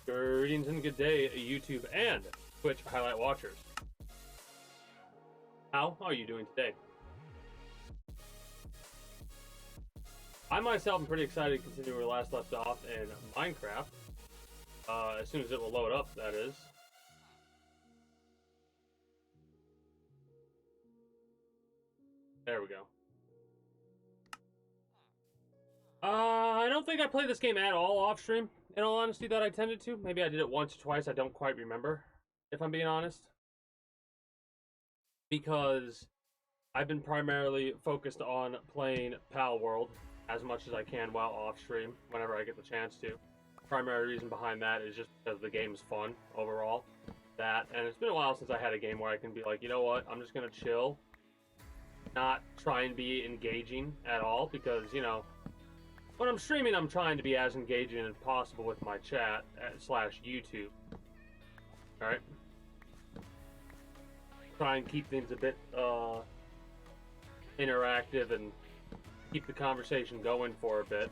Greetings and good day, YouTube and Twitch highlight watchers. How are you doing today? I myself am pretty excited to continue where we last left off in Minecraft. As soon as it will load up, that is. There we go. I don't think I played this game at all off stream, in all honesty, that I tended to. Maybe I did it once or twice, I don't quite remember, if I'm being honest. Because I've been primarily focused on playing Pal World as much as I can while off stream, whenever I get the chance to. Primary reason behind that is just because the game's fun, overall. That, and it's been a while since I had a game where I can be like, you know what, I'm just gonna chill. Not try and be engaging at all, because, you know, when I'm streaming, I'm trying to be as engaging as possible with my chat slash YouTube. Alright? Try and keep things a bit interactive and keep the conversation going for a bit.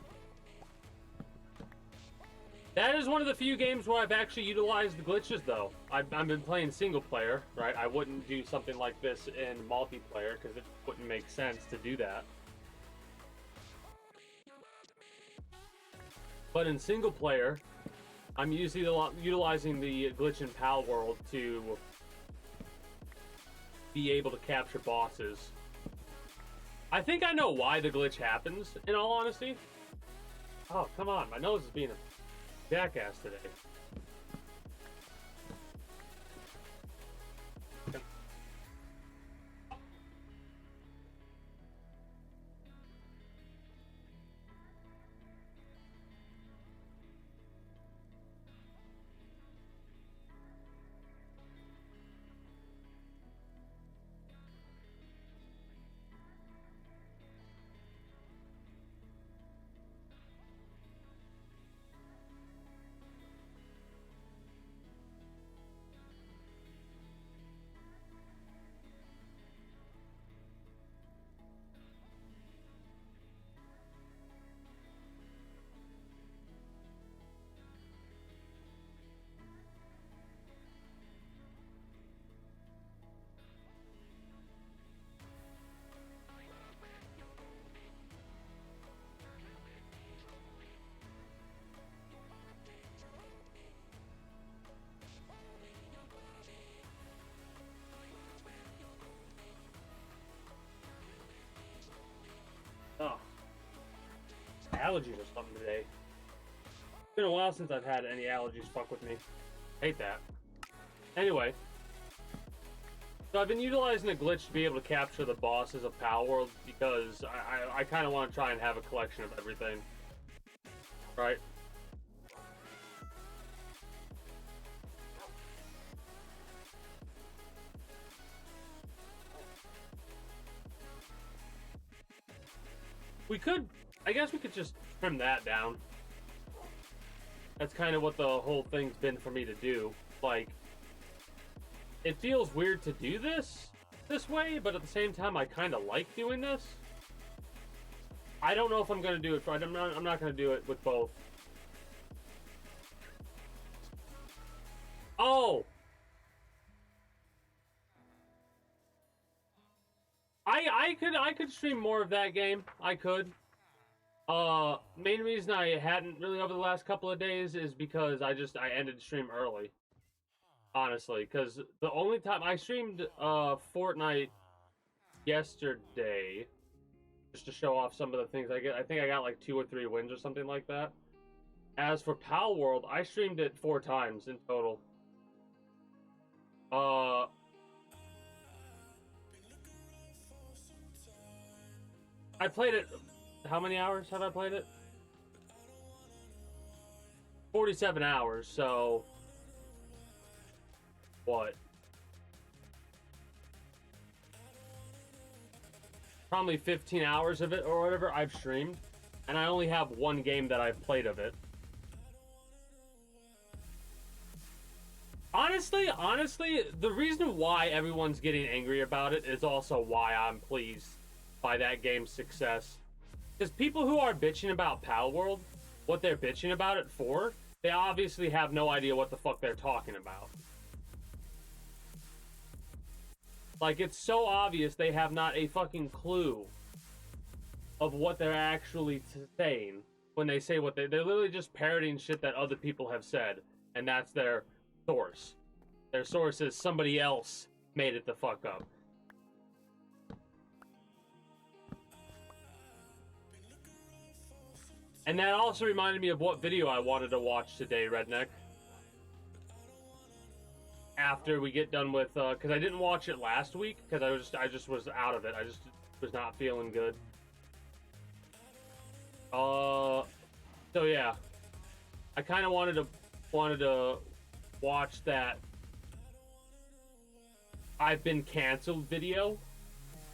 That is one of the few games where I've actually utilized the glitches, though. I've been playing single player, right? I wouldn't do something like this in multiplayer because it wouldn't make sense to do that. But in single player, I'm usually utilizing the glitch in Pal World to be able to capture bosses. I think I know why the glitch happens, in all honesty. Oh, come on. My nose is being a jackass today. Oh, allergies or something today. It's been a while since I've had any allergies fuck with me. Hate that. Anyway, so I've been utilizing a glitch to be able to capture the bosses of Pal World because I kind of want to try and have a collection of everything. Right? We could, I guess we could just trim that down. That's kind of what the whole thing's been for me to do. Like, it feels weird to do this way, but at the same time, I kind of like doing this. I don't know if I'm going to do it, I'm not going to do it with both. Oh! I could stream more of that game. I could. Main reason I hadn't really over the last couple of days is because I ended stream early. Honestly, because the only time I streamed Fortnite yesterday, just to show off some of the things I get. I think I got like 2 or 3 wins or something like that. As for Pal World, I streamed it 4 times in total. I played it. How many hours have I played it? 47 hours, so what? Probably 15 hours of it or whatever I've streamed, and I only have 1 game that I've played of it. Honestly, the reason why everyone's getting angry about it is also why I'm pleased by that game's success. Because people who are bitching about Pal World, what they're bitching about it for they obviously have no idea what the fuck they're talking about. Like, it's so obvious they have not a fucking clue of what they're actually saying when they say what they're literally just parroting shit that other people have said, and that's their source. Their source is somebody else made it the fuck up. And that also reminded me of what video I wanted to watch today, Redneck. After we get done with, because I didn't watch it last week because I just was out of it. I just was not feeling good. So yeah, I kind of wanted to watch that I've been canceled video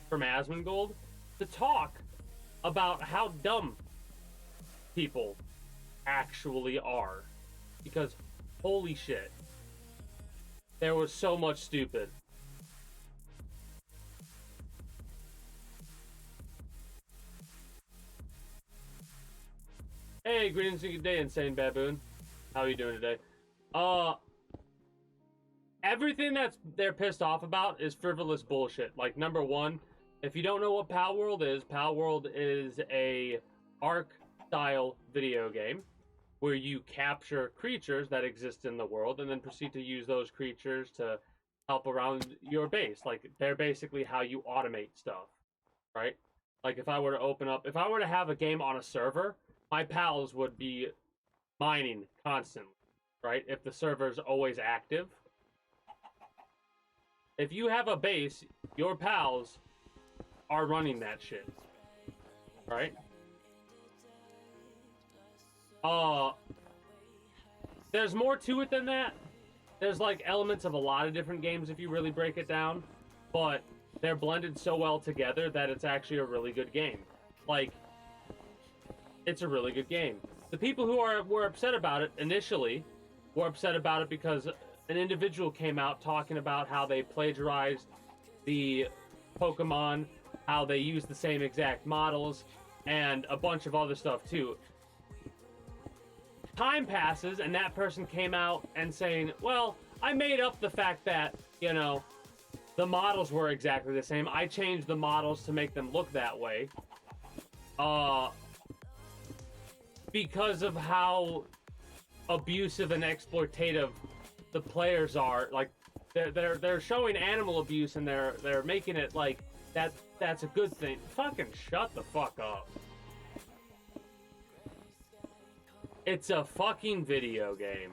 from Asmongold to talk about how dumb people actually are, because holy shit, there was so much stupid. Hey, greetings and good day, Insane Baboon. How are you doing today? Everything they're pissed off about is frivolous bullshit. Like, number one, if you don't know what Pal World is a Ark-style video game where you capture creatures that exist in the world and then proceed to use those creatures to help around your base. Like, they're basically how you automate stuff, right? Like, if I were to have a game on a server, my pals would be mining constantly, right? If the server's always active. If you have a base, your pals are running that shit, right? There's more to it than that. There's like elements of a lot of different games if you really break it down, but they're blended so well together that it's actually a really good game. Like, it's a really good game. The people who were upset about it initially were upset about it because an individual came out talking about how they plagiarized the Pokemon, how they used the same exact models, and a bunch of other stuff too. Time passes, and that person came out and saying, well, I made up the fact that, you know, the models were exactly the same. I changed the models to make them look that way. Because of how abusive and exploitative the players are. Like, they're showing animal abuse, and they're making it like that's a good thing. Fucking shut the fuck up. It's a fucking video game.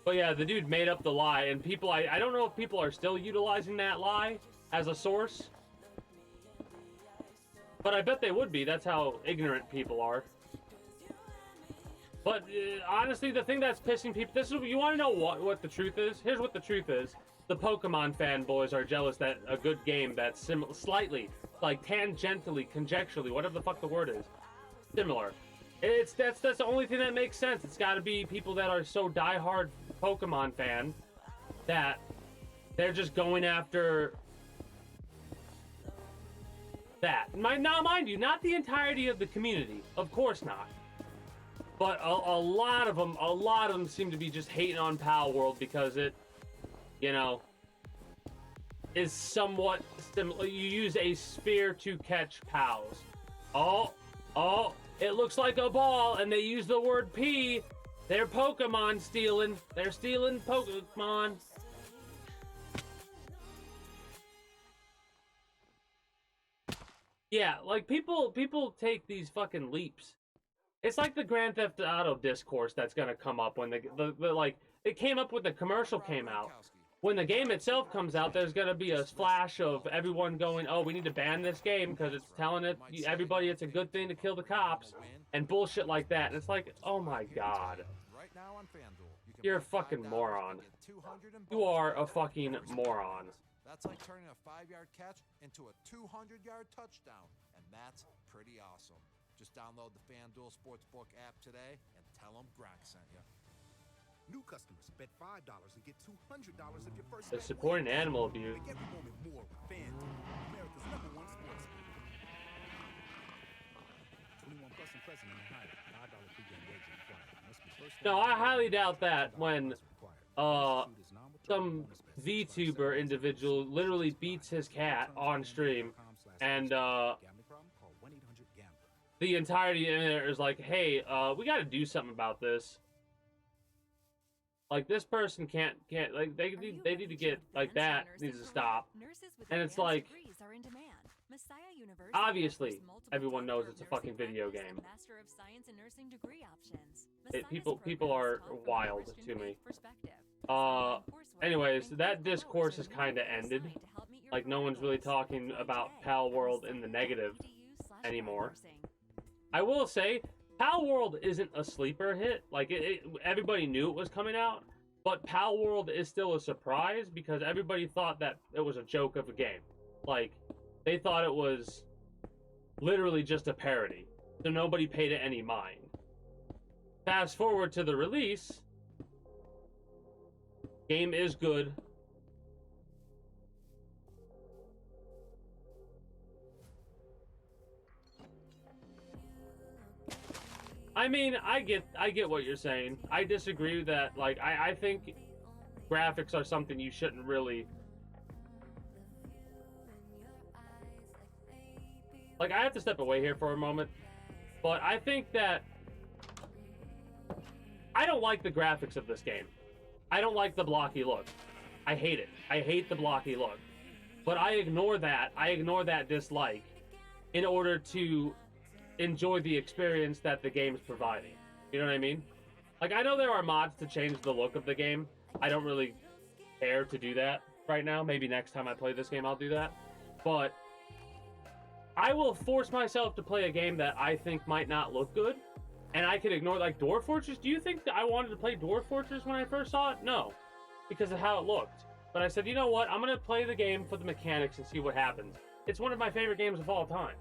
But yeah, the dude made up the lie, and people, I don't know if people are still utilizing that lie as a source. But I bet they would be. That's how ignorant people are. But honestly, the thing that's pissing people... You want to know what the truth is? Here's what the truth is. The Pokemon fanboys are jealous that a good game that's slightly, like tangentially, conjecturally, whatever the fuck the word is, similar. That's the only thing that makes sense. It's got to be people that are so diehard Pokemon fan that they're just going after that. Now, mind you, not the entirety of the community. Of course not. But a lot of them seem to be just hating on Pal World because it, you know, is somewhat similar. You use a spear to catch pals. Oh, it looks like a ball, and they use the word P. They're Pokemon stealing. They're stealing Pokemon. Yeah, like people take these fucking leaps. It's like the Grand Theft Auto discourse that's gonna come up when the like it came up when the commercial came out. When the game itself comes out, there's gonna be a splash of everyone going, "Oh, we need to ban this game because it's telling everybody it's a good thing to kill the cops," and bullshit like that. And it's like, oh my god, you're a fucking moron. You are a fucking moron. That's like turning a 5-yard catch into a 200-yard touchdown, and that's pretty awesome. Just download the FanDuel Sportsbook app today and tell them Gronk sent you. New customers bet $5 and get $200 if your first They're supporting animal abuse. Make every moment more with FanDuel, America's #1 sportsbook. 21 plus and present in Ohio. $5 pregame wager required. Must be first No, I highly doubt that $10 when plus required. This shoot is non-withdrawable some bonus bets. VTuber individual literally beats his cat on stream, and Gambling problem? Call 1-800-GAMBLER. the entirety of it is like, hey, we got to do something about this. Like, this person can't like, they need to get, like, that needs to stop. And it's like, obviously everyone knows it's a fucking video game. People are wild to me. Anyways, that discourse has kind of ended. Like, no one's really talking about Pal World in the negative anymore. I will say, Pal World isn't a sleeper hit. Like, everybody knew it was coming out, but Pal World is still a surprise because everybody thought that it was a joke of a game. Like, they thought it was literally just a parody, so nobody paid it any mind. Fast forward to the release, game is good. I mean, I get what you're saying. I disagree with that. Like, I think graphics are something you shouldn't really... Like, I have to step away here for a moment, but I think that I don't like the graphics of this game. I don't like the blocky look. I hate it. I hate the blocky look. But I ignore that. I ignore that dislike in order to enjoy the experience that the game's providing. You know what I mean? Like, I know there are mods to change the look of the game. I don't really care to do that right now. Maybe next time I play this game I'll do that. But I will force myself to play a game that I think might not look good, and I could ignore, like, Dwarf Fortress. Do you think that I wanted to play Dwarf Fortress when I first saw it? No, because of how it looked. But I said, you know what? I'm going to play the game for the mechanics and see what happens. It's one of my favorite games of all time.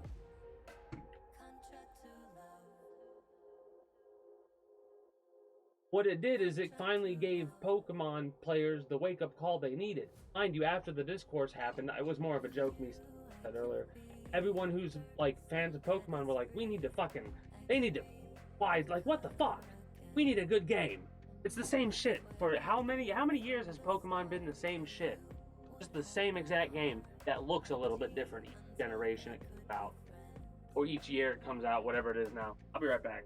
What it did is it finally gave Pokemon players the wake-up call they needed. Mind you, after the discourse happened, it was more of a joke, me said earlier. Everyone who's, like, fans of Pokemon were like, they need to, why, like, what the fuck? We need a good game. It's the same shit. For how many years has Pokemon been the same shit? Just the same exact game that looks a little bit different each generation it comes out. Or each year it comes out, whatever it is now. I'll be right back.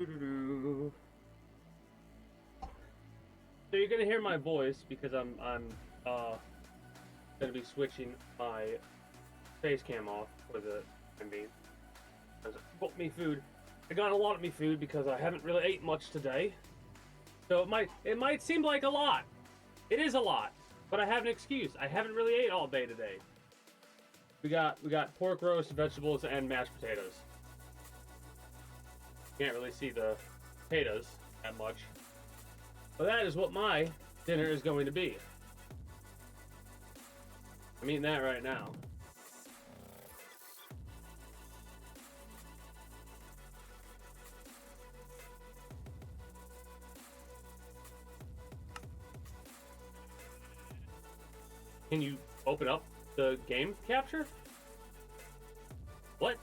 Doo-doo-doo. So you're gonna hear my voice because I'm gonna be switching my face cam off for the time being. As I bought me food. I got a lot of me food because I haven't really ate much today. So it might seem like a lot. It is a lot, but I have an excuse. I haven't really ate all day today. We got pork roast, vegetables, and mashed potatoes. Can't really see the potatoes that much. But that is what my dinner is going to be. I'm eating that right now. Can you open up the game capture? What?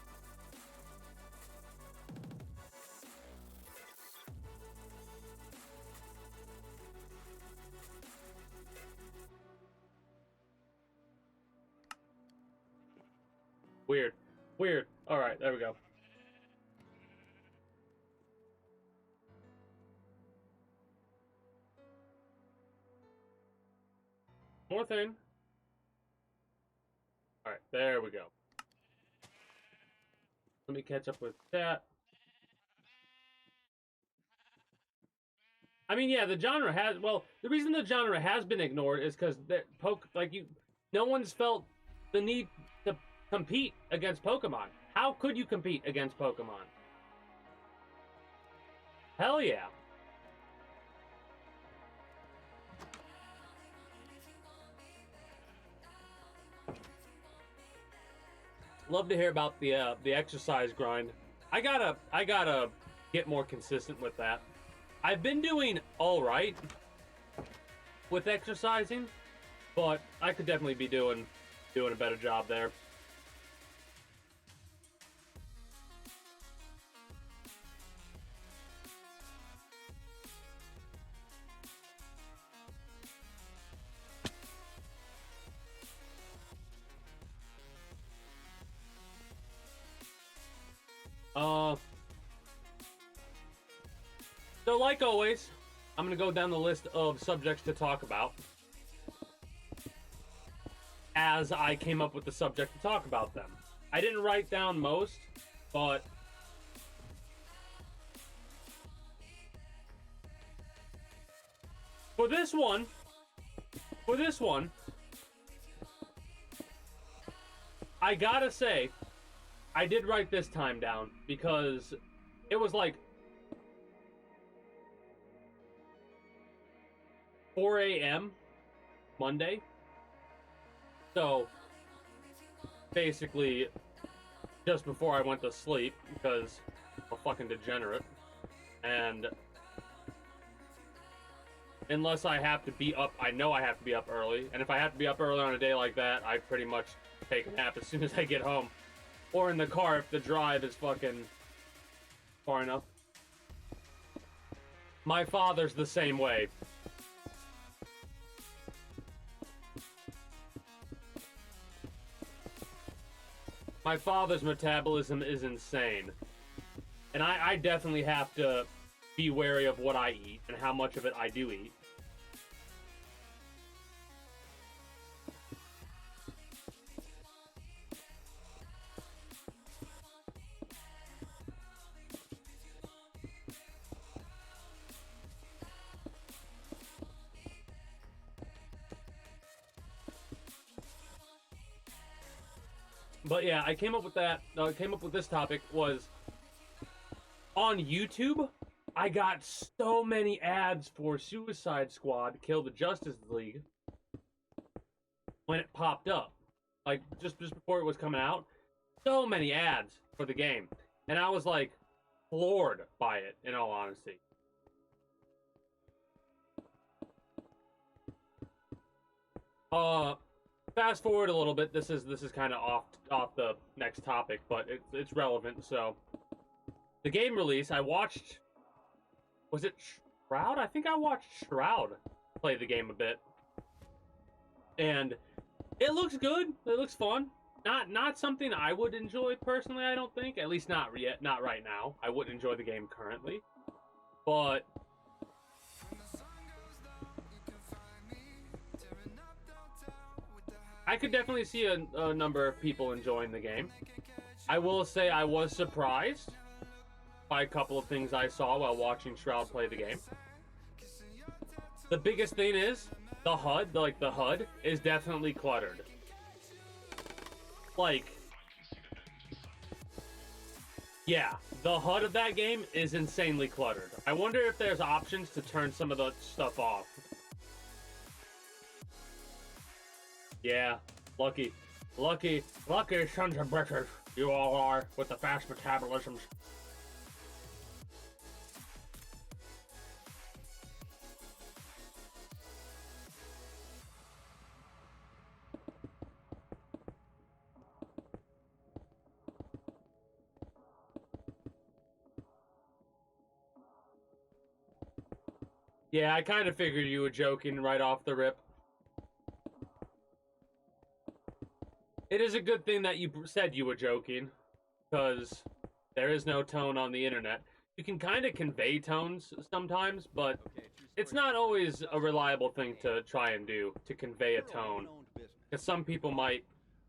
Weird. Weird. Alright, there we go. More thing. Alright, there we go. Let me catch up with that. I mean, yeah, the genre has... Well, the reason the genre has been ignored is because no one's felt the need to compete against Pokemon. How could you compete against Pokemon? Hell yeah. Love to hear about the exercise grind. I gotta get more consistent with that. I've been doing all right with exercising, but I could definitely be doing a better job there. So like always, I'm gonna go down the list of subjects to talk about as I came up with the subject to talk about them. I didn't write down most, but for this one, I gotta say, I did write this time down because it was like 4 a.m. Monday. So basically just before I went to sleep because I'm a fucking degenerate. And unless I have to be up, I know I have to be up early. And if I have to be up early on a day like that, I pretty much take a nap as soon as I get home. Or in the car if the drive is fucking far enough. My father's the same way. My father's metabolism is insane. And I definitely have to be wary of what I eat and how much of it I do eat. But yeah, I came up with that. Came up with this topic was on YouTube. I got so many ads for Suicide Squad: Kill the Justice League when it popped up, like just before it was coming out. So many ads for the game, and I was like floored by it. In all honesty. Fast forward a little bit. This is kind of off the next topic, but it's relevant. So, the game release, I watched. Was it Shroud? I think I watched Shroud play the game a bit, and it looks good. It looks fun. Not something I would enjoy personally, I don't think. At least not yet, not right now. I wouldn't enjoy the game currently. But I could definitely see a number of people enjoying the game. I will say I was surprised by a couple of things I saw while watching Shroud play the game. The biggest thing is the HUD, like the HUD, is definitely cluttered. Like, yeah, the HUD of that game is insanely cluttered. I wonder if there's options to turn some of the stuff off. Yeah, lucky sons of bitches you all are with the fast metabolisms. Yeah, I kind of figured you were joking right off the rip. It is a good thing that you said you were joking, because there is no tone on the internet. You can kind of convey tones sometimes, but it's not always a reliable thing to try and do, to convey a tone. Because some people might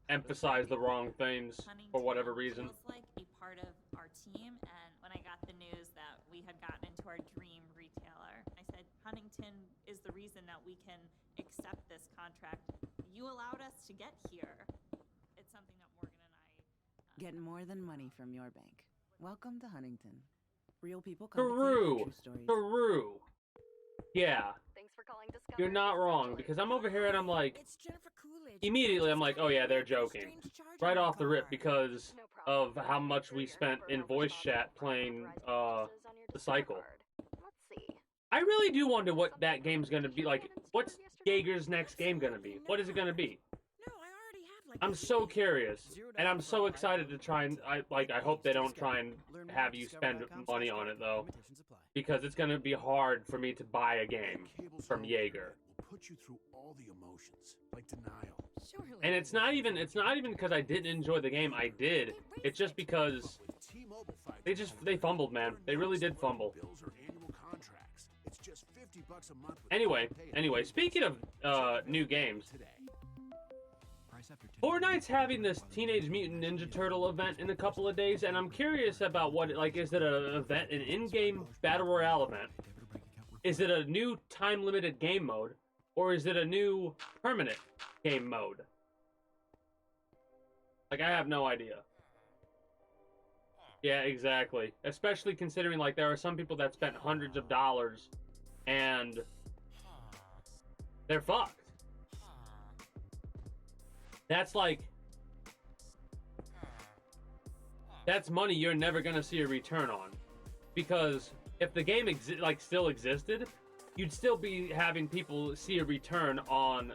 emphasize the wrong things for whatever reason. Feels like a part of our team, and when I got the news that we had gotten into our dream retailer, I said, Huntington is the reason that we can accept this contract. You allowed us to get here. It's something that Morgan and I... Get more than money from your bank. Welcome to Huntington. Real people come True. true stories. True. Yeah. Thanks for calling Discover. You're not wrong, because I'm over here and I'm like, immediately I'm like, oh yeah, they're joking. Right off the rip, because of how much we spent in voice chat playing the cycle. Let's see. I really do wonder what that game's gonna be like. What's Jaeger's next game gonna be? What is it gonna be? I'm so curious, and I'm so excited to try and I hope they don't try and have you spend money on it though, because it's gonna be hard for me to buy a game from Jaeger. Will put you through all the emotions, like denial. And it's not even because I didn't enjoy the game. I did. It's just because they fumbled, man. They really did fumble. Bills or annual contracts. It's just $50 a month. Anyway, speaking of new games, Fortnite's having this Teenage Mutant Ninja Turtle event in a couple of days, and I'm curious about what, like, is it an in-game Battle Royale event? Is it a new time-limited game mode? Or is it a new permanent game mode? Like, I have no idea. Yeah, exactly. Especially considering, like, there are some people that spent hundreds of dollars, and they're fucked. That's like, that's money you're never gonna see a return on, because if the game still existed, you'd still be having people see a return on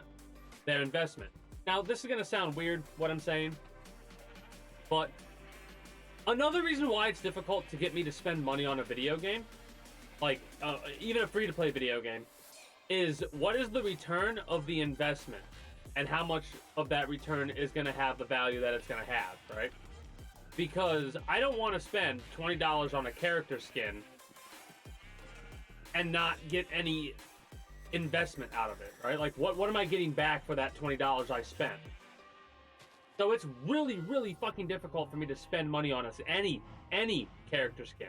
their investment. Now, this is gonna sound weird, what I'm saying, but another reason why it's difficult to get me to spend money on a video game, like even a free-to-play video game, is what is the return of the investment? And how much of that return is going to have the value that it's going to have, right? Because I don't want to spend $20 on a character skin and not get any investment out of it, right? Like, what am I getting back for that $20 I spent? So it's really, really fucking difficult for me to spend money on any character skin.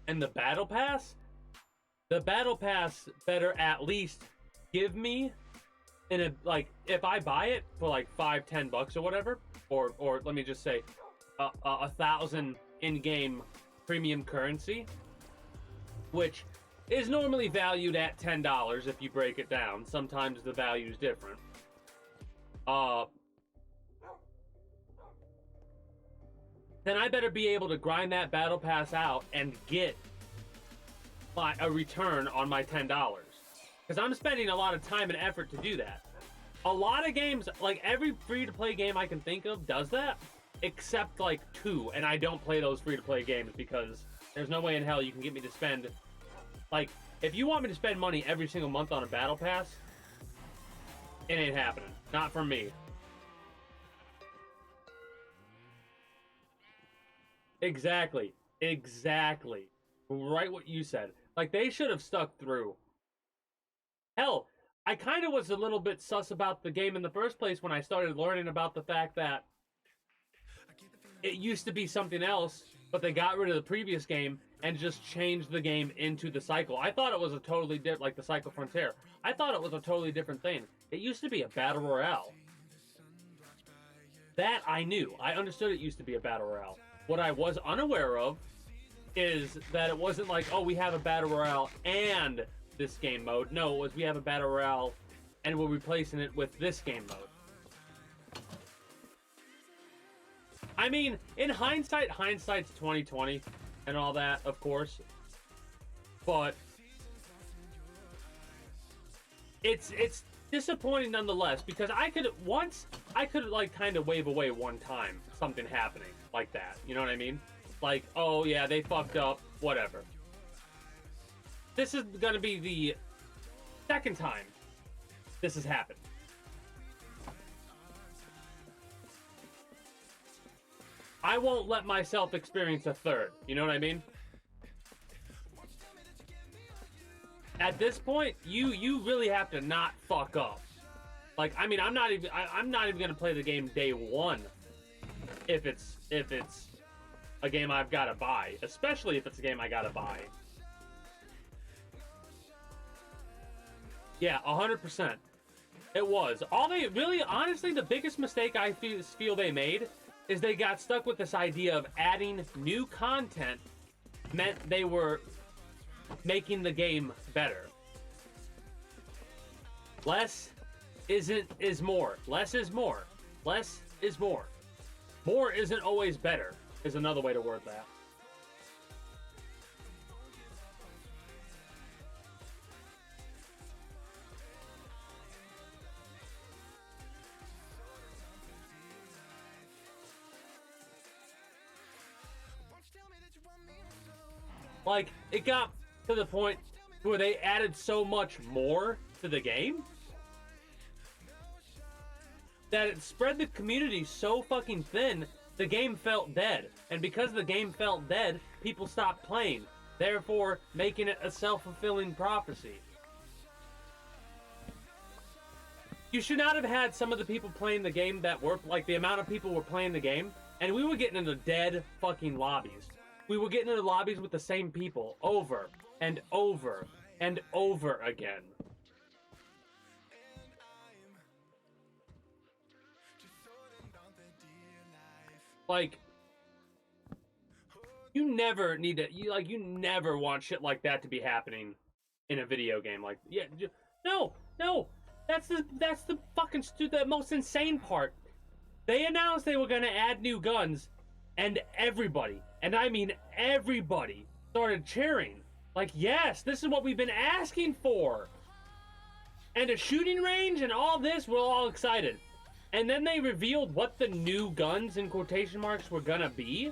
And the battle pass better at least give me if I buy it for like $5-10 or whatever, or let me just say 1,000 in-game premium currency, which is normally valued at $10 if you break it down. Sometimes the value is different. Then I better be able to grind that battle pass out and get a return on my $10. Because I'm spending a lot of time and effort to do that. A lot of games, like every free-to-play game I can think of does that, except like 2, and I don't play those free-to-play games because there's no way in hell you can get me to spend, like, if you want me to spend money every single month on a battle pass, it ain't happening. Not for me. Exactly. Exactly. Right what you said. Like, they should have stuck through. Hell, I kind of was a little bit sus about the game in the first place when I started learning about the fact that it used to be something else, but they got rid of the previous game and just changed the game into the cycle. I thought it was a totally different, like the Cycle Frontier. I thought it was a totally different thing. It used to be a battle royale. That I knew. I understood it used to be a battle royale. What I was unaware of is that it wasn't like, oh, we have a battle royale and this game mode. No, it was we have a battle royale and we're replacing it with this game mode. I mean, in hindsight, hindsight's 20/20 and all that, of course. But it's disappointing nonetheless, because I could like kind of wave away one time something happening like that. You know what I mean? Like, oh yeah, they fucked up, whatever. This is gonna be the second time this has happened. I won't let myself experience a third. You know what I mean? At this point, you really have to not fuck up. Like, I mean, I'm not even gonna play the game day one if it's a game I've got to buy, especially if it's a game I gotta buy. Yeah, 100%. It was. All they really, honestly, the biggest mistake I feel they made is they got stuck with this idea of adding new content meant they were making the game better. Less is more. Less is more. Less is more. More isn't always better, is another way to word that. Like, it got to the point where they added so much more to the game that it spread the community so fucking thin, the game felt dead. And because the game felt dead, people stopped playing, therefore making it a self-fulfilling prophecy. You should not have had some of the people playing the game that were, like, the amount of people were playing the game, and we were getting into dead fucking lobbies. We were getting into lobbies with the same people over and over and over again. Like, you never need to, you never want shit like that to be happening in a video game. Like, yeah, no, that's the fucking the most insane part. They announced they were gonna add new guns, and everybody, and I mean everybody, started cheering. Like, yes, this is what we've been asking for. And a shooting range and all this, we're all excited. And then they revealed what the new guns, in quotation marks, were gonna be.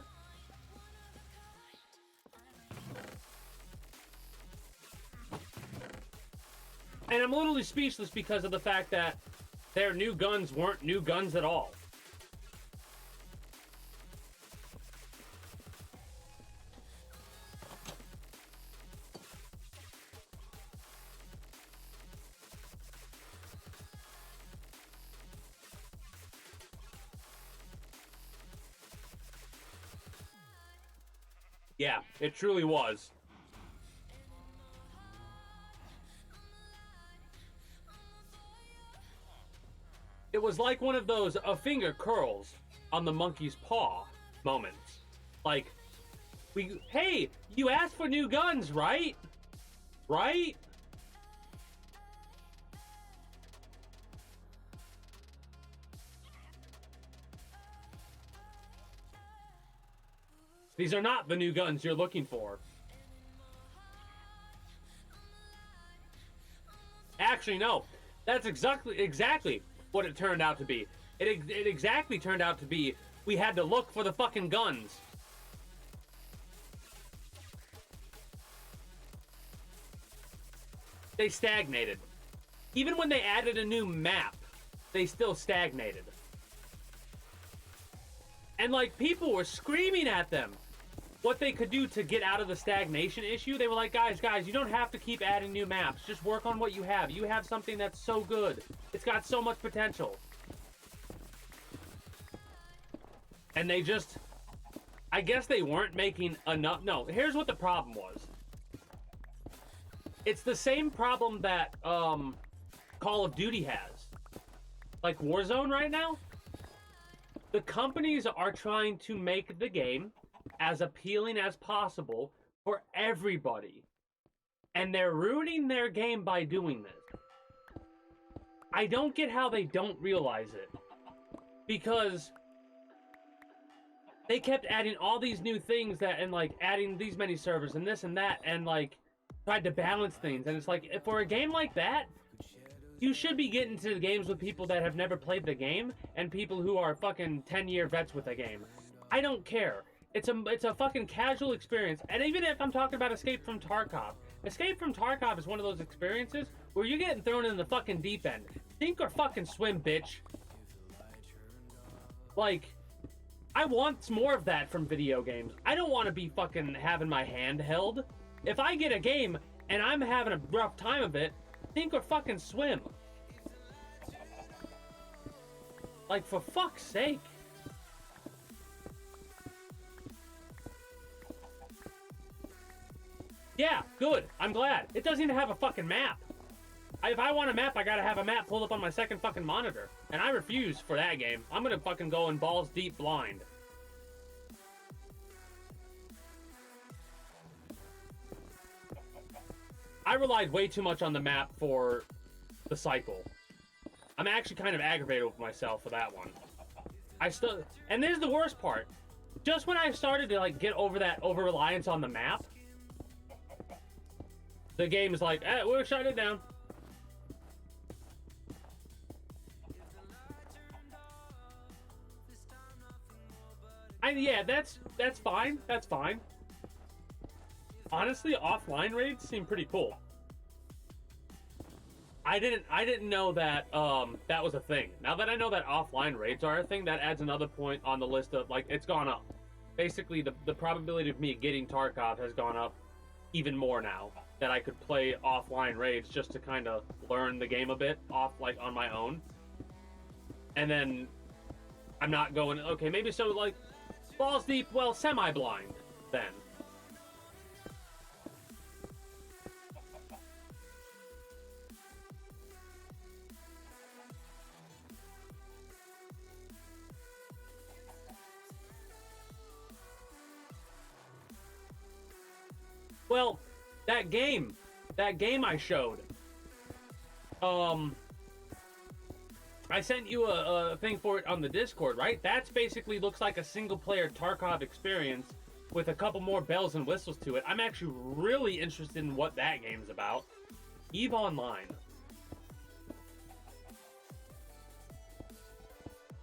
And I'm literally speechless because of the fact that their new guns weren't new guns at all. Yeah, it truly was. It was like one of those a finger curls on the monkey's paw moments. Like, hey, you asked for new guns, right? Right? These are not the new guns you're looking for. Actually, no. That's exactly. what it turned out to be. It exactly turned out to be we had to look for the fucking guns. They stagnated. Even when they added a new map, they still stagnated. And like people were screaming at them what they could do to get out of the stagnation issue. They were like, guys, you don't have to keep adding new maps. Just work on what you have. You have something that's so good. It's got so much potential. And they just, I guess they weren't making enough. No, here's what the problem was. It's the same problem that Call of Duty has. Like Warzone right now. The companies are trying to make the game as appealing as possible for everybody. And they're ruining their game by doing this. I don't get how they don't realize it. Because they kept adding all these new things that, and like adding these many servers and this and that, and like tried to balance things. And it's like, for a game like that, you should be getting to the games with people that have never played the game and people who are fucking 10-year vets with the game. I don't care. It's a fucking casual experience. And even if I'm talking about Escape from Tarkov, Escape from Tarkov is one of those experiences where you're getting thrown in the fucking deep end. Sink or fucking swim, bitch. Like, I want more of that from video games. I don't want to be fucking having my hand held. If I get a game and I'm having a rough time of it, sink or fucking swim. Like, for fuck's sake. Yeah, good. I'm glad. It doesn't even have a fucking map. If I want a map, I gotta have a map pulled up on my second fucking monitor. And I refuse for that game. I'm gonna fucking go in balls deep blind. I relied way too much on the map for the cycle. I'm actually kind of aggravated with myself for that one. And there's the worst part. Just when I started to like get over that over-reliance on the map, the game is like, we'll shut it down. Yeah, that's fine. That's fine. Honestly, offline raids seem pretty cool. I didn't know that that was a thing. Now that I know that offline raids are a thing, that adds another point on the list of, like, it's gone up. Basically, the probability of me getting Tarkov has gone up even more now. That I could play offline raids just to kind of learn the game a bit like on my own. And then I'm not going, okay, maybe so like balls deep, well, semi-blind then. Well, that game I showed, I sent you a thing for it on the Discord, right? That's basically looks like a single-player Tarkov experience with a couple more bells and whistles to it. I'm actually really interested in what that game's about. EVE Online.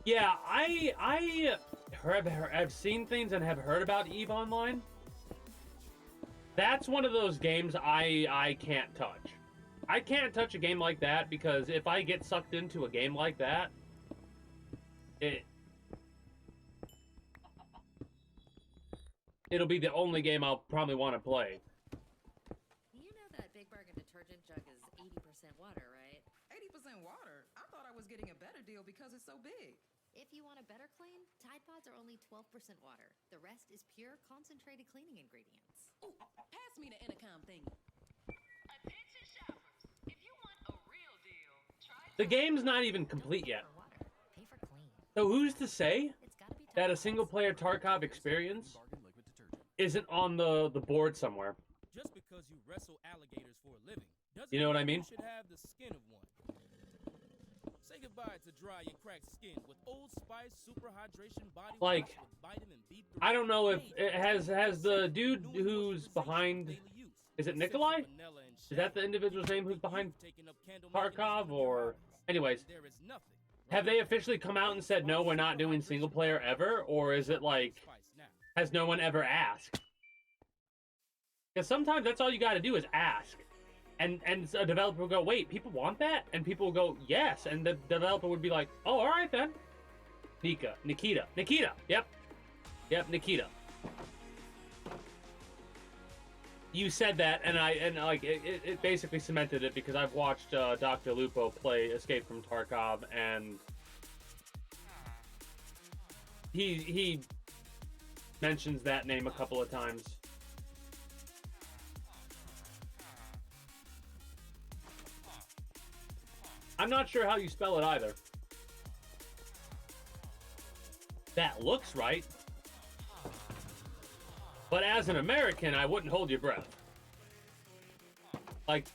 Yeah, I've seen things and have heard about EVE Online. That's one of those games I can't touch. I can't touch a game like that because if I get sucked into a game like that, it'll be the only game I'll probably want to play. You know that Big Bargain detergent jug is 80% water, right? 80% water? I thought I was getting a better deal because it's so big. If you want a better clean, Tide Pods are only 12% water. The rest is pure, concentrated cleaning ingredients. Ooh, pass me the intercom thing. Attention shoppers. If you want a real deal, try The game's not even complete yet. For water, pay for clean. So who's to say It's gotta be that Tide a single-player Pods. Tarkov experience Bargain liquid detergent. isn't on the board somewhere? Just because you wrestle alligators for a living doesn't You know what I mean? You should have the skin of one. Say goodbye to dry and cracked skin with Old Spice Super Hydration Body Like, Wash with vitamin B3. I don't know if it has the dude who's behind. Is it Nikolai? Is that the individual's name who's behind Tarkov? Or anyways, There is nothing Have they officially come out and said, no, we're not doing single player ever? Or is it like, has no one ever asked? Because sometimes that's all you got to do is ask. And a developer will go, wait, people want that? And people will go, yes. And the developer would be like, oh, all right then. Nikita. Yep, Nikita. You said that, and it basically cemented it because I've watched Dr. Lupo play Escape from Tarkov, and he mentions that name a couple of times. I'm not sure how you spell it either. That looks right. But as an American, I wouldn't hold your breath. Like,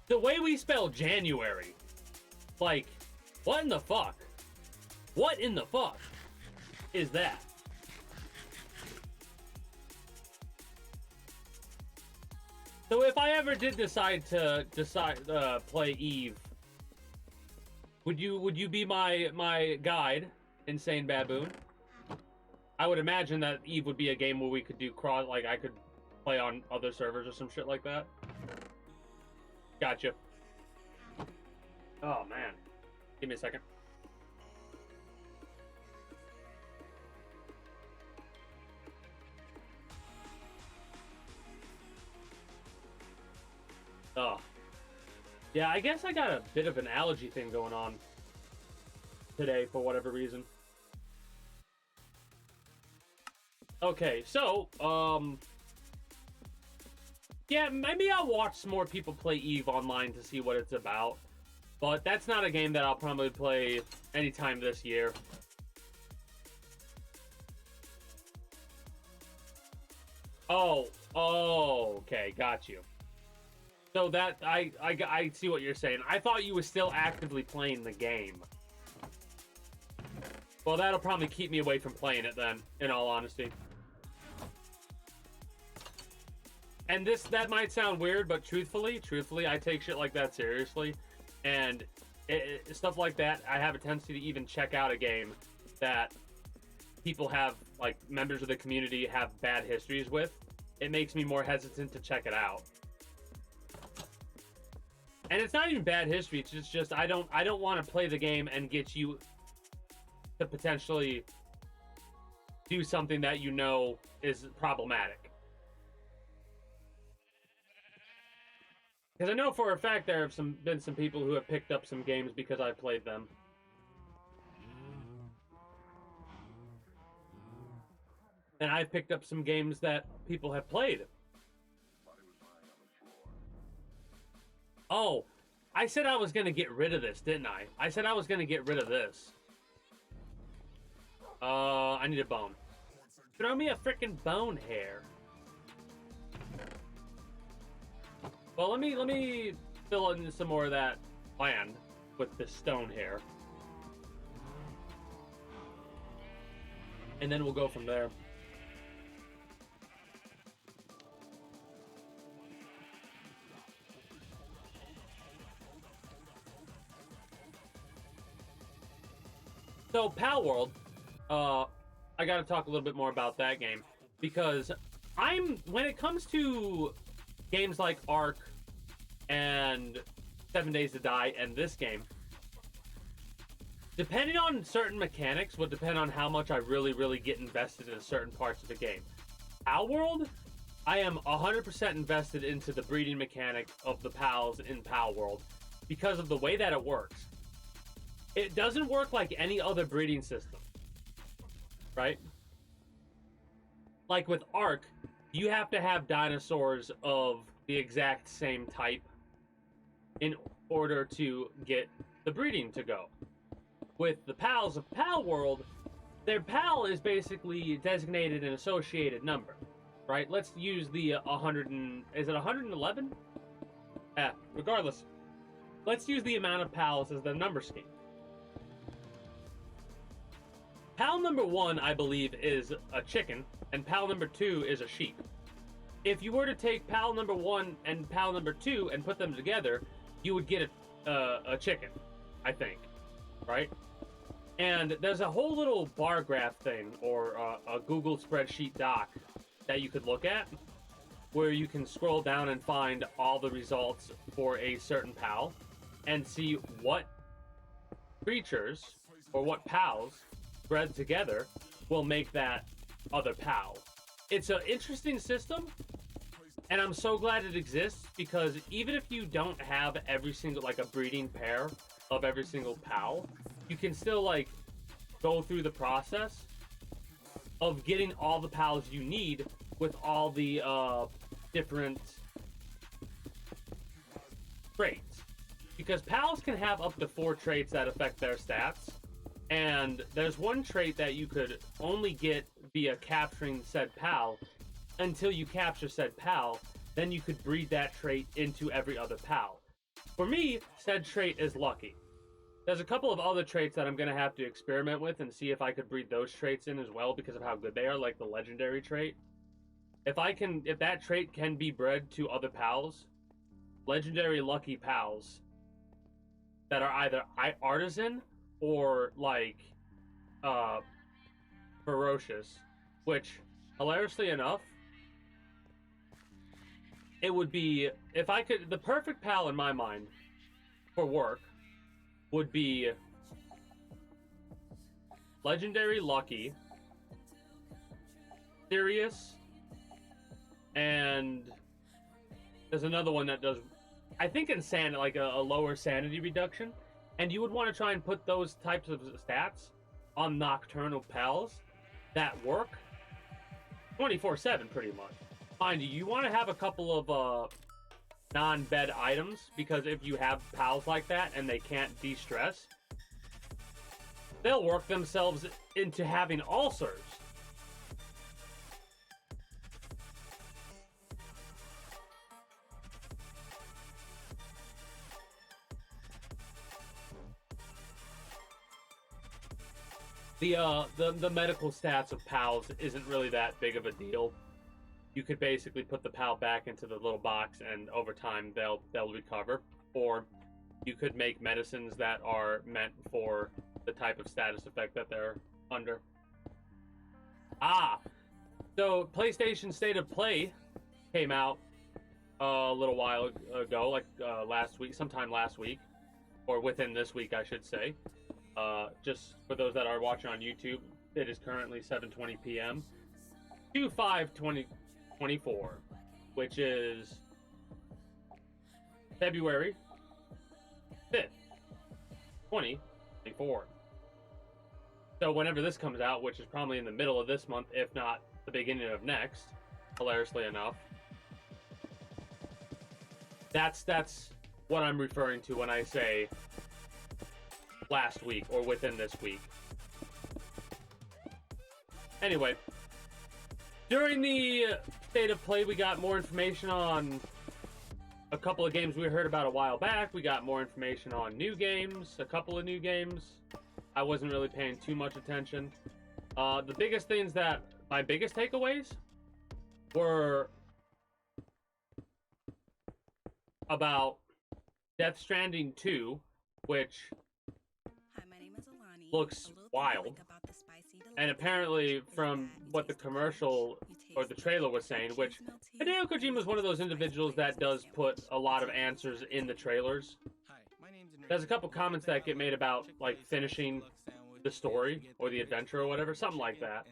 the way we spell January, like, what in the fuck? What in the fuck is that? So if I ever did decide to play Eve, would you be my guide, Insane Baboon? I would imagine that Eve would be a game where we could do cross, like I could play on other servers or some shit like that. Gotcha. Oh man, give me a second. Oh. Yeah, I guess I got a bit of an allergy thing going on today for whatever reason. Okay, so, yeah, maybe I'll watch some more people play Eve online to see what it's about. But that's not a game that I'll probably play anytime this year. Oh, okay, got you. So that, I see what you're saying. I thought you were still actively playing the game. Well, that'll probably keep me away from playing it then, in all honesty. And that might sound weird, but truthfully, I take shit like that seriously. And stuff like that, I have a tendency to even check out a game that people have, like, members of the community have bad histories with. It makes me more hesitant to check it out. And it's not even bad history, it's just I don't want to play the game and get you to potentially do something that you know is problematic. Because I know for a fact there have been some people who have picked up some games because I played them. And I've picked up some games that people have played. Oh, I said I was going to get rid of this, didn't I? I said I was going to get rid of this. I need a bone. Throw me a freaking bone hair. Well, let me fill in some more of that land with the stone hair. And then we'll go from there. So, Pal World, I gotta talk a little bit more about that game, because when it comes to games like Ark and 7 Days to Die and this game, depending on certain mechanics will depend on how much I really get invested in certain parts of the game. Pal World, I am 100% invested into the breeding mechanic of the pals in Pal World because of the way that it works. It doesn't work like any other breeding system, right? Like with Ark, you have to have dinosaurs of the exact same type in order to get the breeding to go. With the pals of Pal World, their pal is basically designated an associated number, right? Let's use the 100 and... is it 111? Regardless. Let's use the amount of pals as the number scheme. Pal number 1, I believe, is a chicken, and pal number 2 is a sheep. If you were to take pal number 1 and pal number 2 and put them together, you would get a chicken, I think. right? And there's a whole little bar graph thing, or a Google spreadsheet doc that you could look at, where you can scroll down and find all the results for a certain PAL, and see what creatures, or what PALs, bred together, will make that other PAL. It's an interesting system, and I'm so glad it exists, because even if you don't have every single, like, a breeding pair of every single PAL, you can still, like, go through the process of getting all the PALs you need with all the different traits. Because PALs can have up to 4 traits that affect their stats, and there's one trait that you could only get via capturing said PAL. Until you capture said PAL, then you could breed that trait into every other PAL. For me, said trait is lucky. There's a couple of other traits that I'm going to have to experiment with and see if I could breed those traits in as well because of how good they are, like the legendary trait. If that trait can be bred to other PALs, legendary lucky PALs that are either artisan or like ferocious, which hilariously enough, it would be, if I could, the perfect PAL in my mind for work would be legendary lucky, serious, and there's another one that does, I think, insanity, like a lower sanity reduction, and you would want to try and put those types of stats on nocturnal PALs that work 24/7 pretty much. Mind you, you want to have a couple of non-bed items, because if you have PALs like that and they can't de-stress, they'll work themselves into having ulcers. The medical stats of PALs isn't really that big of a deal. You could basically put the PAL back into the little box, and over time they'll recover. Or you could make medicines that are meant for the type of status effect that they're under. So PlayStation State of Play came out a little while ago, like sometime last week, or within this week, I should say. Just for those that are watching on YouTube, it is currently 7:20 p.m. 2/5/2024, which is February 5th, 2024. So whenever this comes out, which is probably in the middle of this month, if not the beginning of next, hilariously enough, that's what I'm referring to when I say last week or within this week. Anyway, during the State of Play, we got more information on a couple of games we heard about a while back. We got more information on new games, a couple of new games. I wasn't really paying too much attention. The biggest things that, my biggest takeaways were about Death Stranding 2, which looks wild. And apparently, from what the commercial or the trailer was saying, which Hideo Kojima is one of those individuals that does put a lot of answers in the trailers. There's a couple comments that get made about, like, finishing the story or the adventure or whatever, something like that.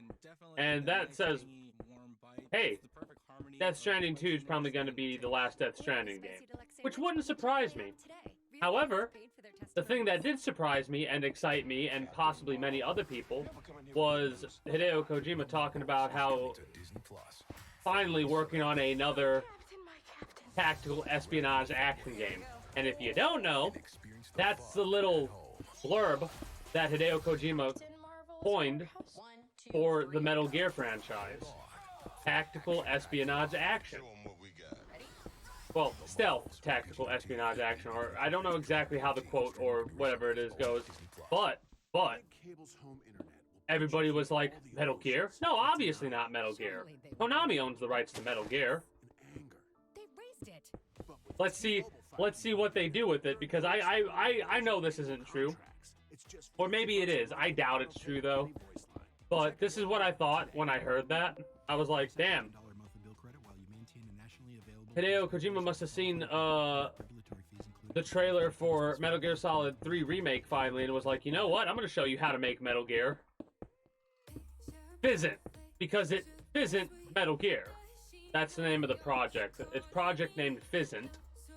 And that says, hey, Death Stranding 2 is probably going to be the last Death Stranding game, which wouldn't surprise me. However, the thing that did surprise me and excite me, and possibly many other people, was Hideo Kojima talking about how finally working on another tactical espionage action game. And if you don't know, that's the little blurb that Hideo Kojima coined for the Metal Gear franchise. Tactical espionage action. Well, stealth tactical espionage action, or I don't know exactly how the quote or whatever it is goes, but everybody was like, Metal Gear? No, obviously not Metal Gear. Konami owns the rights to Metal Gear. Let's see what they do with it, because I know this isn't true. Or maybe it is. I doubt it's true, though. But this is what I thought when I heard that. I was like, damn. Hideo Kojima must have seen the trailer for Metal Gear Solid 3 Remake finally and was like, you know what? I'm going to show you how to make Metal Gear. Fizzant. Because it Fizzant Metal Gear. That's the name of the project. It's project named Fizzant.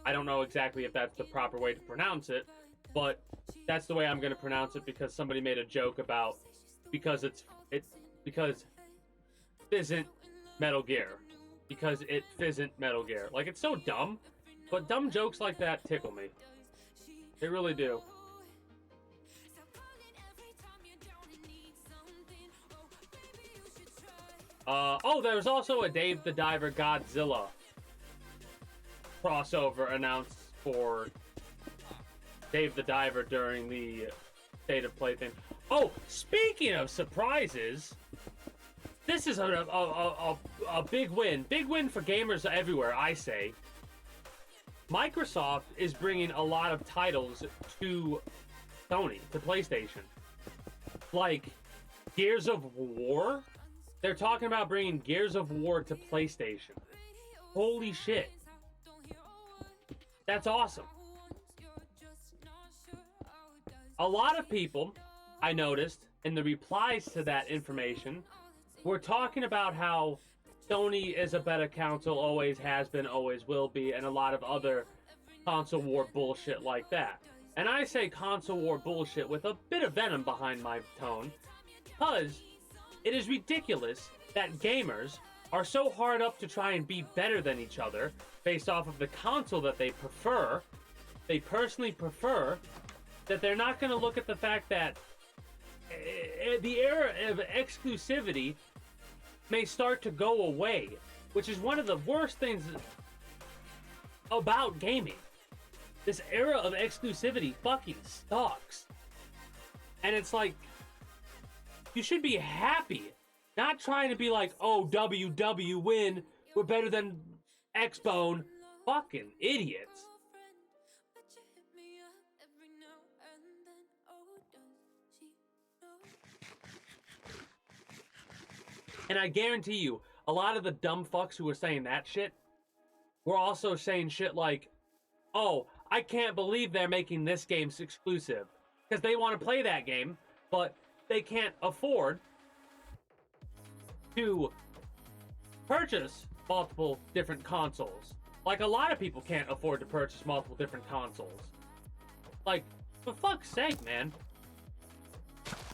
I don't know exactly if that's the proper way to pronounce it, but that's the way I'm going to pronounce it because somebody made a joke about because Fizzant Metal Gear. Because it Fizzant Metal Gear. Like, it's so dumb, but dumb jokes like that tickle me. They really do. Oh, there's also a Dave the Diver Godzilla crossover announced for Dave the Diver during the State of Play thing. Oh, speaking of surprises, this is a big win. Big win for gamers everywhere, I say. Microsoft is bringing a lot of titles to Sony, to PlayStation. Like Gears of War. They're talking about bringing Gears of War to PlayStation. Holy shit. That's awesome. A lot of people, I noticed, in the replies to that information, were talking about how Sony is a better console, always has been, always will be, and a lot of other console war bullshit like that. And I say console war bullshit with a bit of venom behind my tone, because it is ridiculous that gamers are so hard up to try and be better than each other based off of the console that they prefer, they personally prefer, that they're not going to look at the fact that the era of exclusivity may start to go away, which is one of the worst things about gaming. This era of exclusivity fucking sucks. And it's like, you should be happy, not trying to be like, oh, WW win, we're better than Xbone. Fucking idiots. And I guarantee you, a lot of the dumb fucks who were saying that shit were also saying shit like, oh, I can't believe they're making this game exclusive. Because they want to play that game, but they can't afford to purchase multiple different consoles. Like, a lot of people can't afford to purchase multiple different consoles. Like, for fuck's sake, man.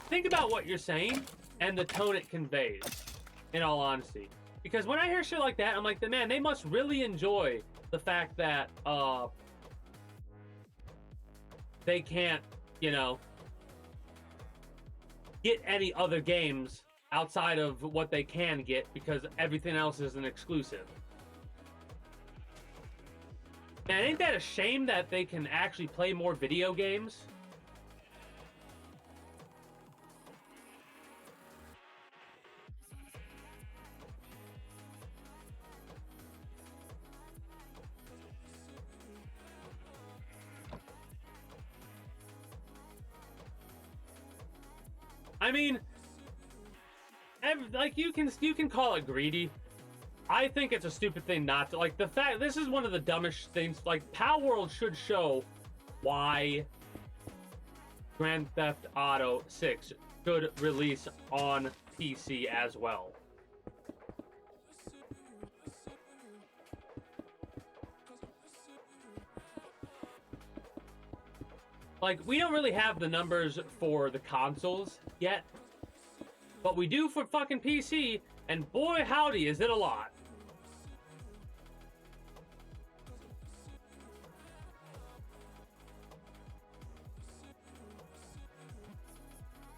Think about what you're saying and the tone it conveys, in all honesty. Because when I hear shit like that, I'm like, man, they must really enjoy the fact that, they can't, you know, get any other games outside of what they can get because everything else is an exclusive. Man, ain't that a shame that they can actually play more video games? I mean, like, you can call it greedy. I think it's a stupid thing not to. Like, the fact, this is one of the dumbest things. Like, Pal World should show why Grand Theft Auto 6 should release on PC as well. Like, we don't really have the numbers for the consoles yet, but we do for fucking PC, and boy howdy is it a lot.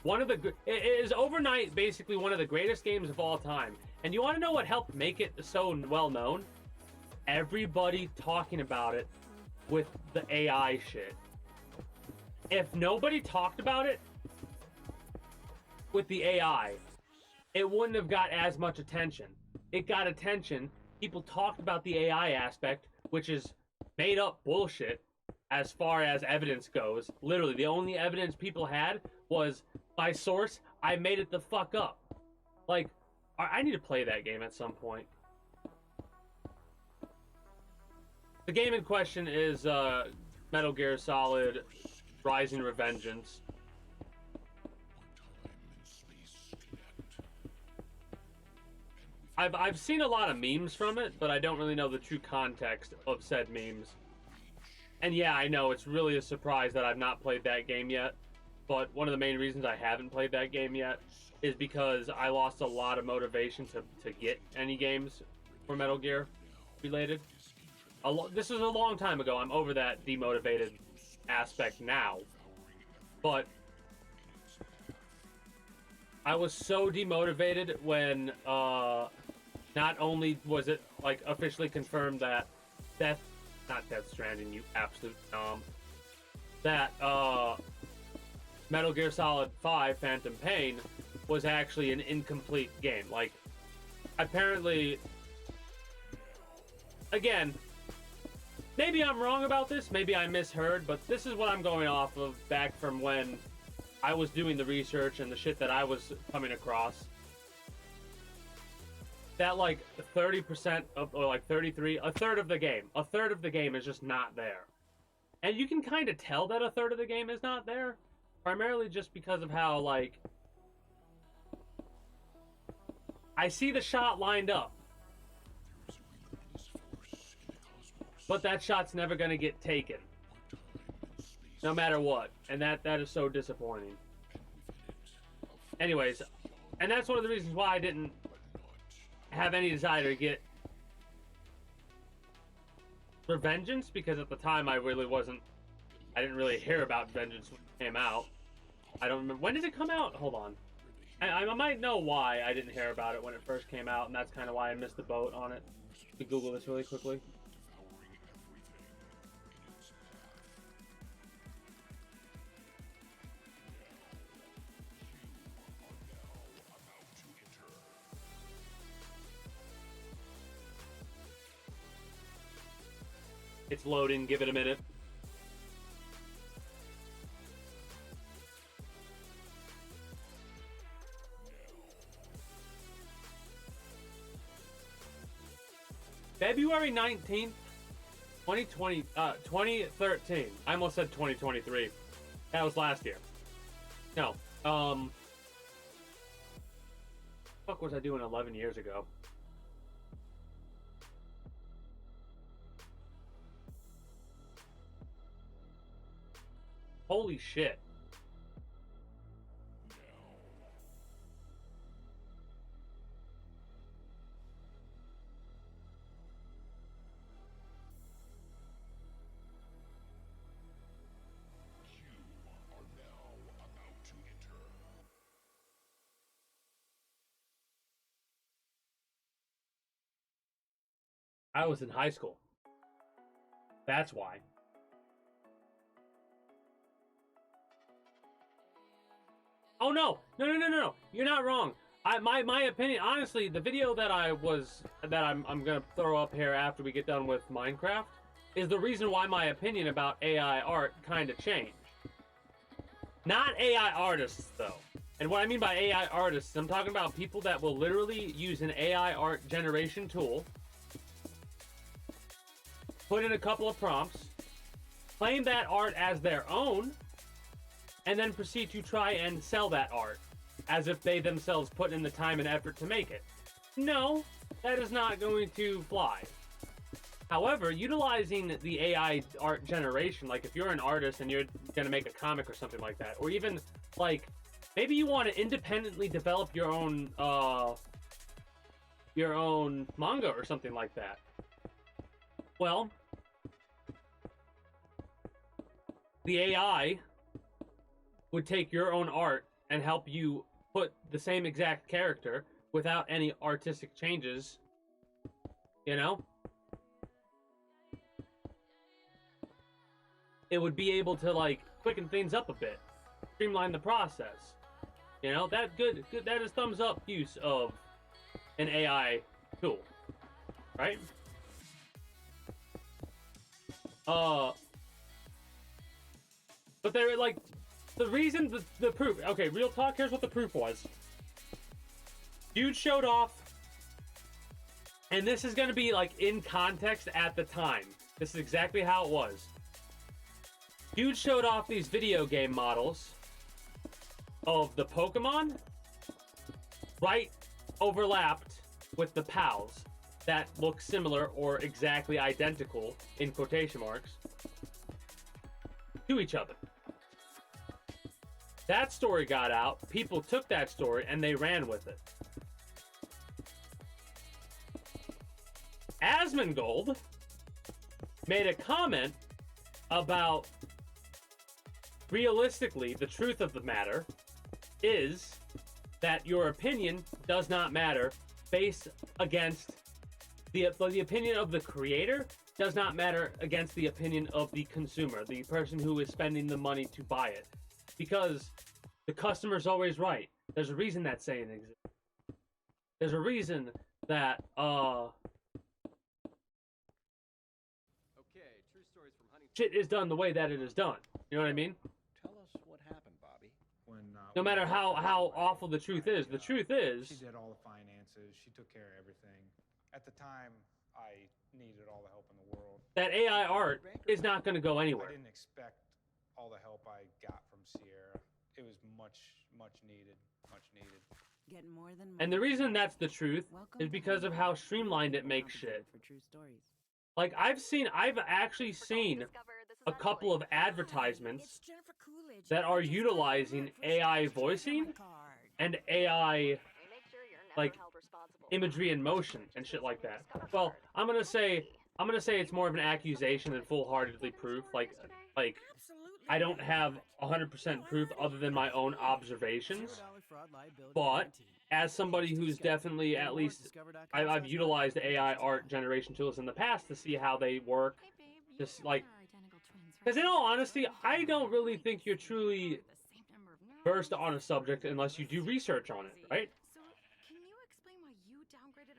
It is overnight basically one of the greatest games of all time. And you want to know what helped make it so well known? Everybody talking about it with the AI shit. If nobody talked about it with the AI, it wouldn't have got as much attention. It got attention. People talked about the AI aspect, which is made up bullshit. as far as evidence goes. Literally, the only evidence people had was by source, I made it the fuck up. Like, I need to play that game at some point. The game in question is Metal Gear Solid Rising Revengeance. I've seen a lot of memes from it, but I don't really know the true context of said memes. And yeah, I know it's really a surprise that I've not played that game yet, but one of the main reasons I haven't played that game yet is because I lost a lot of motivation to get any games for Metal Gear related. This was a long time ago. I'm over that demotivated aspect now, but I was so demotivated when not only was it like officially confirmed that Death Stranding, you absolute dumb, that Metal Gear Solid 5 Phantom Pain was actually an incomplete game. Like, apparently, again, maybe I'm wrong about this, maybe I misheard, but this is what I'm going off of back from when I was doing the research and the shit that I was coming across. That like 30% of, or like 33, a third of the game is just not there. And you can kind of tell that a third of the game is not there, primarily just because of how, like, I see the shot lined up, but that shot's never going to get taken, no matter what, and that is so disappointing. Anyways, and that's one of the reasons why I didn't have any desire to get Revengeance, because at the time I didn't really hear about Vengeance when it came out. I don't remember, when did it come out? Hold on. I might know why I didn't hear about it when it first came out, and that's kind of why I missed the boat on it. Let me Google this really quickly. It's loading, give it a minute. February 19th, 2013. I almost said 2023. That was last year. No. Fuck was I doing 11 years ago? Holy shit. I was in high school. That's why. Oh no! No! You're not wrong. My opinion, honestly, the video that I'm gonna throw up here after we get done with Minecraft is the reason why my opinion about AI art kind of changed. Not AI artists, though. And what I mean by AI artists, I'm talking about people that will literally use an AI art generation tool, put in a couple of prompts, claim that art as their own, and then proceed to try and sell that art as if they themselves put in the time and effort to make it. No, that is not going to fly. However, utilizing the AI art generation, like if you're an artist and you're going to make a comic or something like that, or even like maybe you want to independently develop your own manga or something like that. Well, the AI would take your own art and help you put the same exact character without any artistic changes, you know? It would be able to, like, quicken things up a bit, streamline the process. You know, that is thumbs up use of an AI tool, right? But they're like, the reason, the proof. Okay, real talk. Here's what the proof was. Dude showed off, and this is gonna be like in context at the time. This is exactly how it was. Dude showed off these video game models of the Pokemon, right overlapped with the pals that look similar or exactly identical, in quotation marks, to each other. That story got out, people took that story and they ran with it. Asmongold made a comment about, realistically, the truth of the matter is that your opinion does not matter based against the opinion of the creator does not matter against the opinion of the consumer, the person who is spending the money to buy it. Because the customer's always right. There's a reason that saying exists. There's a reason that, shit is done the way that it is done. You know what I mean? Tell us what happened, Bobby. No matter how awful the truth is, the truth is... She did all the finances. She took care of everything. At the time, I needed all the help in the world. That AI art is not going to go I anywhere. didn't expect all the help I got from Sierra. It was much needed. Much needed. Get more than And the reason that's the truth is because of how streamlined it makes shit. For true stories. Like, I've actually seen a couple of advertisements that are utilizing AI voicing and AI, like, imagery in motion and shit like that. Well, I'm gonna say it's more of an accusation than full-heartedly proof. Like, I don't have 100% proof other than my own observations. But as somebody who's definitely, at least, I've utilized AI art generation tools in the past to see how they work. Just like, because in all honesty, I don't really think you're truly versed on a subject unless you do research on it, right?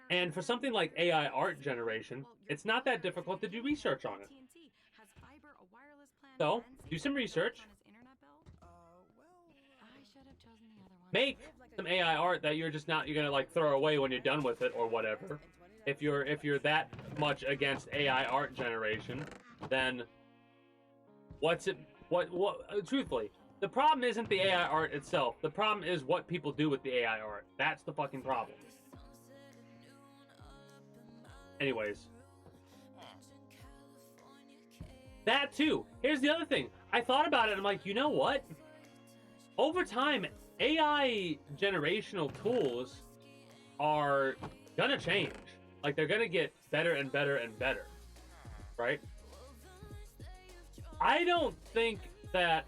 And for something like AI art generation, it's not that difficult to do research on it. So, do some research. Make some AI art that you're gonna like throw away when you're done with it or whatever. If you're that much against AI art generation, then truthfully, the problem isn't the AI art itself. The problem is what people do with the AI art. That's the fucking problem. Anyways. That too. Here's the other thing. I thought about it and I'm like, you know what? Over time, AI generational tools are gonna change. Like, they're gonna get better and better and better. Right? I don't think that...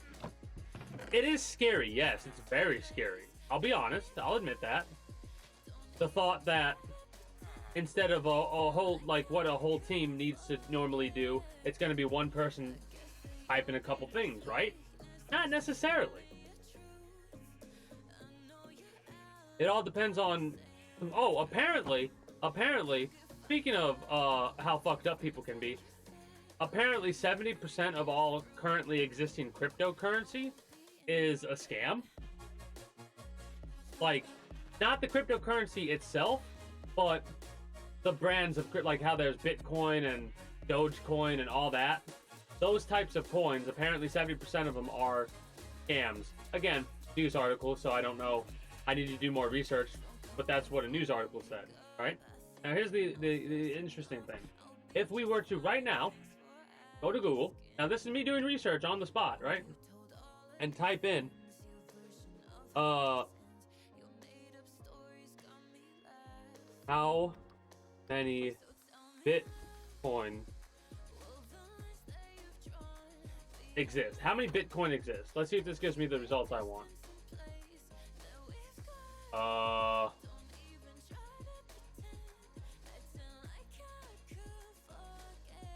It is scary, yes. It's very scary. I'll be honest. I'll admit that. The thought that instead of a whole, like, what a whole team needs to normally do, it's gonna be one person typing a couple things, right? Not necessarily. It all depends on... Oh, apparently, speaking of how fucked up people can be, apparently 70% of all currently existing cryptocurrency is a scam. Like, not the cryptocurrency itself, but the brands of, like, how there's Bitcoin and Dogecoin and all that. Those types of coins, apparently 70% of them are scams. Again, news article, so I don't know. I need to do more research, but that's what a news article said, right? Now here's the interesting thing. If we were to, right now, go to Google. Now this is me doing research on the spot, right? And type in, how many Bitcoin exist? How many Bitcoin exist? Let's see if this gives me the results I want.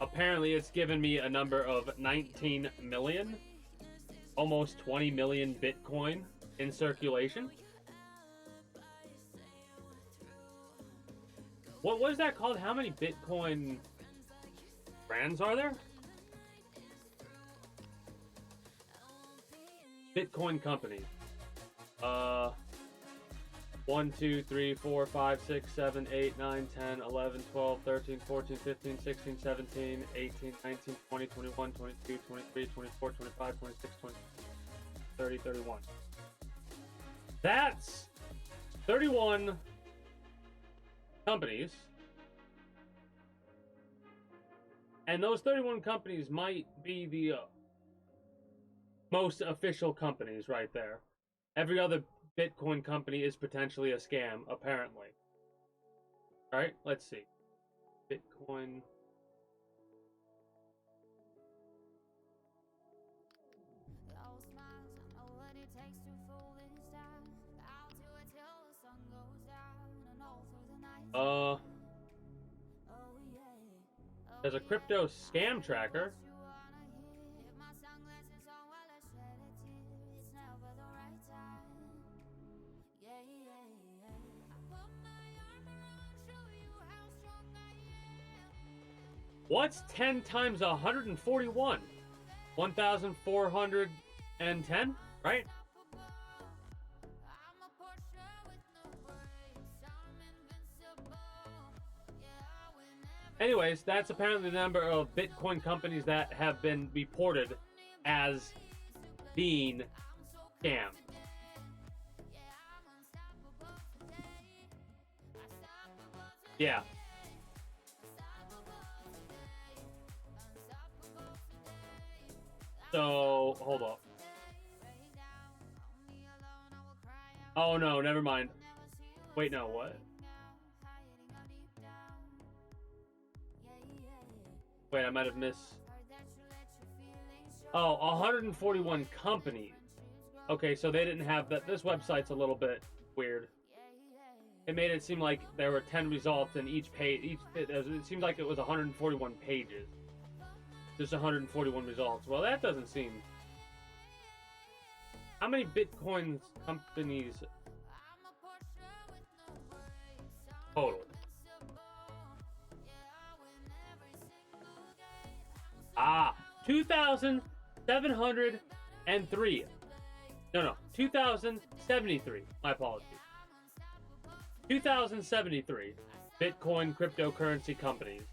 Apparently it's given me a number of 19 million, almost 20 million Bitcoin in circulation. What was that called? How many Bitcoin brands are there? Bitcoin companies. 1, 2, 3, 4, 5, 6, 7, 8, 9, 10, 11, 12, 13, 14, 15, 16, 17, 18, 19, 20, 21, 22, 23, 24, 25, 26, 27, 30, 31. That's 31 companies. And those 31 companies might be the most official companies right there. Every other Bitcoin company is potentially a scam, apparently. Alright, let's see. Bitcoin. There's a crypto scam tracker. What's 10 times 141? 1,410, right? Anyways, that's apparently the number of Bitcoin companies that have been reported as being scammed. Yeah. So, hold up. Oh no, never mind. Wait, no, what? Wait, I might have missed. Oh, 141 companies. Okay, so they didn't have that. This website's a little bit weird. It made it seem like there were 10 results in each page. It seemed like it was 141 pages. Just 141 results. Well, that doesn't seem... How many Bitcoin companies total? Ah, 2,703. No, 2,073. My apologies. 2,073 Bitcoin cryptocurrency companies.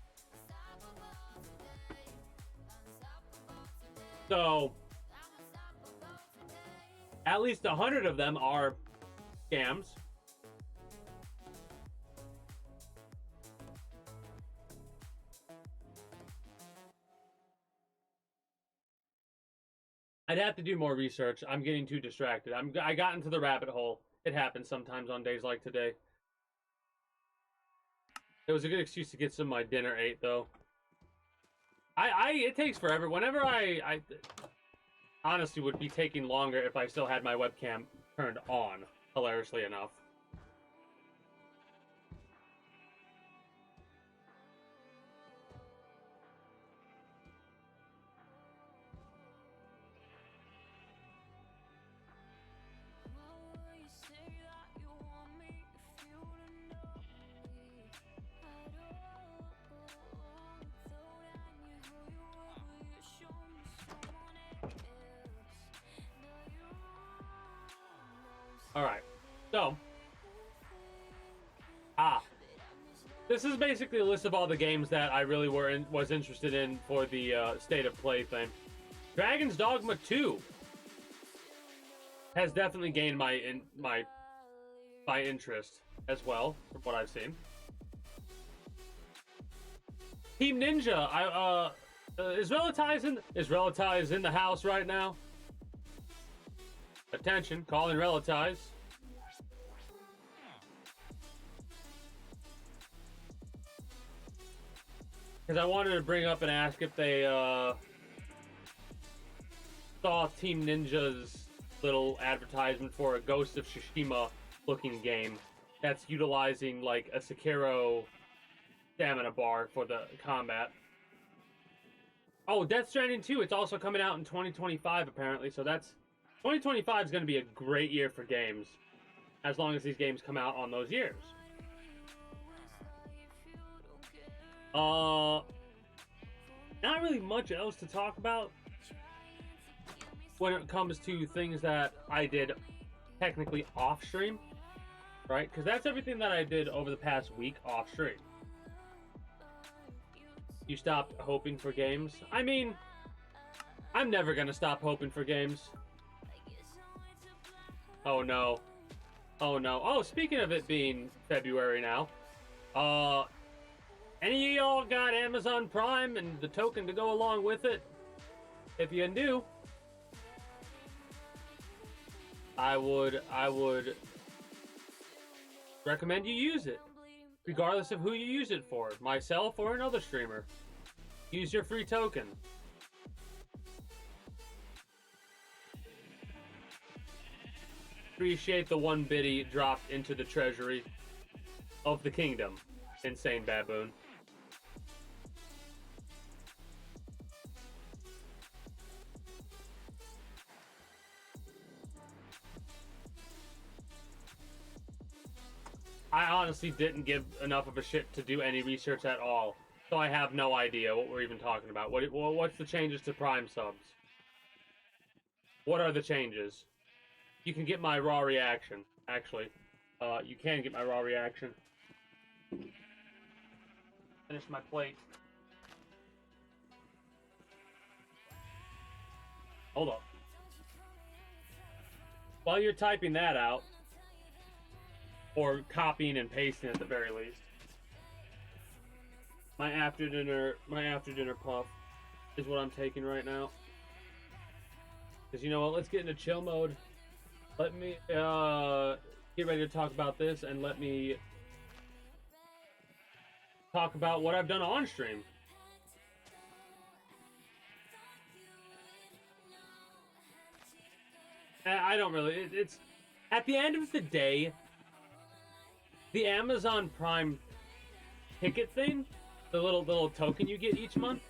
So, at least 100 of them are scams. I'd have to do more research. I'm getting too distracted. I got into the rabbit hole. It happens sometimes on days like today. It was a good excuse to get some of my dinner ate, though. It takes forever. Whenever I honestly would be taking longer if I still had my webcam turned on, hilariously enough. Alright, so, this is basically a list of all the games that I really was interested in for the State of Play thing. Dragon's Dogma 2 has definitely gained my interest as well, from what I've seen. Team Ninja, is Relatize in the house right now? Attention, calling Relatize. Because I wanted to bring up and ask if they saw Team Ninja's little advertisement for a Ghost of Tsushima looking game that's utilizing like a Sekiro stamina bar for the combat. Oh, Death Stranding 2, it's also coming out in 2025 apparently, so that's 2025 is going to be a great year for games, as long as these games come out on those years. Not really much else to talk about when it comes to things that I did technically off stream, right? Because that's everything that I did over the past week off stream. You stopped hoping for games. I mean, I'm never gonna stop hoping for games. Oh no. Oh no. Oh, speaking of it being February now, any of y'all got Amazon Prime and the token to go along with it? If you do, I would recommend you use it, regardless of who you use it for, myself or another streamer. Use your free token. Appreciate the 1 biddy dropped into the treasury of the kingdom. Insane baboon. I honestly didn't give enough of a shit to do any research at all, so I have no idea what we're even talking about. What's the changes to Prime subs? What are the changes? You can get my raw reaction, actually. You can get my raw reaction. Finish my plate. Hold on. While you're typing that out, or copying and pasting at the very least, my after dinner puff is what I'm taking right now. Because you know what? Let's get into chill mode. Let me get ready to talk about this, and let me talk about what I've done on stream. I don't really. It's at the end of the day, the Amazon Prime ticket thing, the little token you get each month,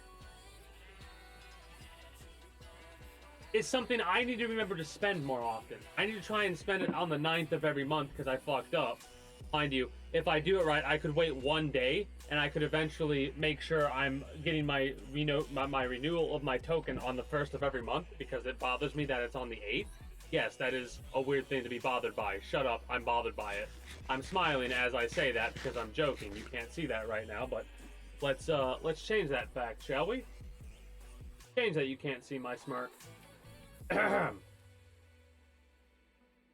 is something I need to remember to spend more often. I need to try and spend it on the 9th of every month because I fucked up. Mind you, if I do it right, I could wait 1 day and I could eventually make sure I'm getting my renewal of my token on the 1st of every month, because it bothers me that it's on the 8th. Yes, that is a weird thing to be bothered by. Shut up, I'm bothered by it. I'm smiling as I say that because I'm joking. You can't see that right now, but let's change that fact, shall we? Change that you can't see my smirk.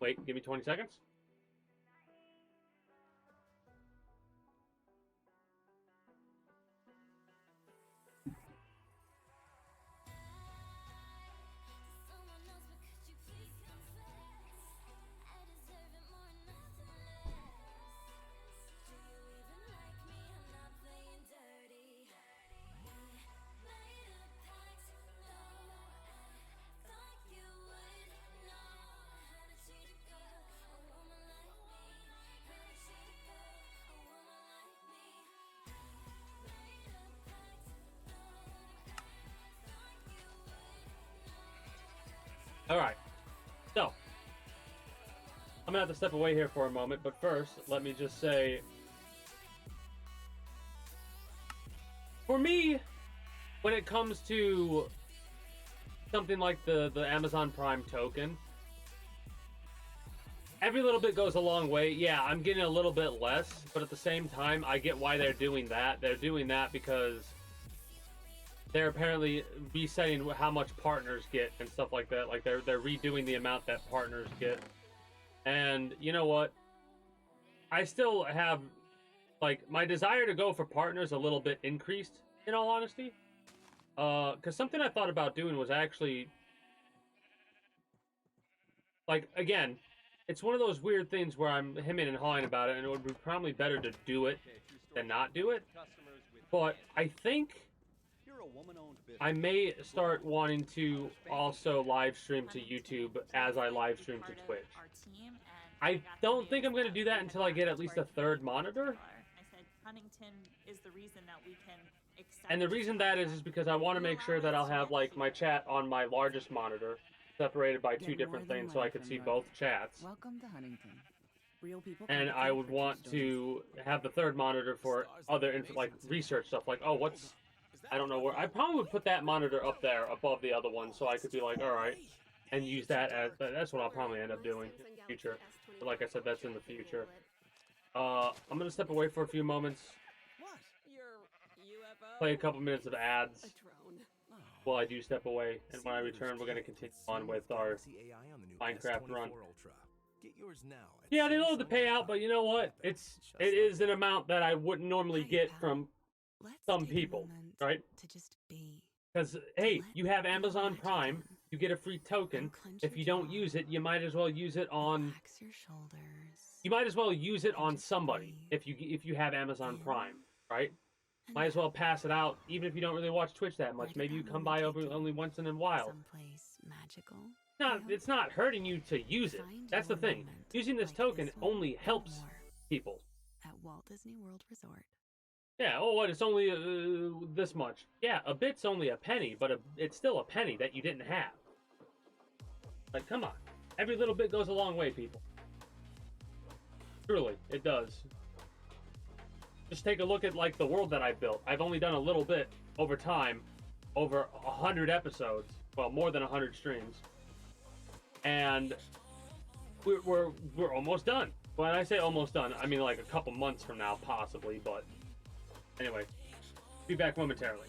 Wait, give me 20 seconds. Alright, so, I'm gonna have to step away here for a moment, but first, let me just say, for me, when it comes to something like the Amazon Prime token, every little bit goes a long way. Yeah, I'm getting a little bit less, but at the same time, I get why they're doing that. They're doing that because they're apparently resetting how much partners get and stuff like that. Like they're redoing the amount that partners get. And you know what? I still have, like, my desire to go for partners a little bit increased, in all honesty. Because something I thought about doing was actually, like, again, it's one of those weird things where I'm hemming and hawing about it, and it would be probably better to do it than not do it. But I think I may start wanting to also live stream to YouTube as I live stream to Twitch. I don't think I'm going to do that until I get at least a third monitor. And the reason that is because I want to make sure that I'll have, like, my chat on my largest monitor separated by two different things so I could see both chats. Welcome to Huntington. Real people. And I would want to have the third monitor for other, like, research stuff. Like, oh, I don't know where. I probably would put that monitor up there above the other one so I could be like, alright, and use that as, that's what I'll probably end up doing in the future. But like I said, that's in the future. I'm gonna step away for a few moments, play a couple minutes of ads while I do step away, and when I return, we're gonna continue on with our Minecraft run. Yeah, they load the payout, but you know what? It is an amount that I wouldn't normally get from some people, right? Because hey, you have Amazon Prime, you get a free token. If you don't use it, you might as well use it on. You might as well use it on somebody if you have Amazon Prime, right? Might as well pass it out, even if you don't really watch Twitch that much. Maybe you come by over only once in a while. It's not hurting you to use it. That's the thing. Using this token only helps people. At Walt Disney World Resort. Yeah, oh, what? It's only this much. Yeah, a bit's only a penny, but it's still a penny that you didn't have. Like, come on. Every little bit goes a long way, people. Truly, it does. Just take a look at, like, the world that I built. I've only done a little bit over time, over 100 episodes. Well, more than 100 streams. And we're almost done. When I say almost done, I mean like a couple months from now, possibly, but anyway, be back momentarily.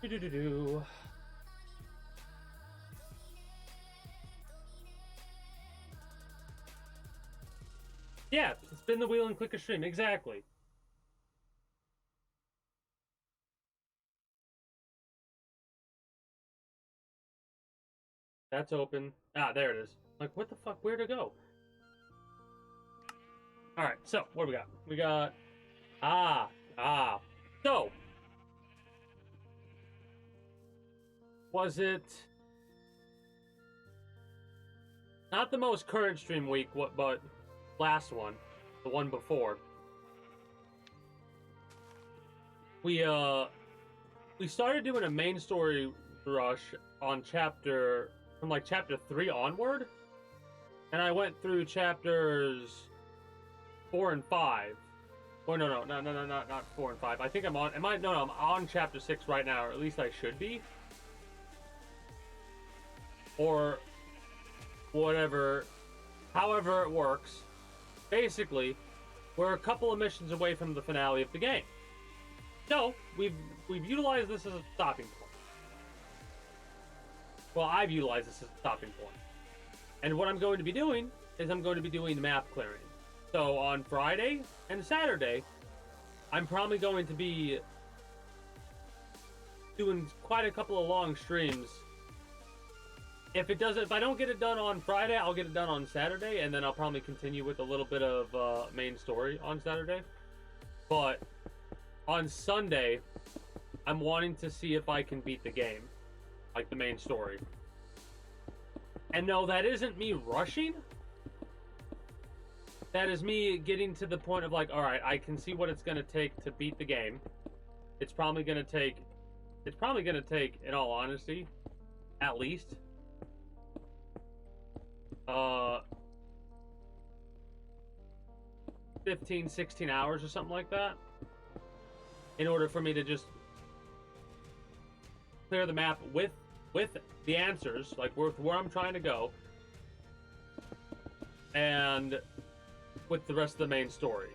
Do-do-do-do. Yeah, spin the wheel and click a stream. Exactly. That's open. Ah, there it is. Like, what the fuck? Where'd it go? Alright, so, what do we got? We got... So, was it... Not the most current stream week, but last one. The one before. We started doing a main story rush on from like chapter 3 onward. And I went through chapters 4 and 5. Or no, not 4 and 5. I think I'm on, no, I'm on chapter 6 right now, or at least I should be. Or whatever, however it works. Basically, we're a couple of missions away from the finale of the game. So, we've utilized this as a stopping point. Well, I've utilized this as a stopping point. And what I'm going to be doing is I'm going to be doing map clearing. So on Friday and Saturday, I'm probably going to be doing quite a couple of long streams. If I don't get it done on Friday, I'll get it done on Saturday, and then I'll probably continue with a little bit of main story on Saturday. But on Sunday, I'm wanting to see if I can beat the game, like the main story. And no, that isn't me rushing. That is me getting to the point of like, all right, I can see what it's going to take to beat the game. It's probably going to take, in all honesty, at least 15, 16 hours or something like that, in order for me to just clear the map with the answers, like where I'm trying to go, and with the rest of the main story.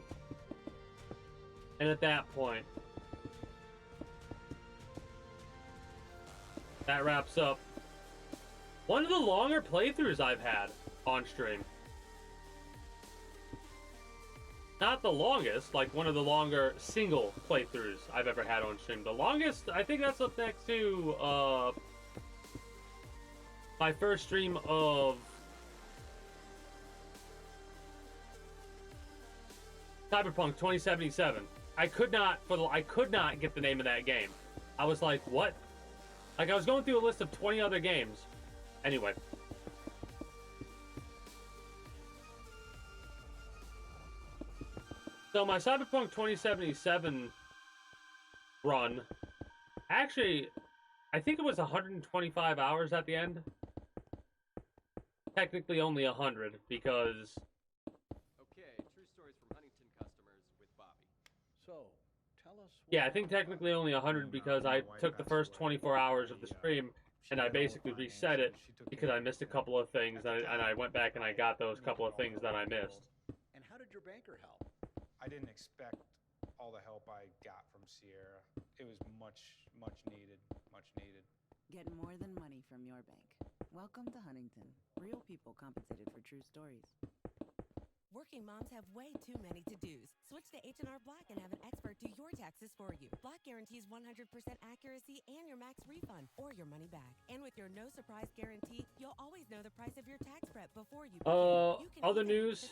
And at that point, that wraps up one of the longer playthroughs I've had on stream. Not the longest, like one of the longer single playthroughs I've ever had on stream. The longest, I think that's up next to my first stream of Cyberpunk 2077. I could not get the name of that game. I was like, what? Like, I was going through a list of 20 other games. Anyway. So my Cyberpunk 2077 run, actually, I think it was 125 hours at the end. Technically only 100, because... Okay, true stories from Huntington customers with Bobby. So, tell us... Yeah, I think technically only 100 because I took the first 24 hours of the stream and I basically reset it because I missed a couple of things, and I went back and I got those couple of things that I missed. And how did your banker help? I didn't expect all the help I got from Sierra. It was much needed, much needed. Get more than money from your bank. Welcome to Huntington. Real people compensated for true stories. Working moms have way too many to-dos. Switch to H&R Block and have an expert do your taxes for you. Block guarantees 100% accuracy and your max refund or your money back. And with your no surprise guarantee, you'll always know the price of your tax prep before you other news.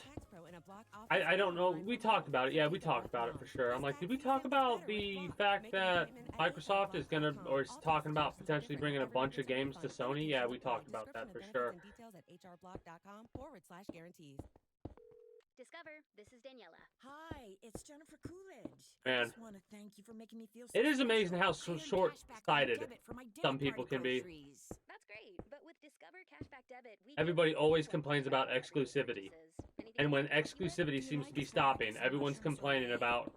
I don't know. We talked about it. Yeah, we talked about it for sure. I'm like, did we talk about the fact that Microsoft is gonna, or is talking about potentially bringing a bunch of games to Sony? Yeah, we talked about that for sure. Details at hrblock.com/guarantees. Discover, this is Daniela. Hi, it's Jennifer Coolidge. Man, I just want to thank you for making me feel so it is amazing how special. short-sighted some people can be. That's great, but with Discover Cashback Debit, Everybody always complains about exclusivity. And when exclusivity seems to be stopping, everyone's complaining about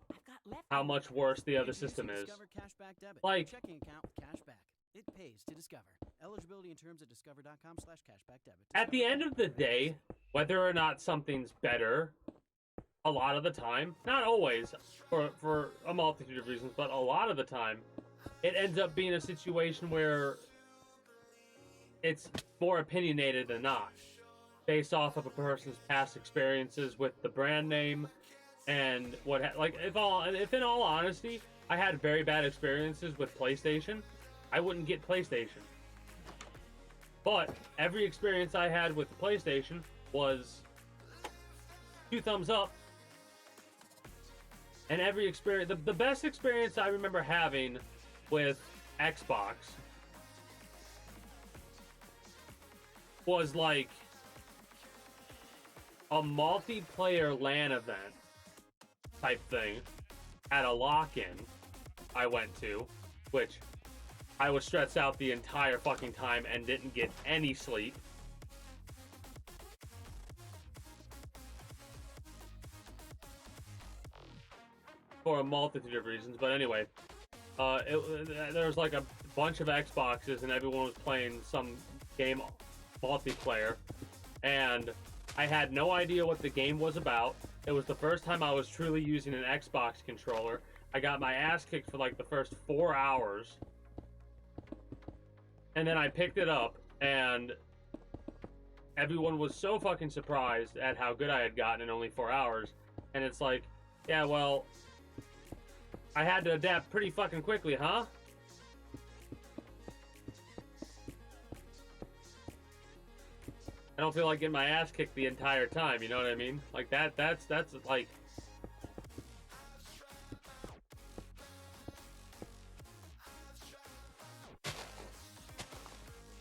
how much worse the other system is. Discover Cashback Debit. Like, Checking account with cashback. It pays to Discover. Eligibility and terms at discover.com/cashbackdebit. at the end of the day, whether or not something's better, a lot of the time, not always, for a multitude of reasons, but a lot of the time, it ends up being a situation where it's more opinionated than not, based off of a person's past experiences with the brand name and if in all honesty, I had very bad experiences with PlayStation, I wouldn't get PlayStation. But every experience I had with the PlayStation was 2 thumbs up. And every experience, the best experience I remember having with Xbox was like a multiplayer LAN event type thing at a lock-in I went to, which I was stressed out the entire fucking time and didn't get any sleep. For a multitude of reasons, but anyway, there was like a bunch of Xboxes and everyone was playing some game multiplayer, and I had no idea what the game was about. It was the first time I was truly using an Xbox controller. I got my ass kicked for like the first 4 hours, and then I picked it up, and everyone was so fucking surprised at how good I had gotten in only 4 hours, and it's like, yeah, well, I had to adapt pretty fucking quickly, huh? I don't feel like getting my ass kicked the entire time, you know what I mean? Like that's like...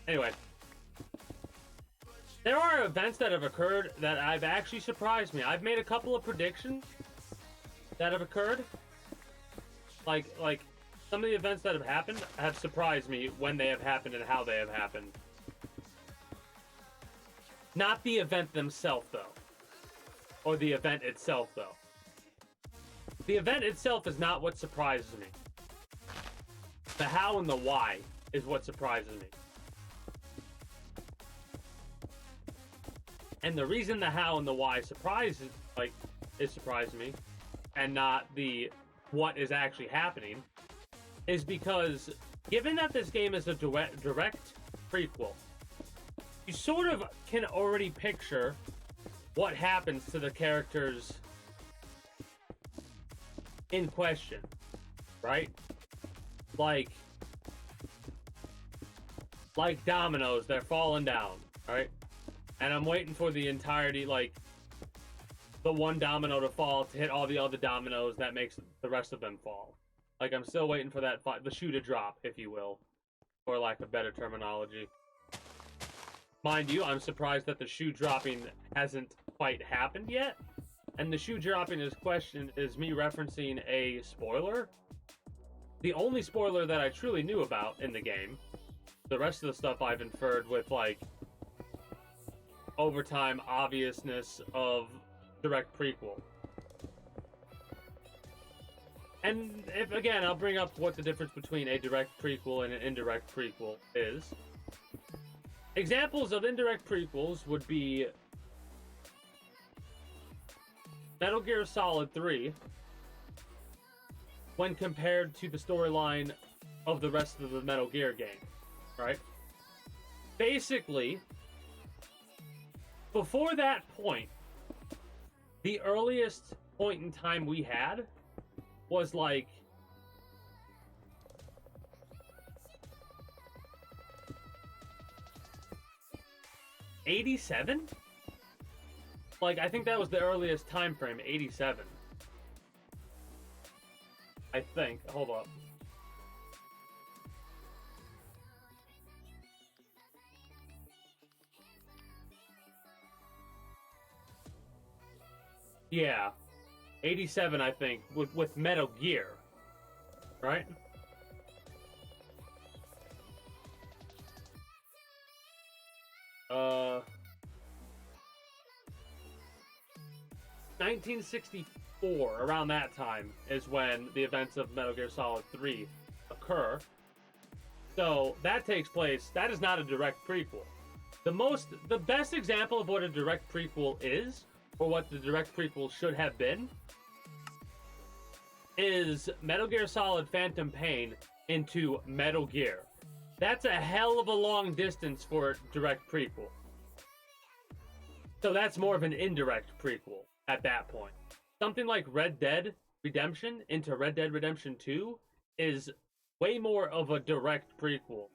Anyway. There are events that have occurred that have actually surprised me. I've made a couple of predictions that have occurred. Like some of the events that have happened have surprised me when they have happened and how they have happened. Not the event themselves, though. Or the event itself, though. The event itself is not what surprises me. The how and the why is what surprises me. And the reason the how and the why surprises me, and not the what is actually happening, is because given that this game is a direct prequel, you sort of can already picture what happens to the characters in question, right? Like dominoes, they're falling down, right? And I'm waiting for the entirety, like, the one domino to fall to hit all the other dominoes that makes the rest of them fall. Like, I'm still waiting for that, the shoe to drop, if you will, for lack of better terminology. Mind you, I'm surprised that the shoe dropping hasn't quite happened yet. And the shoe dropping is me referencing a spoiler. The only spoiler that I truly knew about in the game. The rest of the stuff I've inferred with, like, overtime obviousness of direct prequel. And if, again, I'll bring up what the difference between a direct prequel and an indirect prequel is. Examples of indirect prequels would be Metal Gear Solid 3 when compared to the storyline of the rest of the Metal Gear game, right? Basically, before that point, the earliest point in time we had was like '87? Like, I think that was the earliest time frame, 87. I think. Hold up. Yeah. 87, I think, with Metal Gear. Right? Uh... 1964, around that time, is when the events of Metal Gear Solid 3 occur. So, that takes place, that is not a direct prequel. The best example of what a direct prequel is, or what the direct prequel should have been, is Metal Gear Solid Phantom Pain into Metal Gear. That's a hell of a long distance for a direct prequel. So that's more of an indirect prequel at that point. Something like Red Dead Redemption into Red Dead Redemption 2 is way more of a direct prequel.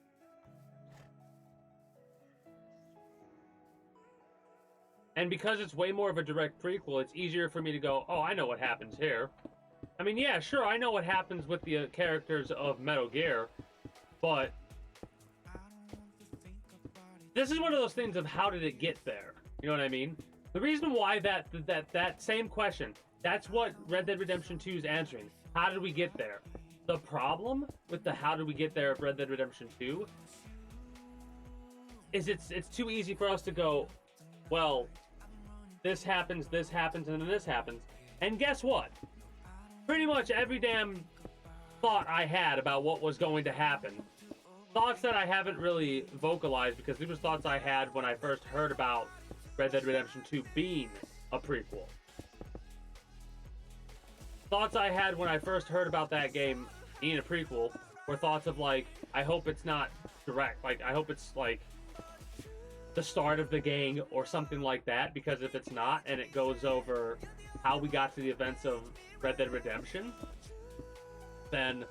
And because it's way more of a direct prequel, it's easier for me to go, oh, I know what happens here. I mean, yeah, sure, I know what happens with the characters of Metal Gear, but this is one of those things of how did it get there? You know what I mean? The reason why that same question, that's what Red Dead Redemption 2 is answering. How did we get there? The problem with the how did we get there of Red Dead Redemption 2 is it's too easy for us to go, well, this happens, and then this happens. And guess what? Pretty much every damn thought I had about what was going to happen, thoughts that I haven't really vocalized because these were thoughts I had when I first heard about Red Dead Redemption 2 being a prequel. Thoughts I had when I first heard about that game being a prequel were thoughts of like, I hope it's not direct. Like, I hope it's like the start of the game or something like that, because if it's not and it goes over how we got to the events of Red Dead Redemption, then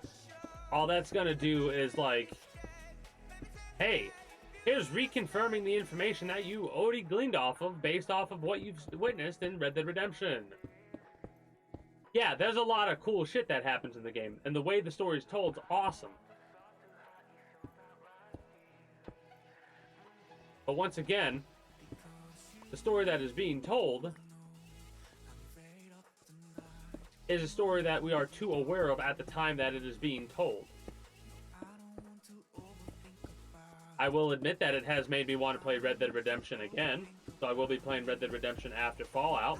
all that's gonna do is like, hey, here's reconfirming the information that you already gleaned off of based off of what you've witnessed in Red Dead Redemption. Yeah, there's a lot of cool shit that happens in the game, and the way the story's told is awesome. But once again, the story that is being told is a story that we are too aware of at the time that it is being told. I will admit that it has made me want to play Red Dead Redemption again, so I will be playing Red Dead Redemption after Fallout.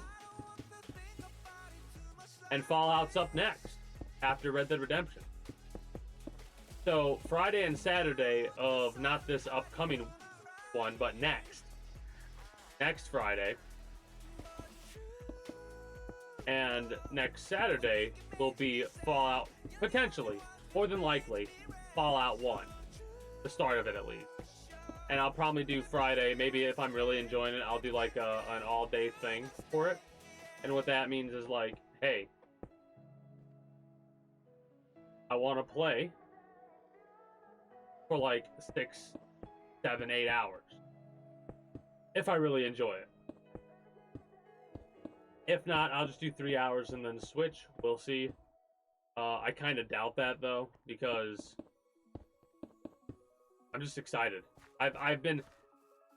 And Fallout's up next, after Red Dead Redemption. So, Friday and Saturday of not this upcoming one, but next Friday, and next Saturday will be Fallout, potentially, more than likely, Fallout 1, the start of it at least. And I'll probably do Friday, maybe if I'm really enjoying it, I'll do like an all-day thing for it. And what that means is like, hey, I want to play for like 6, 7, 8 hours. If I really enjoy it. If not, I'll just do 3 hours and then switch. We'll see. I kind of doubt that though, because I'm just excited. I've been...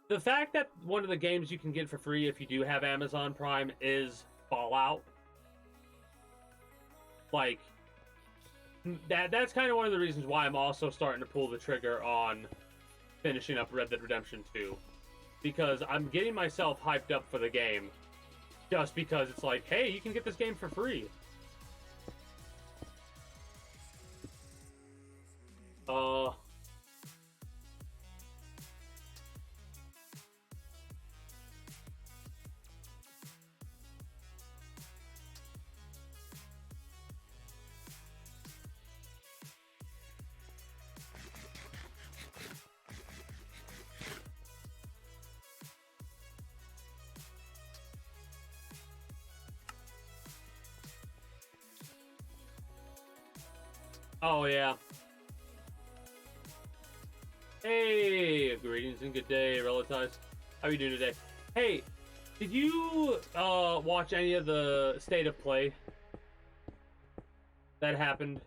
The fact that one of the games you can get for free if you do have Amazon Prime is Fallout. Like, that's kind of one of the reasons why I'm also starting to pull the trigger on finishing up Red Dead Redemption 2. Because I'm getting myself hyped up for the game just because it's like, hey, you can get this game for free. Oh, yeah. Hey, greetings and good day, relatives. How are you doing today? Hey, did you watch any of the State of Play that happened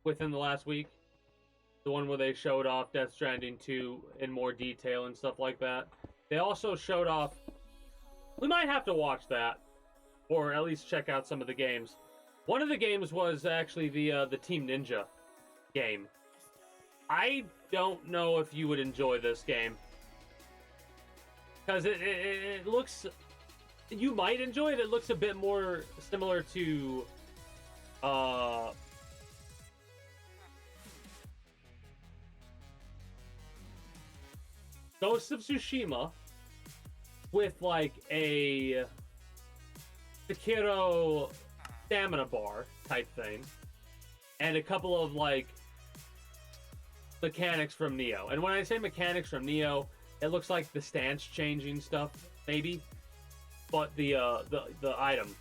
within the last week? The one where they showed off Death Stranding 2 in more detail and stuff like that. They also showed off... We might have to watch that, or at least check out some of the games. One of the games was actually the Team Ninja game. I don't know if you would enjoy this game. Because it looks... You might enjoy it. It looks a bit more similar to... Ghost of Tsushima with like a Sekiro stamina bar type thing and a couple of like mechanics from Neo. And when I say mechanics from Neo, it looks like the stance changing stuff, maybe. But the item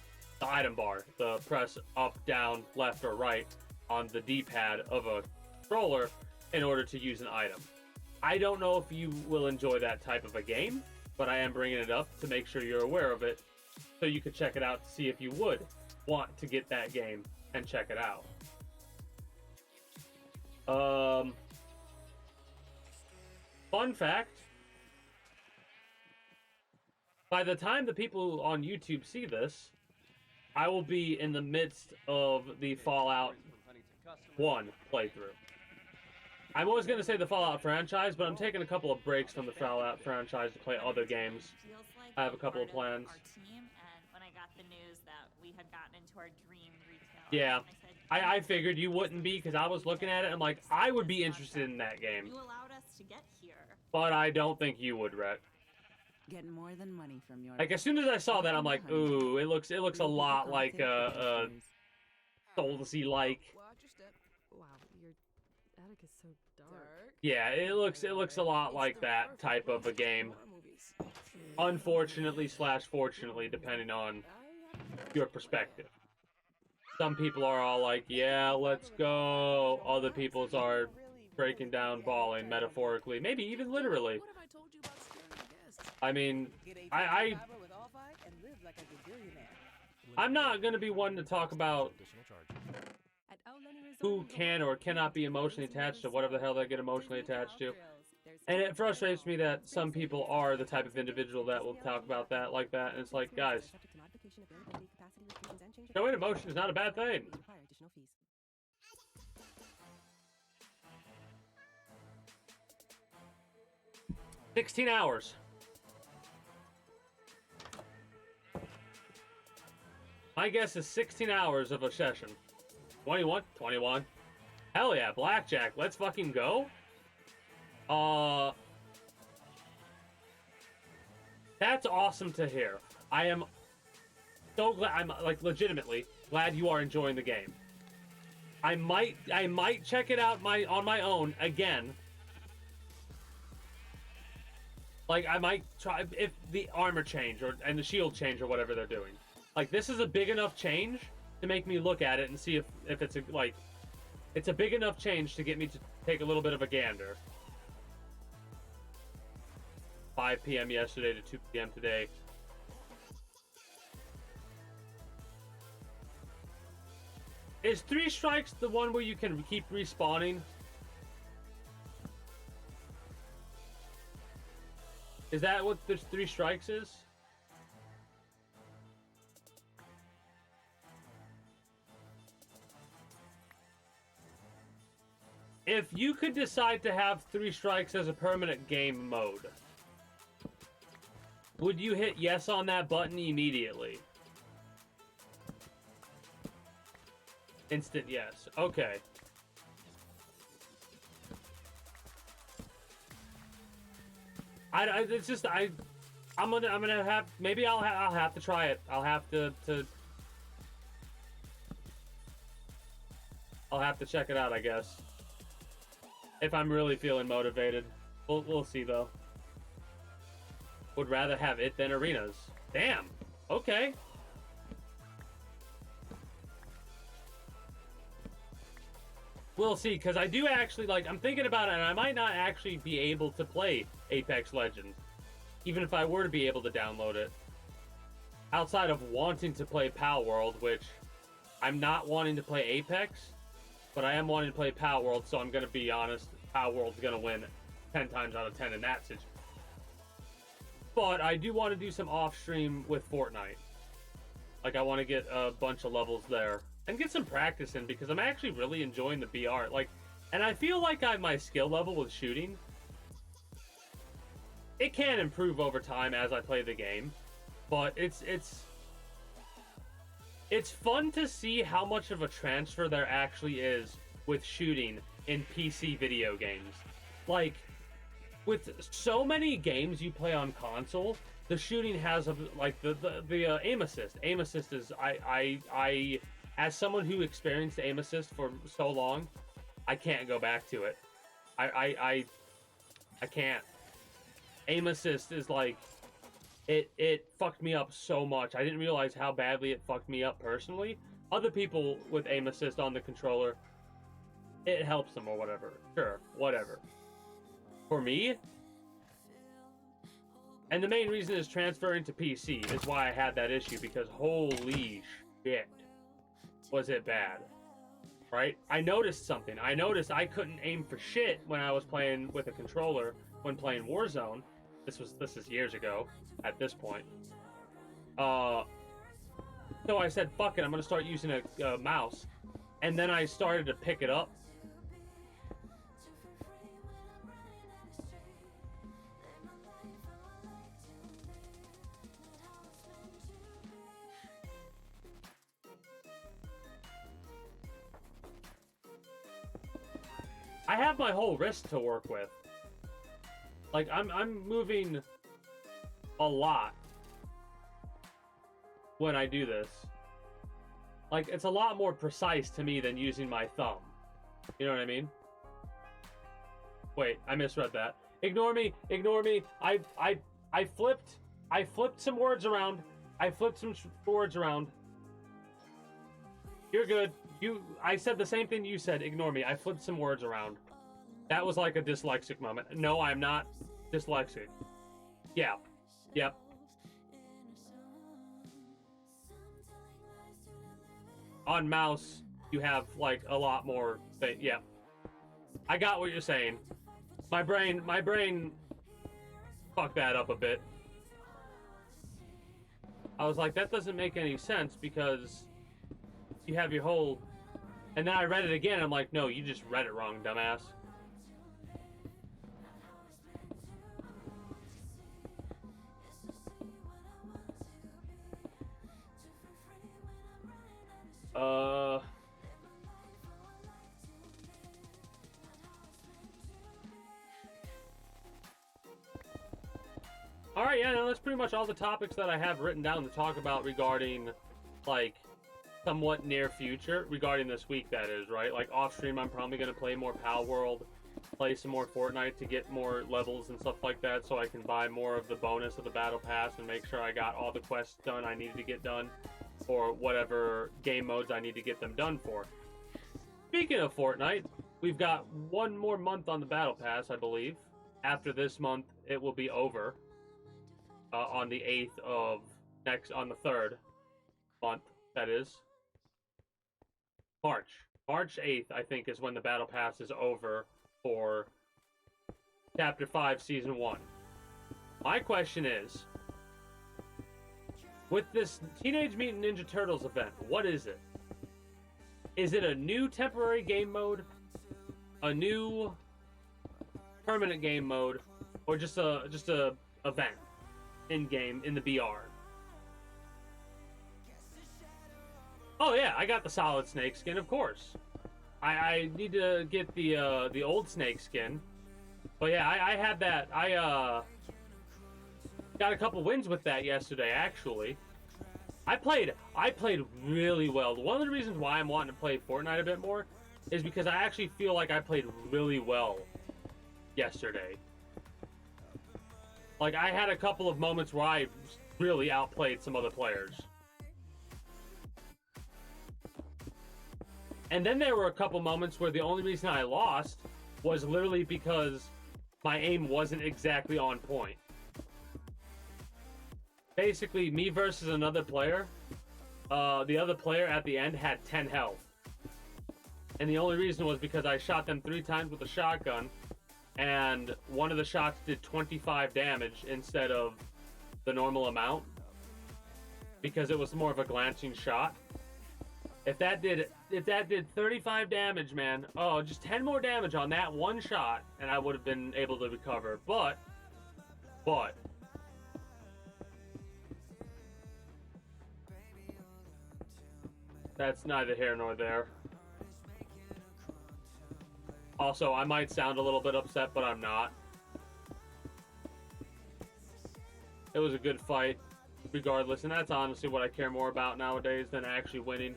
bar, the press up, down, left, or right on the D-pad of a controller in order to use an item. I don't know if you will enjoy that type of a game, but I am bringing it up to make sure you're aware of it, so you could check it out to see if you would want to get that game and check it out. Fun fact, by the time the people on YouTube see this, I will be in the midst of the Fallout 1 playthrough. I'm always going to say the Fallout franchise, but I'm taking a couple of breaks from the Fallout franchise to play other games. I have a couple of plans. Our team, and when I got the news that we had gotten into our dream retailer, Yeah, I said, I figured you wouldn't be, because I was looking at it, I'm like, I would be interested in that game. you allowed us to get here. But I don't think you would, Rhett. Get more than money from your Like, as soon as I saw that, I'm like, ooh, it looks a lot like Soulsy like. Watch your step. Wow, your attic is so dark. Yeah, it looks a lot like that type of a game. Unfortunately / fortunately, depending on your perspective. Some people are all like, yeah, let's go. Other people's are breaking down, bawling, metaphorically, maybe even literally. I mean, I'm not going to be one to talk about who can or cannot be emotionally attached to whatever the hell they get emotionally attached to. And it frustrates me that some people are the type of individual that will talk about that like that. And it's like, guys, showing emotion is not a bad thing. $16 hours. My guess is 16 hours of a session. 21? 21. Hell yeah, blackjack. Let's fucking go. That's awesome to hear. I am so glad. I'm like legitimately glad you are enjoying the game. I might check it out on my own again. Like I might try if the armor change and the shield change or whatever they're doing. Like this is a big enough change to make me look at it and see if it's it's a big enough change to get me to take a little bit of a gander. 5 p.m. yesterday to 2 p.m. today. Is 3 strikes the one where you can keep respawning? Is that what the 3 strikes is? If you could decide to have 3 strikes as a permanent game mode, would you hit yes on that button immediately? Instant yes. Okay. It's just I'm gonna have maybe I'll have to try it. I'll have to check it out, I guess. If I'm really feeling motivated. We'll see though. Would rather have it than arenas. Damn. Okay. We'll see, because I do actually, like, I'm thinking about it, and I might not actually be able to play Apex Legends, even if I were to be able to download it. Outside of wanting to play Pal World, which I'm not wanting to play Apex, but I am wanting to play Pal World, so I'm going to be honest, Pal World's going to win 10 times out of 10 in that situation. But I do want to do some off-stream with Fortnite. Like, I want to get a bunch of levels there. And get some practice in, because I'm actually really enjoying the BR. Like, and I feel like my skill level with shooting, it can improve over time as I play the game. But it's fun to see how much of a transfer there actually is with shooting in PC video games. Like, with so many games you play on console, the shooting has like the aim assist. Aim assist is I as someone who experienced aim assist for so long, I can't go back to it. I can't. Aim assist is like, it fucked me up so much. I didn't realize how badly it fucked me up personally. Other people with aim assist on the controller, it helps them or whatever. Sure, whatever. For me, and the main reason is transferring to PC is why I had that issue, because holy shit, was it bad. Right? I noticed something. I noticed I couldn't aim for shit when I was playing with a controller when playing Warzone. This is years ago at this point. So I said, fuck it, I'm gonna start using a mouse. And then I started to pick it up. I have my whole wrist to work with. Like, I'm moving a lot when I do this. Like, it's a lot more precise to me than using my thumb. You know what I mean? Wait, I misread that. Ignore me, ignore me. I flipped some words around. I flipped some words around. You're good. I said the same thing you said. Ignore me. I flipped some words around. That was like a dyslexic moment. No, I'm not dyslexic. Yeah. Yep. On mouse, you have like a lot more thing. Yeah. I got what you're saying. My brain fucked that up a bit. I was like, that doesn't make any sense because you have your whole... And then I read it again. I'm like, no, you just read it wrong, dumbass. Alright, yeah, no, that's pretty much all the topics that I have written down to talk about regarding, like, somewhat near future, regarding this week, that is, right? Like, off-stream, I'm probably going to play more Pal World, play some more Fortnite to get more levels and stuff like that, so I can buy more of the bonus of the Battle Pass and make sure I got all the quests done I needed to get done, or whatever game modes I need to get them done for. Speaking of Fortnite, we've got one more month on the Battle Pass, I believe. After this month, it will be over. On the 8th of on the 3rd month, that is. March 8th, I think, is when the Battle Pass is over for Chapter 5, Season 1. My question is, with this Teenage Mutant Ninja Turtles event, what is it? Is it a new temporary game mode, a new permanent game mode, or just a event in game in the BR? Oh yeah, I got the solid snake skin, of course. I need to get the old snake skin, but yeah, I had that. I got a couple wins with that yesterday, actually. I played really well. One of the reasons why I'm wanting to play Fortnite a bit more is because I actually feel like I played really well yesterday. Like, I had a couple of moments where I really outplayed some other players. And then there were a couple moments where the only reason I lost was literally because my aim wasn't exactly on point. Basically, me versus another player, the other player at the end had 10 health. And the only reason was because I shot them 3 times with a shotgun, and one of the shots did 25 damage instead of the normal amount, because it was more of a glancing shot. If that did 35 damage, man, oh, just 10 more damage on that one shot, and I would have been able to recover. But that's neither here nor there. Also, I might sound a little bit upset, but I'm not. It was a good fight, regardless, and that's honestly what I care more about nowadays than actually winning.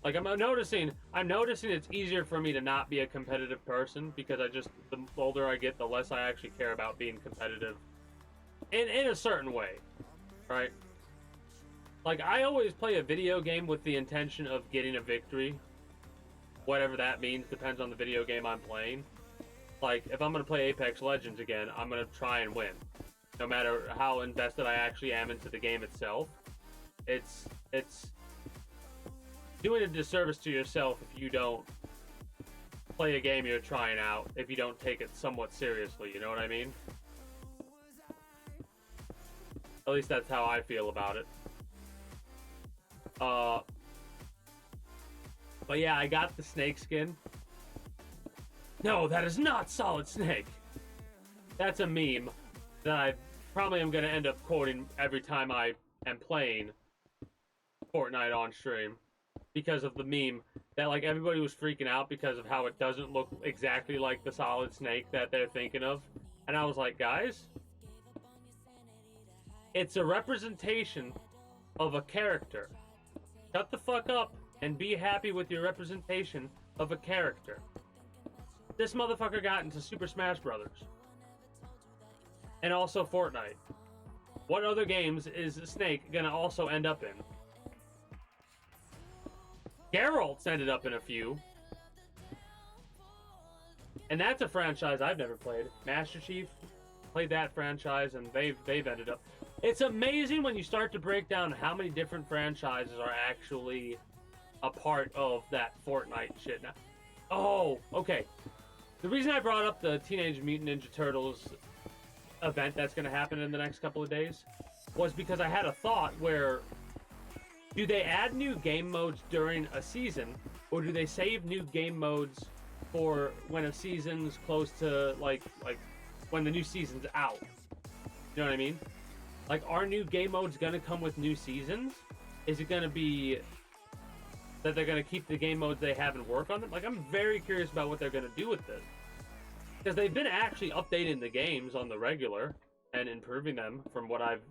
Like I'm noticing it's easier for me to not be a competitive person because the older I get, the less I actually care about being competitive in a certain way, right? Like I always play a video game with the intention of getting a victory, whatever that means, depends on the video game I'm playing. Like if I'm gonna play Apex Legends again, I'm gonna try and win, no matter how invested I actually am into the game itself. It's doing a disservice to yourself if you don't play a game you're trying out, if you don't take it somewhat seriously, you know what I mean? At least that's how I feel about it. But yeah, I got the snake skin. No, that is not Solid Snake. That's a meme that I probably am going to end up quoting every time I am playing Fortnite on stream. Because of the meme that like everybody was freaking out because of how it doesn't look exactly like the Solid Snake that they're thinking of. And I was like, guys, it's a representation of a character. Shut the fuck up and be happy with your representation of a character. This motherfucker got into Super Smash Brothers. And also Fortnite. What other games is Snake gonna also end up in? Geralt's ended up in a few. And that's a franchise I've never played. Master Chief played that franchise and they've ended up. It's amazing when you start to break down how many different franchises are actually a part of that Fortnite shit now. Oh, okay. The reason I brought up the Teenage Mutant Ninja Turtles event that's going to happen in the next couple of days was because I had a thought where do they add new game modes during a season, or do they save new game modes for when a season's close to like when the new season's out? You know what I mean? Like, are new game modes gonna come with new seasons? Is it gonna be that they're gonna keep the game modes they have and work on them? Like, I'm very curious about what they're gonna do with this, because they've been actually updating the games on the regular and improving them from what I've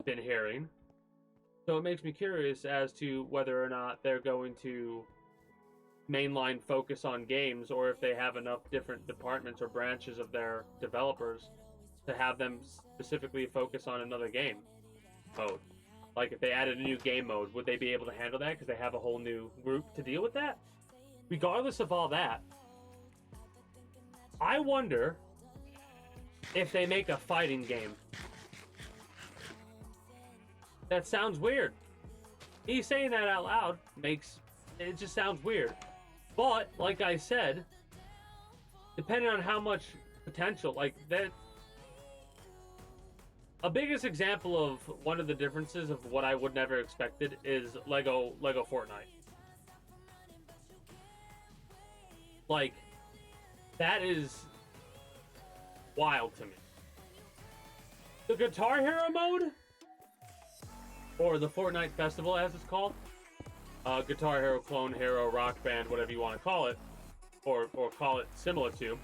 been hearing. So it makes me curious as to whether or not they're going to mainline focus on games, or if they have enough different departments or branches of their developers to have them specifically focus on another game mode. Like if they added a new game mode, would they be able to handle that because they have a whole new group to deal with that? Regardless of all that, I wonder if they make a fighting game. That sounds weird. Me saying that out loud it just sounds weird. But, like I said, depending on how much potential, like that, a biggest example of one of the differences of what I would never expected is Lego Fortnite. Like, that is wild to me. The Guitar Hero mode, or the Fortnite Festival as it's called, Guitar Hero, Clone Hero, Rock Band, whatever you want to call it, or call it similar to.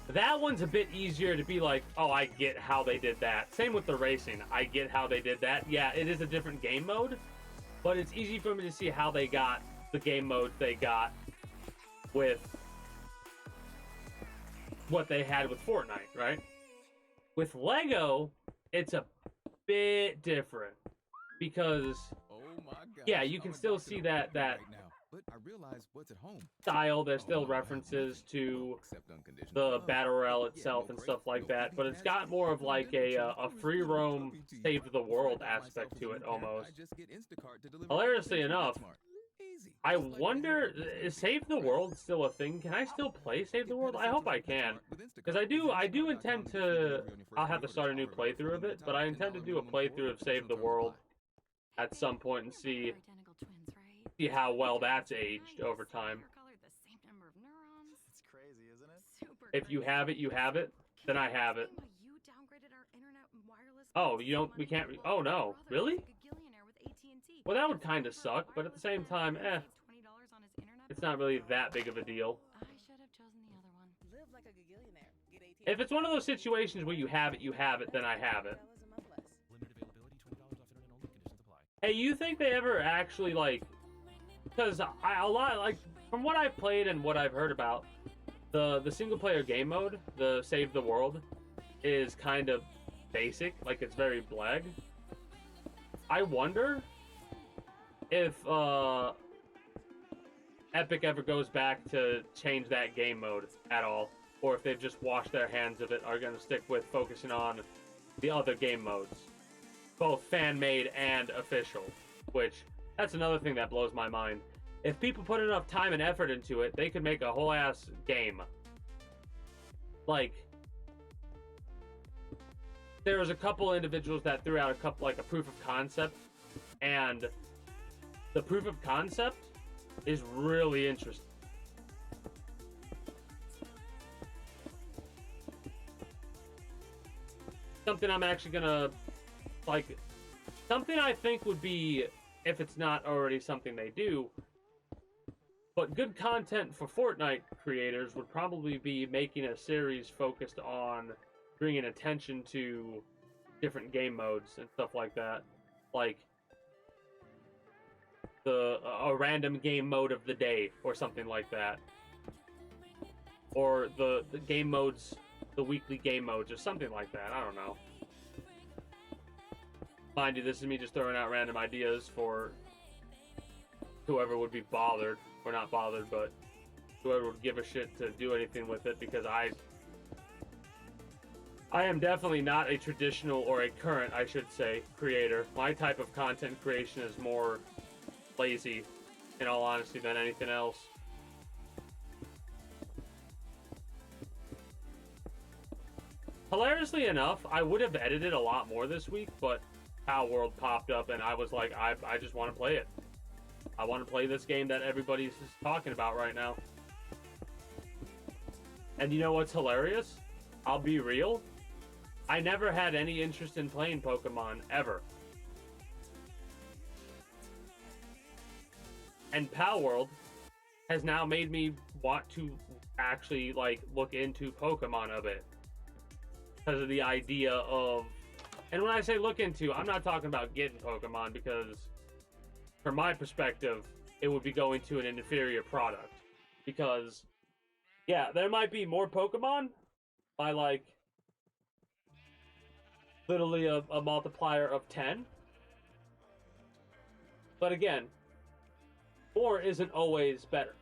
That one's a bit easier to be like, oh, I get how they did that. Same with the racing. I get how they did that. Yeah, it is a different game mode, but it's easy for me to see how they got the game modes they got with what they had with Fortnite, right? With Lego, it's a bit different because, yeah, you can still see that but I realize what's at home. Style. There's still references to the battle royale itself and stuff like that, but it's got more of like a free roam, save the world aspect to it almost. Hilariously enough, I wonder, is Save the World still a thing? Can I still play Save the World? I hope I can, because I do intend to. I'll have to start a new playthrough of it, but I intend to do a playthrough of Save the World at some point and see how well that's aged over time. It's crazy, isn't it? If you have it, you have it. Then I have it. Oh, you don't. We can't. Oh no, really? Well, that would kind of suck, but at the same time, it's not really that big of a deal. If it's one of those situations where you have it, then I have it. Hey, you think they ever actually, like, because a lot, like, from what I've played and what I've heard about, the single player game mode, the Save the World, is kind of basic, like it's very blag. I wonder if Epic ever goes back to change that game mode at all, or if they've just washed their hands of it, are going to stick with focusing on the other game modes, both fan-made and official, which, that's another thing that blows my mind. If people put enough time and effort into it, they could make a whole ass game. Like, there was a couple individuals that threw out a proof of concept, and the proof of concept is really interesting. Something I'm actually gonna, like, something I think would be, if it's not already something they do, but good content for Fortnite creators would probably be making a series focused on bringing attention to different game modes and stuff like that. Like, a random game mode of the day or something like that. Or the game modes, the weekly game modes or something like that. I don't know. Mind you, this is me just throwing out random ideas for whoever would be bothered, or not bothered, but whoever would give a shit to do anything with it, because I am definitely not a traditional, or a current, I should say, creator. My type of content creation is more lazy, in all honesty, than anything else. Hilariously enough, I would have edited a lot more this week, but Pal World popped up, and I was like, I just want to play it. I want to play this game that everybody's talking about right now. And you know what's hilarious? I'll be real. I never had any interest in playing Pokemon, ever. And Pal World has now made me want to actually, like, look into Pokemon a bit. Because of the idea of... And when I say look into, I'm not talking about getting Pokemon, because from my perspective, it would be going to an inferior product. Because, yeah, there might be more Pokemon by, like, literally a multiplier of 10. But again, more isn't always better.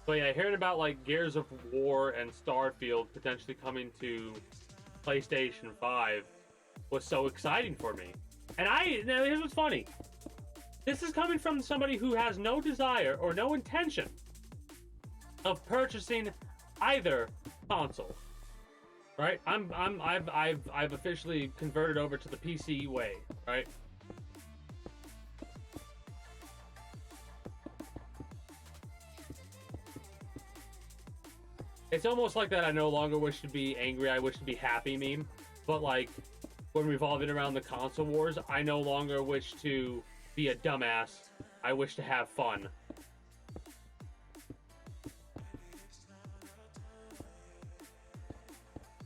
But yeah, hearing about like Gears of War and Starfield potentially coming to PlayStation 5 was so exciting for me. And now here's what's funny. This is coming from somebody who has no desire or no intention of purchasing either console. Right? I've officially converted over to the PC way, right? It's almost like that I no longer wish to be angry, I wish to be happy meme. But like, when revolving around the console wars, I no longer wish to be a dumbass. I wish to have fun.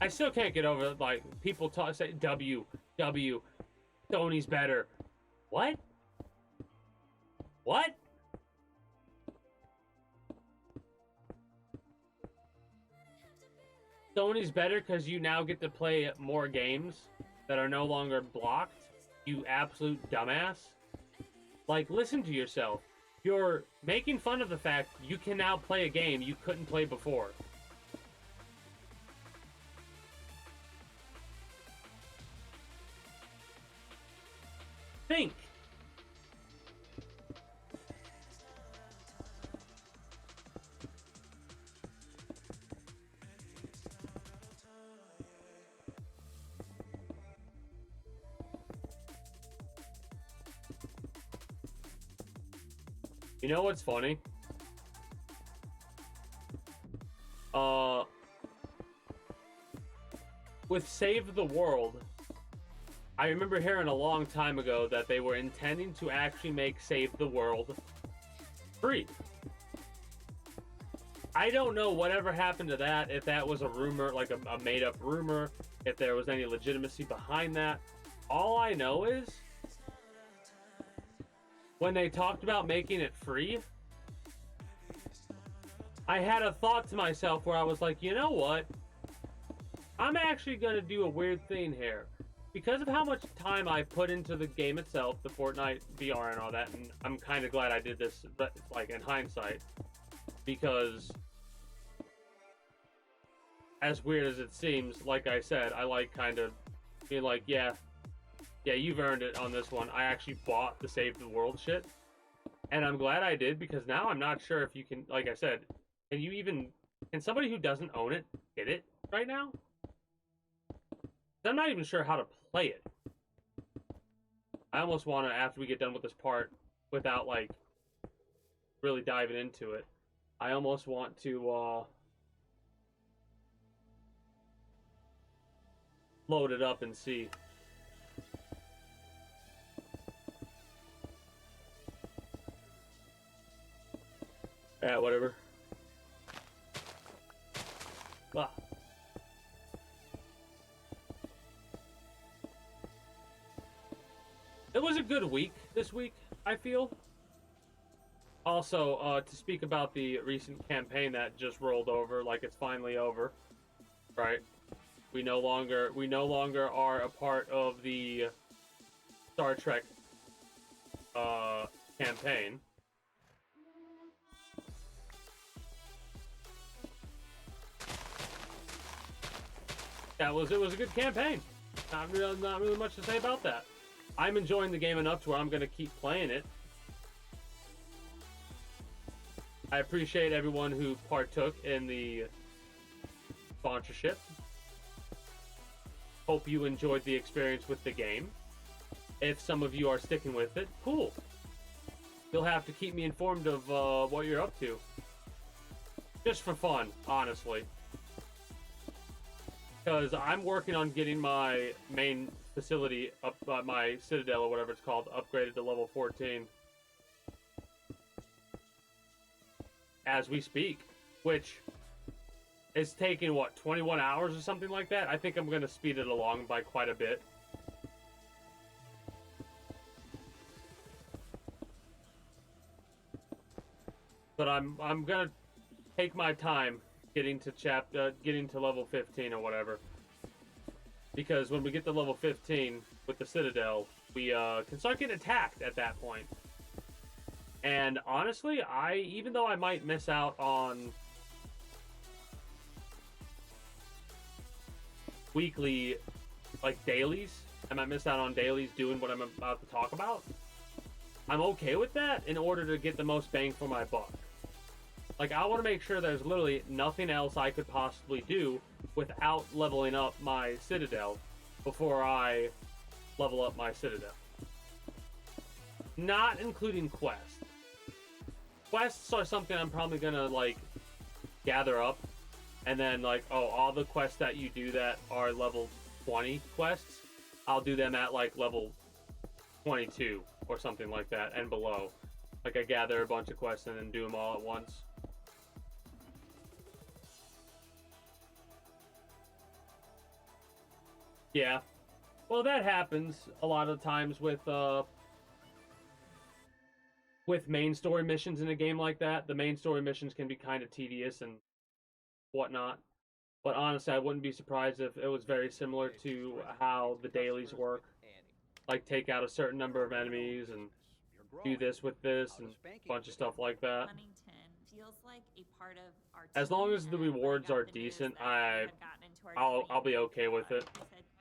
I still can't get over, like, people say, Sony's better. What? What? Sony's better because you now get to play more games that are no longer blocked? You absolute dumbass? Like, listen to yourself. You're making fun of the fact you can now play a game you couldn't play before. Think. You know what's funny? With Save the World, I remember hearing a long time ago that they were intending to actually make Save the World free. I don't know whatever happened to that, if that was a rumor, like a made-up rumor, if there was any legitimacy behind that. All I know is, when they talked about making it free, I had a thought to myself where I was like, you know what? I'm actually going to do a weird thing here. Because of how much time I put into the game itself, the Fortnite VR and all that, and I'm kind of glad I did this, but like in hindsight, because as weird as it seems, like I said, I like kind of being like, yeah, you've earned it on this one. I actually bought the Save the World shit, and I'm glad I did, because now I'm not sure if you can, like I said, can somebody who doesn't own it get it right now? I'm not even sure how to play it. I almost want to, after we get done with this part, without like really diving into it, I almost want to load it up and see. Yeah, whatever. Ah. It was a good week this week, I feel. Also, to speak about the recent campaign that just rolled over, like it's finally over, right? We no longer are a part of the Star Trek campaign. It was a good campaign. Not really much to say about that. I'm enjoying the game enough to where I'm going to keep playing it. I appreciate everyone who partook in the sponsorship. Hope you enjoyed the experience with the game. If some of you are sticking with it, cool. You'll have to keep me informed of what you're up to. Just for fun, honestly. Because I'm working on getting my main facility up, my Citadel or whatever it's called, upgraded to level 14 as we speak, which is taking what, 21 hours or something like that. I think I'm going to speed it along by quite a bit. But I'm going to take my time getting to level 15 or whatever. Because when we get to level 15 with the Citadel, we can start getting attacked at that point. And honestly, even though I might miss out on weekly, like dailies, I might miss out on dailies doing what I'm about to talk about, I'm okay with that in order to get the most bang for my buck. Like, I want to make sure there's literally nothing else I could possibly do without leveling up my Citadel before I level up my Citadel. Not including quests. Quests are something I'm probably gonna, like, gather up. And then, like, oh, all the quests that you do that are level 20 quests, I'll do them at, like, level 22 or something like that and below. Like, I gather a bunch of quests and then do them all at once. Yeah. Well, that happens a lot of times with main story missions in a game like that. The main story missions can be kind of tedious and whatnot. But honestly, I wouldn't be surprised if it was very similar to how the dailies work. Like, take out a certain number of enemies and do this with this and a bunch of stuff like that. Feels like a part of our as long as the rewards are decent, I'll be okay with it.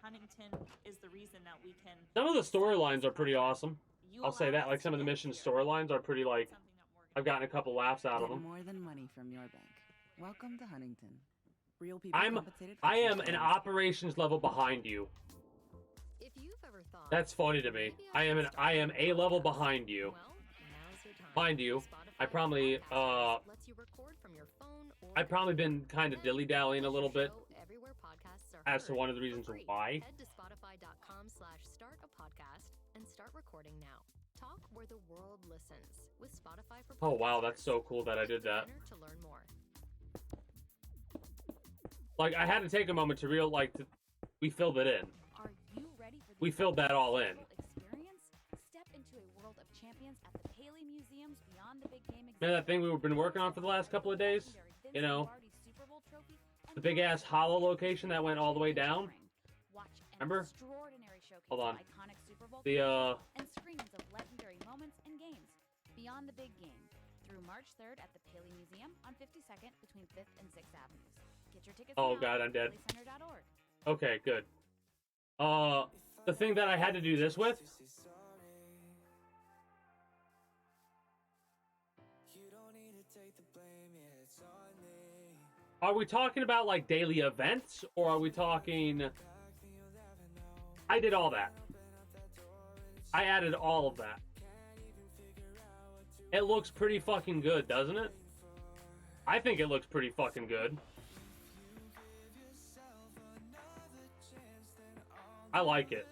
Huntington is the reason that we can. Some of the storylines are pretty awesome. I'll say that. Like, some of the mission storylines are pretty, like, I've gotten a couple laughs out of them. More than money from your bank. Welcome to Huntington. Real people compensated for I am true an stories. operations level behind you. If you've ever thought, That's funny to me. I am a level behind you. Mind you, I probably lets you record from your phone or I've probably been kind of dilly-dallying a little bit everywhere podcasts are as to heard one of the reasons for free. why. Head to spotify.com/start Start recording now. Talk where the world listens with Spotify for Oh wow, that's so cool that I did that. to learn more. Like, I had to take a moment to we filled it in. Are you ready for We filled that all in. experience? Step into a world of champions at the Paley Museum's Beyond the Big Game Remember that thing we've been working on for the last couple of days? You know, Super Bowl trophy the big ass hollow location that went all the way down. Watch an Remember? extraordinary showcase Hold on. of iconic Super Bowl The and screens of legendary moments and games. Beyond the Big Game through March 3rd at the Paley Museum on 52nd between 5th and 6th Avenues. Get your tickets Oh now god, at I'm dead. PaleyCenter.org. Okay, good. The thing that I had to do this with. Are we talking about like daily events, or are we talking? I did all that. I added all of that. It looks pretty fucking good, doesn't it? I think it looks pretty fucking good. I like it.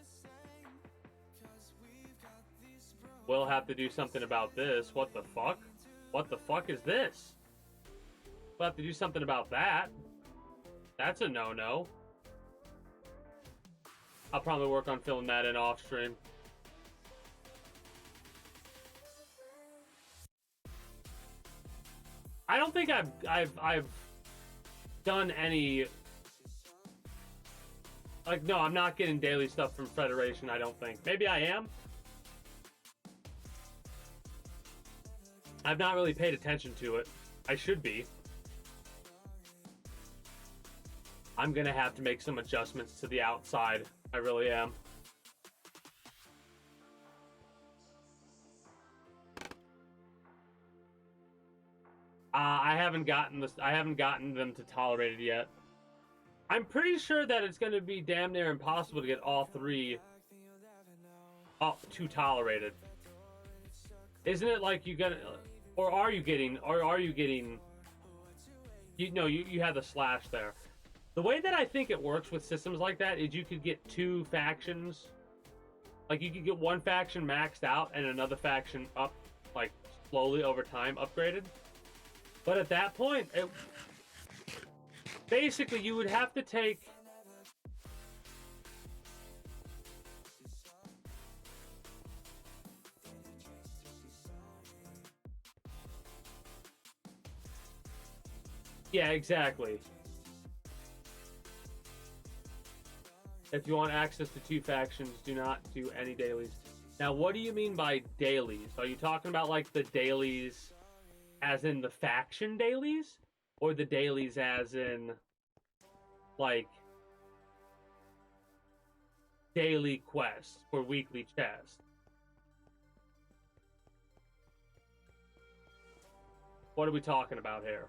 We'll have to do something about this. What the fuck? What the fuck is this? We'll have to do something about that. That's a no-no. I'll probably work on filling that in off stream. I don't think I've done any. Like, no, I'm not getting daily stuff from Federation, I don't think. Maybe I am. I've not really paid attention to it. I should be. I'm gonna have to make some adjustments to the outside. I really am. I haven't gotten this. I haven't gotten them to tolerate it yet. I'm pretty sure that it's going to be damn near impossible to get all three up to tolerated. Isn't it like you gonna, or are you getting, you know, you have the slash there. The way that I think it works with systems like that is you could get two factions. Like, you could get one faction maxed out and another faction up, like, slowly over time upgraded. But at that point, basically, you would have to take... Yeah, exactly. If you want access to two factions, do not do any dailies. Now, what do you mean by dailies? Are you talking about, like, the dailies as in the faction dailies? Or the dailies as in, like, daily quests or weekly chests? What are we talking about here?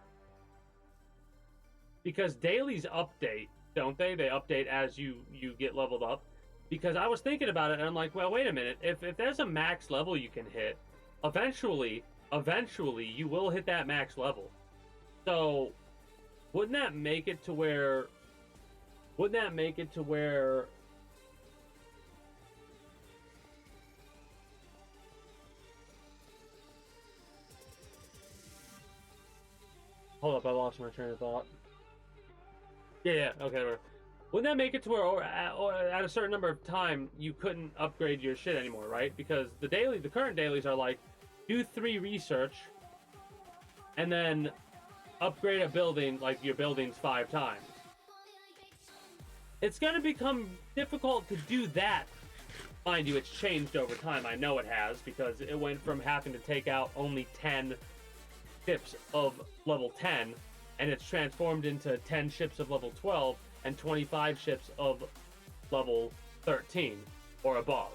Because dailies update, don't they? They update as you get leveled up. Because I was thinking about it, and I'm like, well, wait a minute. If there's a max level you can hit, eventually you will hit that max level. So, wouldn't that make it to where... Hold up, I lost my train of thought. Yeah, okay, whatever. Wouldn't that make it to where or at a certain number of time you couldn't upgrade your shit anymore, right? Because the current dailies are like, do 3 research, and then upgrade a building, like your buildings 5 times. It's gonna become difficult to do that. Mind you, it's changed over time. I know it has, because it went from having to take out only 10 ships of level 10, and it's transformed into 10 ships of level 12 and 25 ships of level 13 or above.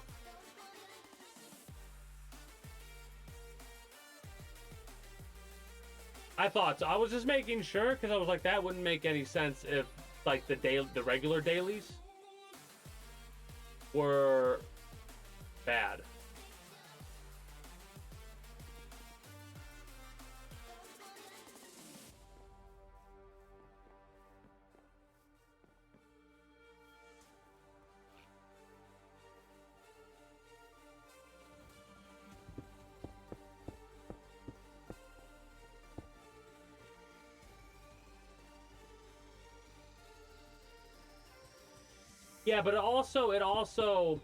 I thought so. I was just making sure, because I was like, that wouldn't make any sense if, like, the regular dailies were bad. Yeah, but it also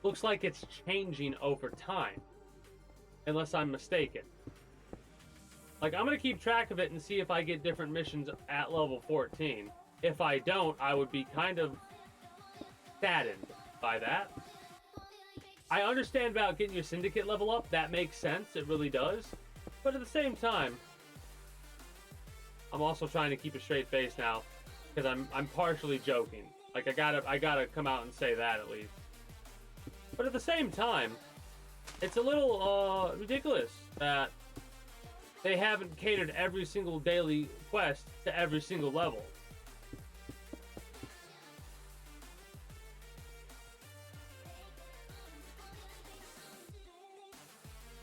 looks like it's changing over time, unless I'm mistaken. Like, I'm gonna keep track of it and see if I get different missions at level 14. If I don't, I would be kind of saddened by that. I understand about getting your syndicate level up. That makes sense. It really does. But at the same time, I'm also trying to keep a straight face now, because I'm partially joking. Like, I gotta come out and say that at least. But at the same time, it's a little ridiculous that they haven't catered every single daily quest to every single level.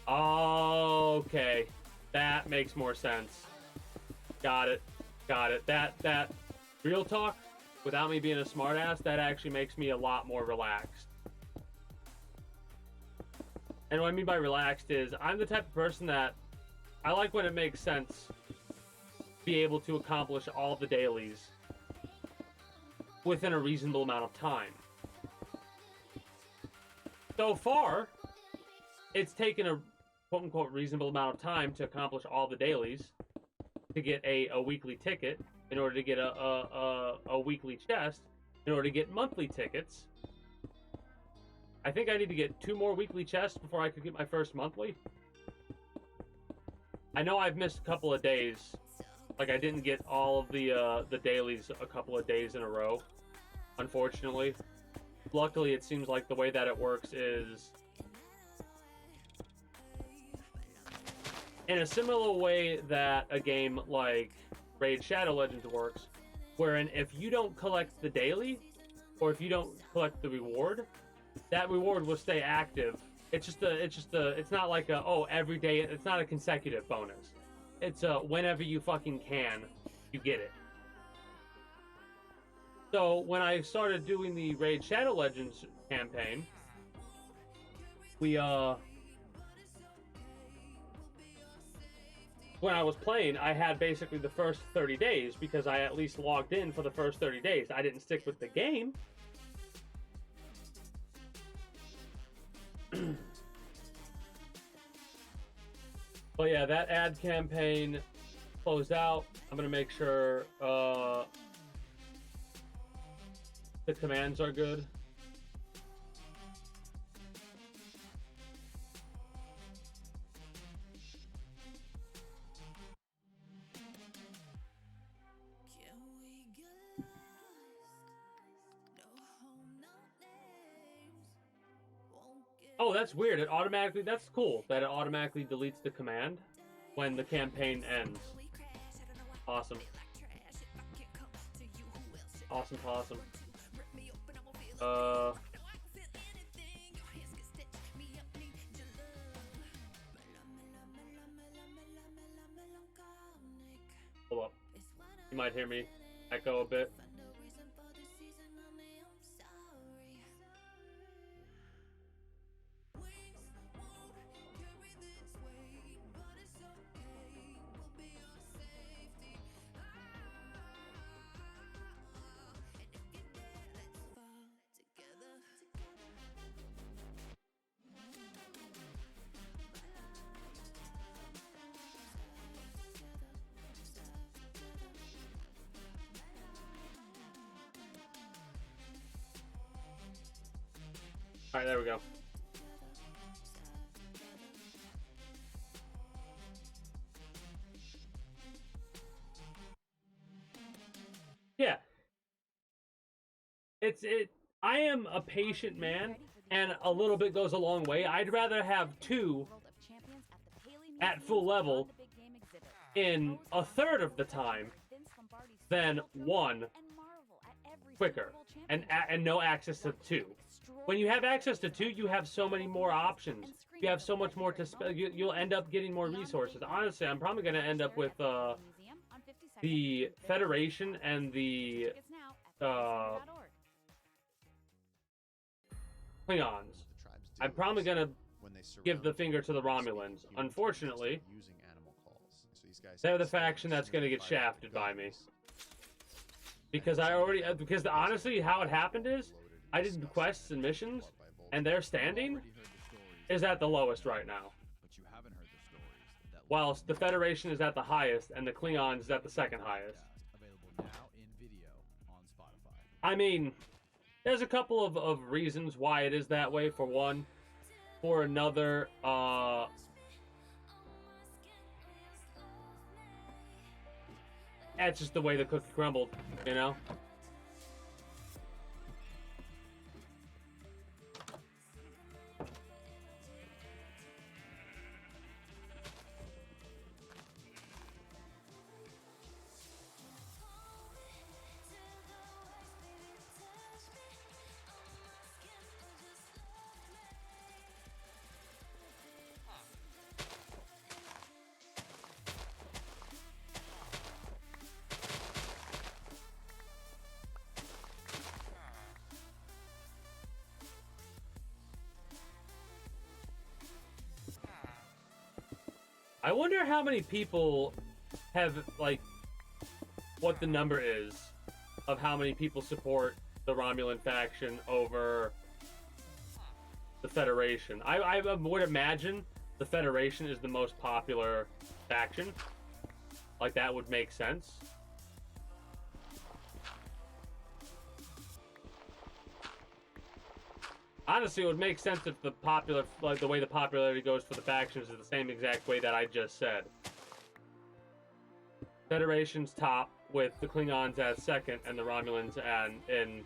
Okay, that makes more sense. Got it. That real talk, without me being a smartass, that actually makes me a lot more relaxed. And what I mean by relaxed is, I'm the type of person that I like when it makes sense to be able to accomplish all the dailies within a reasonable amount of time. So far, it's taken a quote-unquote reasonable amount of time to accomplish all the dailies, to get a weekly ticket, in order to get a weekly chest, in order to get monthly tickets. I think I need to get 2 more weekly chests before I could get my first monthly. I know I've missed a couple of days. Like, I didn't get all of the dailies a couple of days in a row, unfortunately. Luckily, it seems like the way that it works is in a similar way that a game like Raid Shadow Legends works, wherein if you don't collect the daily, or if you don't collect the reward, that reward will stay active. It's not like every day. It's not a consecutive bonus. It's whenever you fucking can, you get it. So when I started doing the Raid Shadow Legends campaign, when I was playing, I had basically the first 30 days because I at least logged in for the first 30 days. I didn't stick with the game. But yeah, that ad campaign closed out. I'm gonna make sure the commands are good. Oh, that's weird. That's cool that it automatically deletes the command when the campaign ends. Awesome. Awesome. Hold up. You might hear me echo a bit. Alright, there we go. Yeah. I am a patient man, and a little bit goes a long way. I'd rather have 2 at full level in a third of the time than 1 quicker and no access to 2. When you have access to 2, you have so many more options. You have so much more to spend. You'll end up getting more resources. Honestly, I'm probably going to end up with the Federation and the Klingons. I'm probably going to give the finger to the Romulans. Unfortunately, they're the faction that's going to get shafted by me. because honestly, how it happened is I did quests and missions, and their standing is at the lowest right now. Whilst the Federation is at the highest, and the Klingons is at the second highest. I mean, there's a couple of reasons why it is that way. For one, for another, that's just the way the cookie crumbled, you know? I wonder how many people have, like, what the number is of how many people support the Romulan faction over the Federation. I would imagine the Federation is the most popular faction. Like, that would make sense. Honestly, it would make sense if the way the popularity goes for the factions is the same exact way that I just said. Federation's top, with the Klingons as second and the Romulans in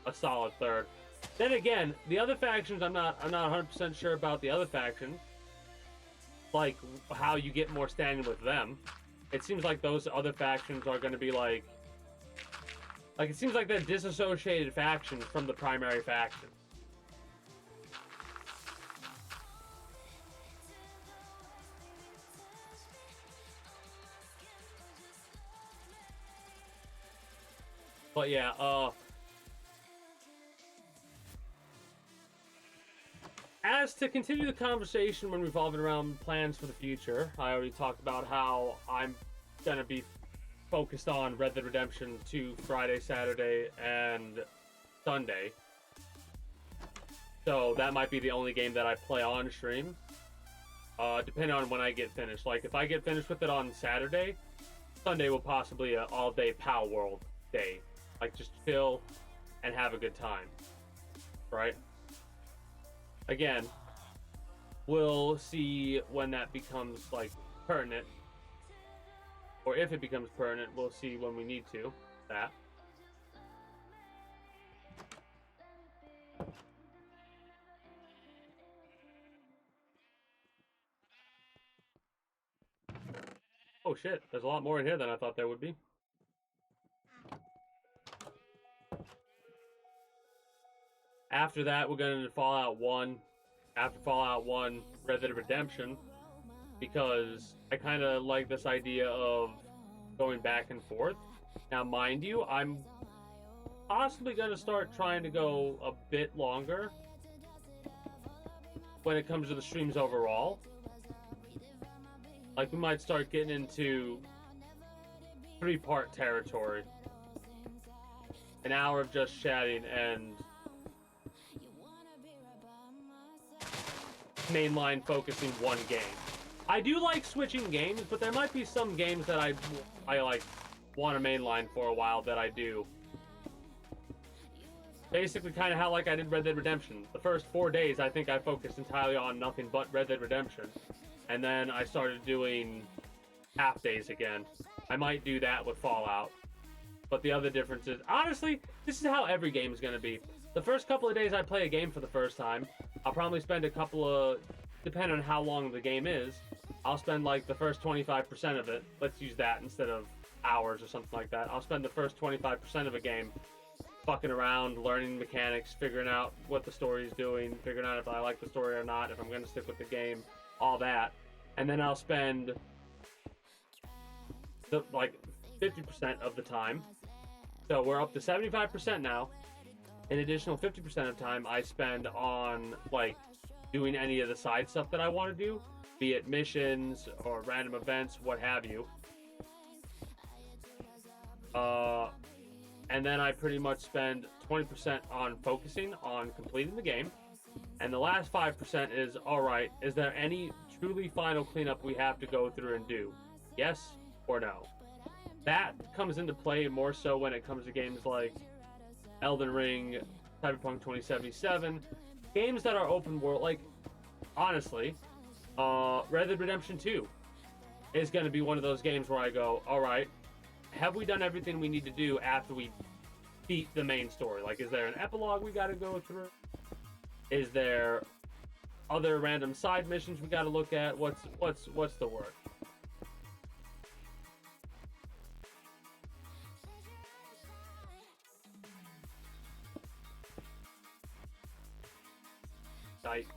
a solid third. Then again, the other factions, I'm not 100% sure about the other factions. Like, how you get more standing with them. It seems like those other factions are going to be like, it seems like they're disassociated factions from the primary faction. But yeah, as to continue the conversation when revolving around plans for the future, I already talked about how I'm gonna be focused on Red Dead Redemption 2 Friday, Saturday, and Sunday. So that might be the only game that I play on stream, depending on when I get finished. Like, if I get finished with it on Saturday, Sunday will possibly an all-day PAL World day. Like, just chill and have a good time, right? Again, we'll see when that becomes, like, pertinent. Or if it becomes pertinent, we'll see when we need to. That. Oh shit, there's a lot more in here than I thought there would be. After that, we're going to Fallout 1. After Fallout 1, Red Dead Redemption. Because I kind of like this idea of going back and forth. Now, mind you, I'm possibly going to start trying to go a bit longer when it comes to the streams overall. Like, we might start getting into 3-part territory. An hour of just chatting and mainline focusing one game. I do like switching games, but there might be some games that I like want to mainline for a while that I do. Basically kind of how like I did Red Dead Redemption. The first 4 days I think I focused entirely on nothing but Red Dead Redemption. And then I started doing half days again. I might do that with Fallout. But the other difference is, honestly, this is how every game is going to be. The first couple of days I play a game for the first time, I'll probably spend a couple of, depending on how long the game is, I'll spend like the first 25% of it. Let's use that instead of hours or something like that. I'll spend the first 25% of a game fucking around, learning mechanics, figuring out what the story is doing, figuring out if I like the story or not, if I'm going to stick with the game, all that. And then I'll spend the, like 50% of the time. So we're up to 75% now. An additional 50% of time I spend on like doing any of the side stuff that I want to do, be it missions or random events, what have you. And then I pretty much spend 20% on focusing on completing the game. And the last 5% is, all right, is there any truly final cleanup we have to go through and do? Yes or no? That comes into play more so when it comes to games like Elden Ring, Cyberpunk 2077, games that are open world. Like, honestly, Red Dead Redemption 2 is going to be one of those games where I go, all right, have we done everything we need to do after we beat the main story? Like, is there an epilogue we got to go through? Is there other random side missions we got to look at? What's the word? Tight.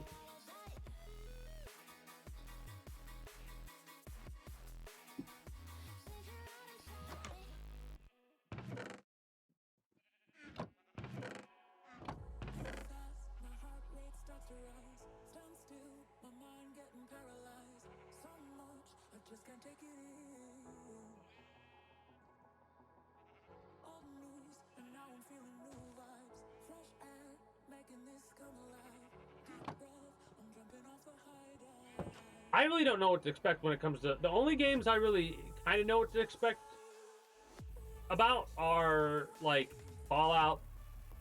I really don't know what to expect when it comes to... The only games I really kind of know what to expect about are, like, Fallout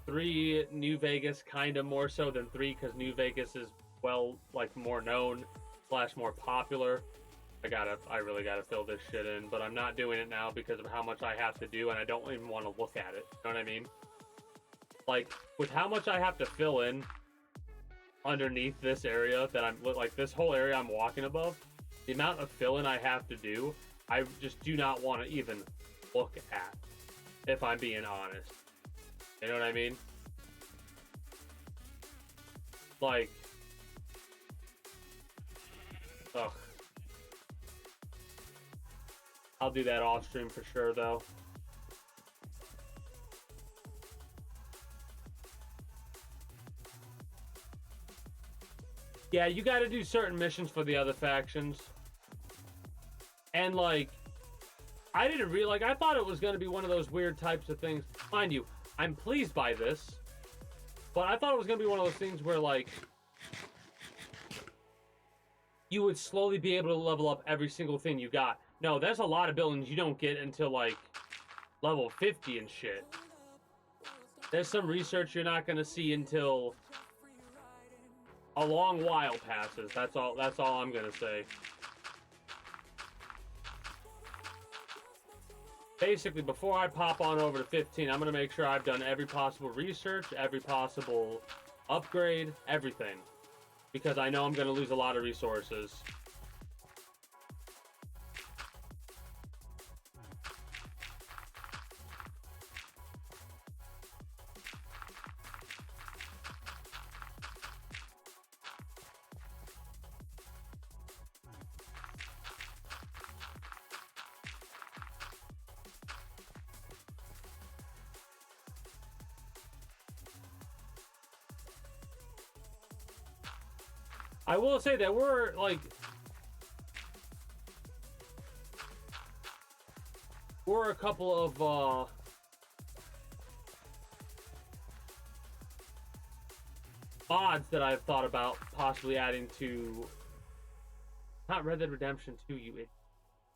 3, New Vegas, kind of more so than 3, because New Vegas is, well, like, more known / more popular. I really gotta fill this shit in, but I'm not doing it now because of how much I have to do, and I don't even want to look at it. You know what I mean? Like, with how much I have to fill in underneath this area that I'm, like, this whole area I'm walking above, the amount of fill-in I have to do, I just do not want to even look at, if I'm being honest. You know what I mean? Like, ugh. I'll do that off stream for sure, though. Yeah, you gotta do certain missions for the other factions. And, like, I didn't really, like, I thought it was gonna be one of those weird types of things. Mind you, I'm pleased by this. But I thought it was gonna be one of those things where, like, you would slowly be able to level up every single thing you got. No, there's a lot of buildings you don't get until, like, level 50 and shit. There's some research you're not gonna see until a long while passes. That's all I'm gonna say. Basically, before I pop on over to 15, I'm gonna make sure I've done every possible research, every possible upgrade, everything. Because I know I'm gonna lose a lot of resources. I will say that we're, like, a couple of, mods that I've thought about possibly adding to, not Red Dead Redemption 2,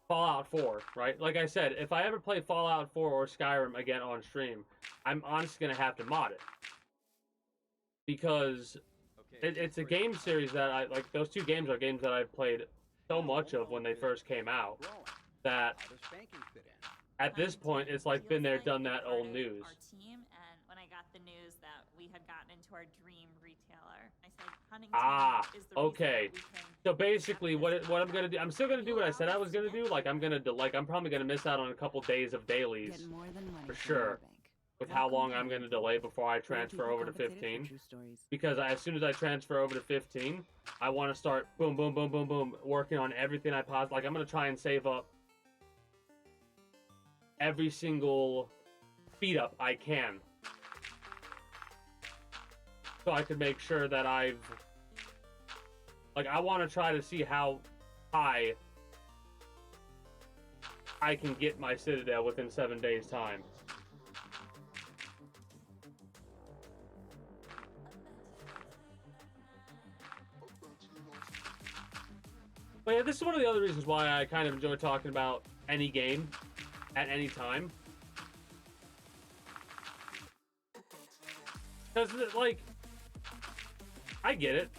Fallout 4, right? Like I said, if I ever play Fallout 4 or Skyrim again on stream, I'm honestly going to have to mod it. Because it's a game series that I like. Those two games are games that I've played so much of when they first came out that at this point it's like been there, done that, old news. Our team, and when I got the news that we had gotten into our dream retailer, I said, Huntington is the okay. So basically, what I'm gonna do, I'm still gonna do what I said I was gonna do. Like I'm probably gonna miss out on a couple days of dailies for sure. With how long I'm going to delay before I transfer over to 15. Because as soon as I transfer over to 15, I want to start boom, boom, boom, boom, boom, working on everything I possibly... Like, I'm going to try and save up every single speed up I can. So I can make sure that I've... Like, I want to try to see how high I can get my Citadel within 7 days' time. But yeah, this is one of the other reasons why I kind of enjoy talking about any game at any time. Because, like, I get it.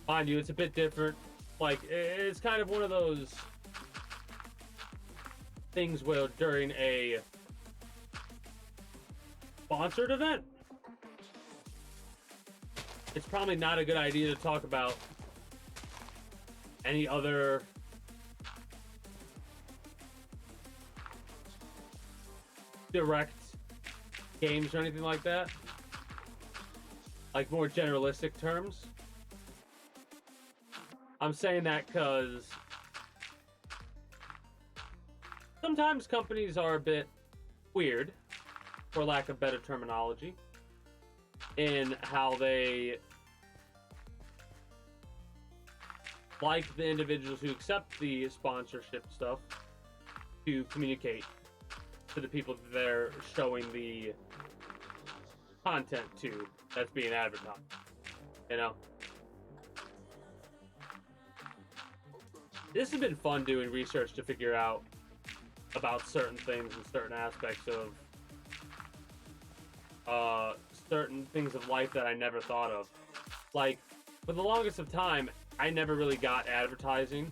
Mind you, it's a bit different. Like, it's kind of one of those things where during a sponsored event, it's probably not a good idea to talk about any other direct games or anything like that. Like more generalistic terms. I'm saying that because sometimes companies are a bit weird, for lack of better terminology, in how they like the individuals who accept the sponsorship stuff to communicate to the people that they're showing the content to that's being advertised, you know? This has been fun doing research to figure out about certain things and certain aspects of certain things of life that I never thought of. Like, for the longest of time, I never really got advertising,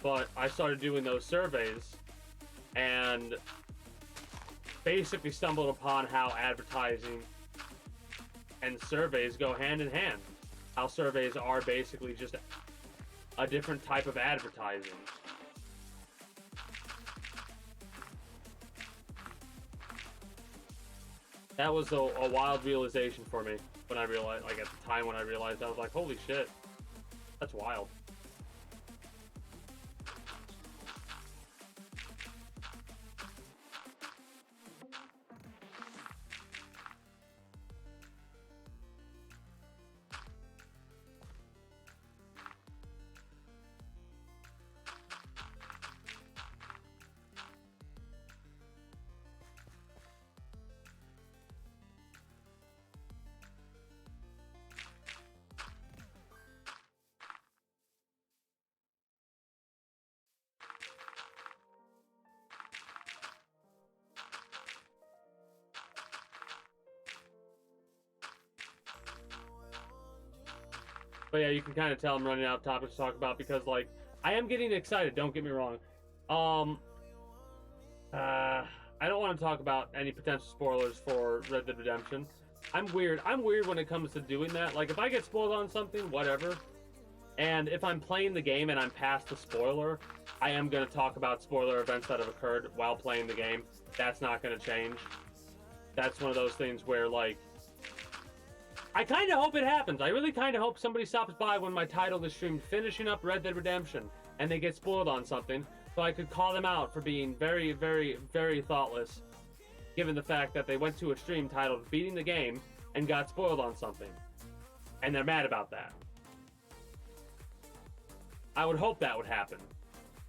but I started doing those surveys and basically stumbled upon how advertising and surveys go hand in hand. How surveys are basically just a different type of advertising. That was a wild realization for me when I realized, like at the time when I realized, I was like, holy shit, that's wild. But yeah, you can kind of tell I'm running out of topics to talk about because, like, I am getting excited, don't get me wrong. I don't want to talk about any potential spoilers for Red Dead Redemption. I'm weird when it comes to doing that. Like, if I get spoiled on something, whatever. And if I'm playing the game and I'm past the spoiler, I am going to talk about spoiler events that have occurred while playing the game. That's not going to change. That's one of those things where, like, I kind of hope it happens. I really kind of hope somebody stops by when my title is streamed finishing up Red Dead Redemption and they get spoiled on something, so I could call them out for being very, very, very thoughtless, given the fact that they went to a stream titled Beating the Game and got spoiled on something. And they're mad about that. I would hope that would happen,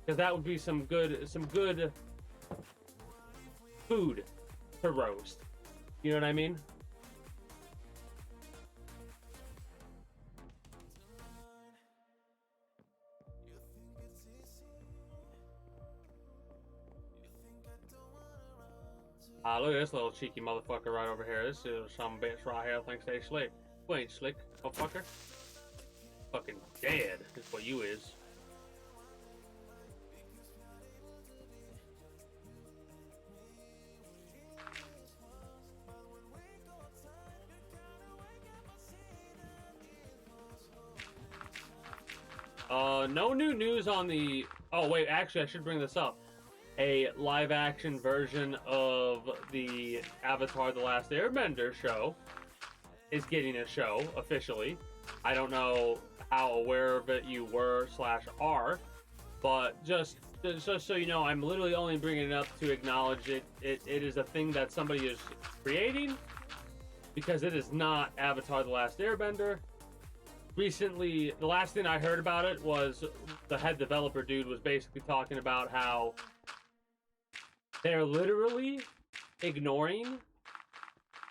because that would be some good food to roast. You know what I mean? Look at this little cheeky motherfucker right over here. This is some bitch right here thinks they slick. You ain't slick, motherfucker. Fucking dead is what you is. No new news on the... Oh, wait, actually, I should bring this up. A live-action version of the Avatar: The Last Airbender show is getting a show, officially. I don't know how aware of it you were / are, but just so you know, I'm literally only bringing it up to acknowledge it. It is a thing that somebody is creating, because it is not Avatar: The Last Airbender. recently, the last thing I heard about it was the head developer dude was basically talking about how they're literally ignoring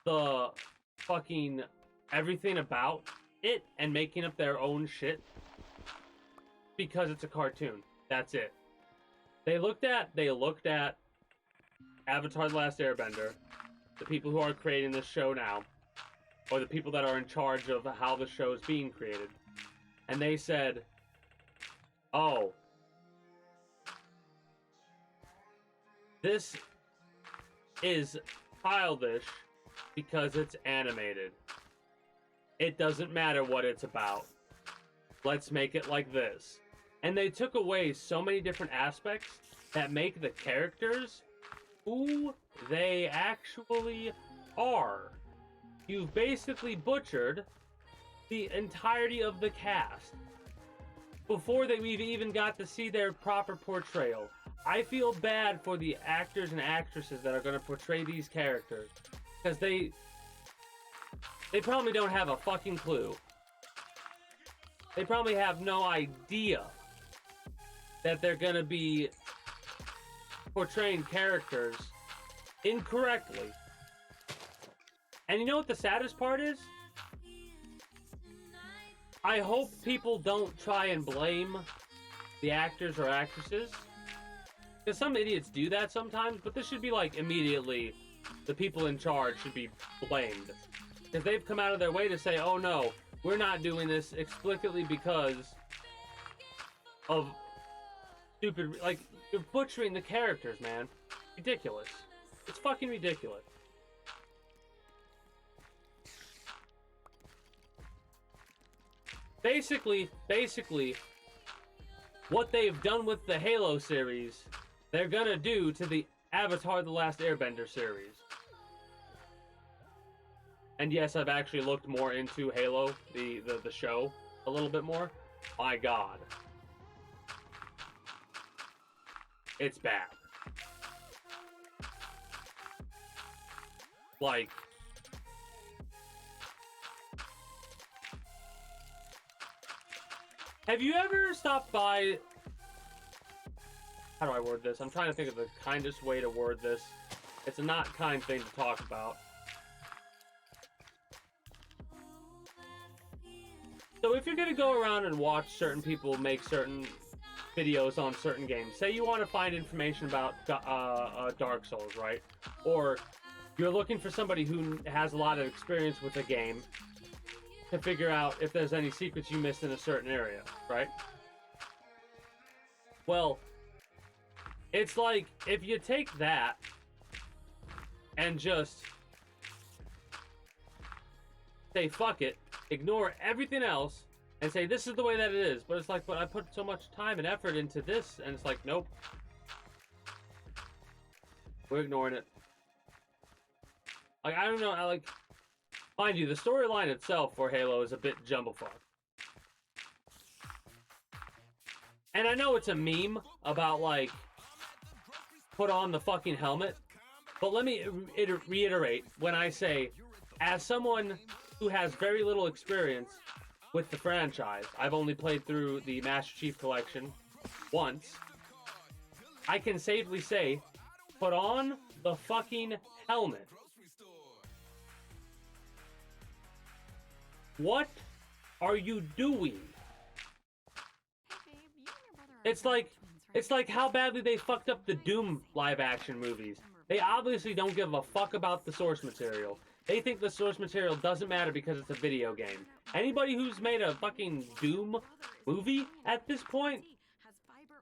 the fucking everything about it and making up their own shit because it's a cartoon. That's it. They looked at Avatar: The Last Airbender, the people who are creating this show now, or the people that are in charge of how the show is being created, and they said, oh, this is childish because it's animated. It doesn't matter what it's about. Let's make it like this. And they took away so many different aspects that make the characters who they actually are. You've basically butchered the entirety of the cast before we've even got to see their proper portrayal. I feel bad for the actors and actresses that are going to portray these characters, because they probably don't have a fucking clue. They probably have no idea that they're going to be portraying characters incorrectly. And you know what the saddest part is? I hope people don't try and blame the actors or actresses, because some idiots do that sometimes, but this should be like immediately the people in charge should be blamed, because they've come out of their way to say, oh no, we're not doing this explicitly because of stupid, like, you're butchering the characters, man. Ridiculous. It's fucking ridiculous. Basically, what they've done with the Halo series, they're gonna do to the Avatar: The Last Airbender series. And yes, I've actually looked more into Halo, the show, a little bit more. My God. It's bad. Like, have you ever stopped by... How do I word this? I'm trying to think of the kindest way to word this. It's a not kind thing to talk about. So if you're going to go around and watch certain people make certain videos on certain games, say you want to find information about Dark Souls, right? Or you're looking for somebody who has a lot of experience with a game to figure out if there's any secrets you missed in a certain area, right? Well, it's like if you take that and just say fuck it, ignore everything else, and say this is the way that it is, but it's like, but I put so much time and effort into this, and it's like, nope, we're ignoring it. Like, I don't know, mind you, the storyline itself for Halo is a bit jumblefuck. And I know it's a meme about, like, put on the fucking helmet, but let me reiterate when I say, as someone who has very little experience with the franchise, I've only played through the Master Chief Collection once, I can safely say, put on the fucking helmet. What are you doing? It's like how badly they fucked up the Doom live-action movies. They obviously don't give a fuck about the source material. They think the source material doesn't matter because it's a video game. Anybody who's made a fucking Doom movie at this point,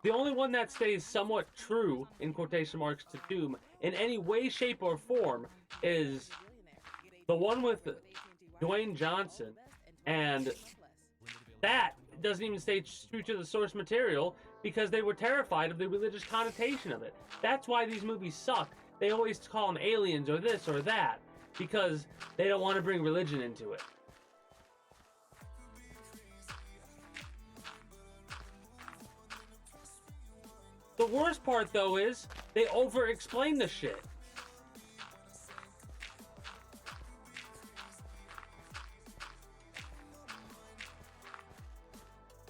the only one that stays somewhat true, in quotation marks, to Doom in any way, shape, or form is the one with Dwayne Johnson. And that doesn't even stay true to the source material because they were terrified of the religious connotation of it. That's why these movies suck. They always call them aliens or this or that because they don't want to bring religion into it. The worst part, though, is they over-explain the shit.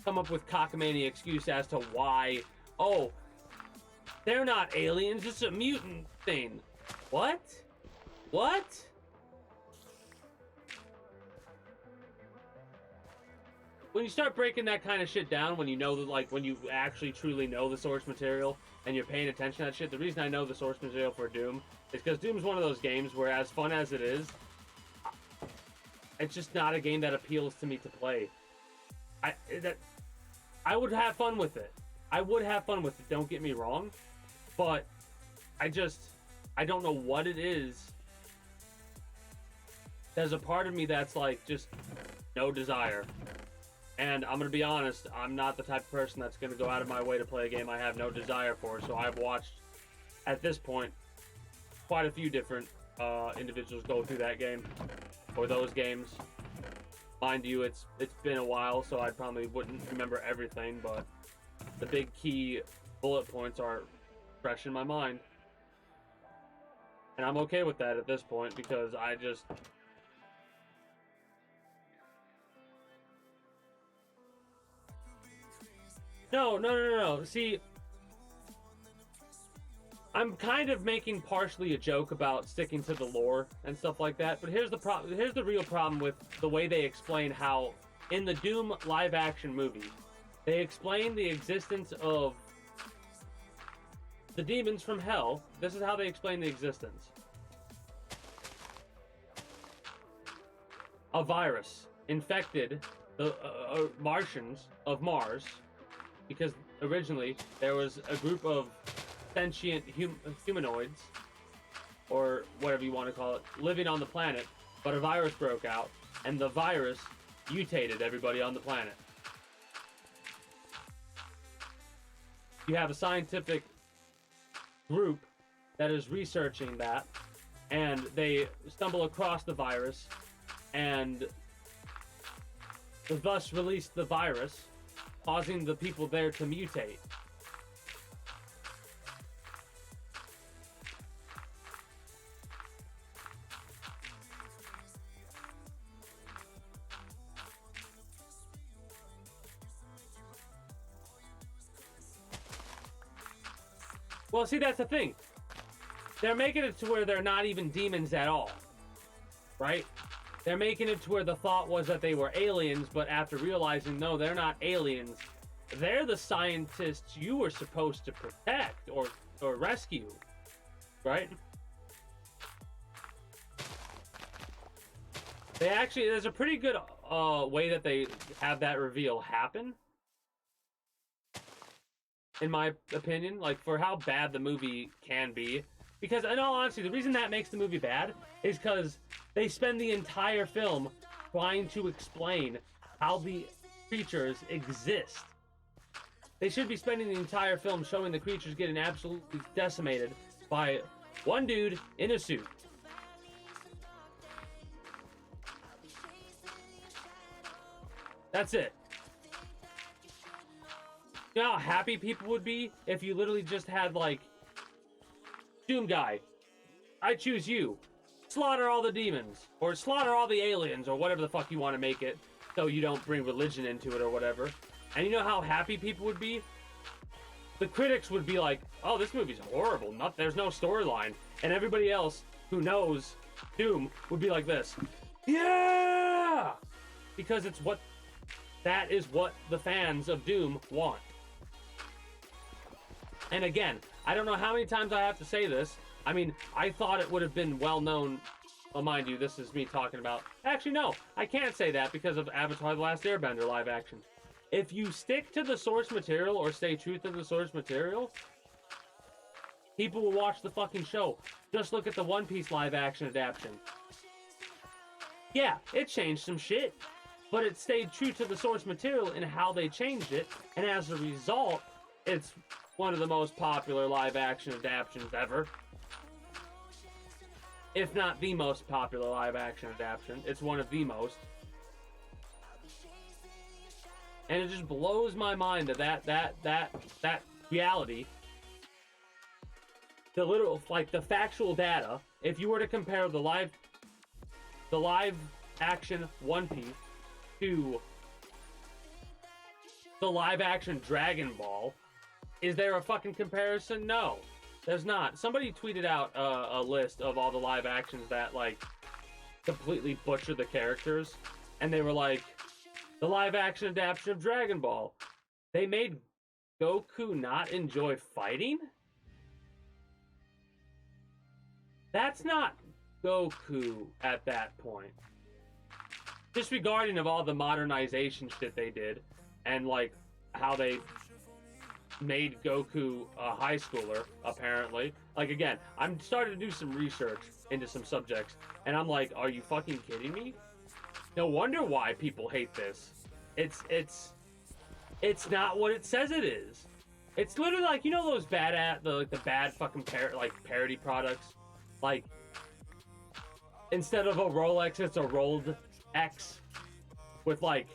come up with cockamamie excuse as to why, oh, they're not aliens, it's a mutant thing. What? What? When you start breaking that kind of shit down, when you know that, like, when you actually truly know the source material and you're paying attention to that shit, the reason I know the source material for Doom is because Doom's one of those games where, as fun as it is, it's just not a game that appeals to me to play. I would have fun with it. I would have fun with it, don't get me wrong. But I don't know what it is. There's a part of me that's like, just no desire. And I'm going to be honest, I'm not the type of person that's going to go out of my way to play a game I have no desire for. So I've watched, at this point, quite a few different individuals go through that game, or those games. Mind you, it's been a while, so I probably wouldn't remember everything, but the big key bullet points are fresh in my mind. And I'm okay with that at this point, because I just... No. See, I'm kind of making partially a joke about sticking to the lore and stuff like that, but here's the real problem with the way they explain how, in the Doom live-action movie, they explain the existence of the demons from hell. This is how they explain the existence. A virus infected the Martians of Mars, because originally there was a group of sentient humanoids, or whatever you want to call it, living on the planet, but a virus broke out, and the virus mutated everybody on the planet. You have a scientific group that is researching that, and they stumble across the virus, and thus release the virus, causing the people there to mutate. Well, see, that's the thing. They're making it to where they're not even demons at all, right? They're making it to where the thought was that they were aliens, but after realizing, no, they're not aliens. They're the scientists you were supposed to protect or rescue, right? They actually, there's a pretty good way that they have that reveal happen, in my opinion, like, for how bad the movie can be. Because, in all honesty, the reason that makes the movie bad is because they spend the entire film trying to explain how the creatures exist. They should be spending the entire film showing the creatures getting absolutely decimated by one dude in a suit. That's it. You know how happy people would be if you literally just had, like, Doom guy, I choose you. Slaughter all the demons, or slaughter all the aliens, or whatever the fuck you want to make it, so you don't bring religion into it or whatever. And you know how happy people would be? The critics would be like, oh, this movie's horrible. There's no storyline. And everybody else who knows Doom would be like this. Yeah! Because that is what the fans of Doom want. And again, I don't know how many times I have to say this. I mean, I thought it would have been well known. Well, mind you, this is me talking about... Actually, no. I can't say that because of Avatar: The Last Airbender live action. If you stick to the source material or stay true to the source material, people will watch the fucking show. Just look at the One Piece live action adaptation. Yeah, it changed some shit, but it stayed true to the source material in how they changed it, and as a result, it's one of the most popular live-action adaptations ever. If not the most popular live-action adaptation. It's one of the most. And it just blows my mind that reality, the literal, like, the factual data, if you were to compare the live-action One Piece to the live action Dragon Ball. Is there a fucking comparison? No, there's not. Somebody tweeted out a list of all the live actions that like completely butcher the characters, and they were like, the live action adaptation of Dragon Ball. They made Goku not enjoy fighting? That's not Goku at that point. Disregarding of all the modernization shit they did, and like how they made Goku a high schooler, apparently. Like, again, I'm starting to do some research into some subjects, and I'm like, are you fucking kidding me? No wonder why people hate this. It's not what it says it is. It's literally like, you know those the bad fucking parody products? Like, instead of a Rolex, it's a rolled X with like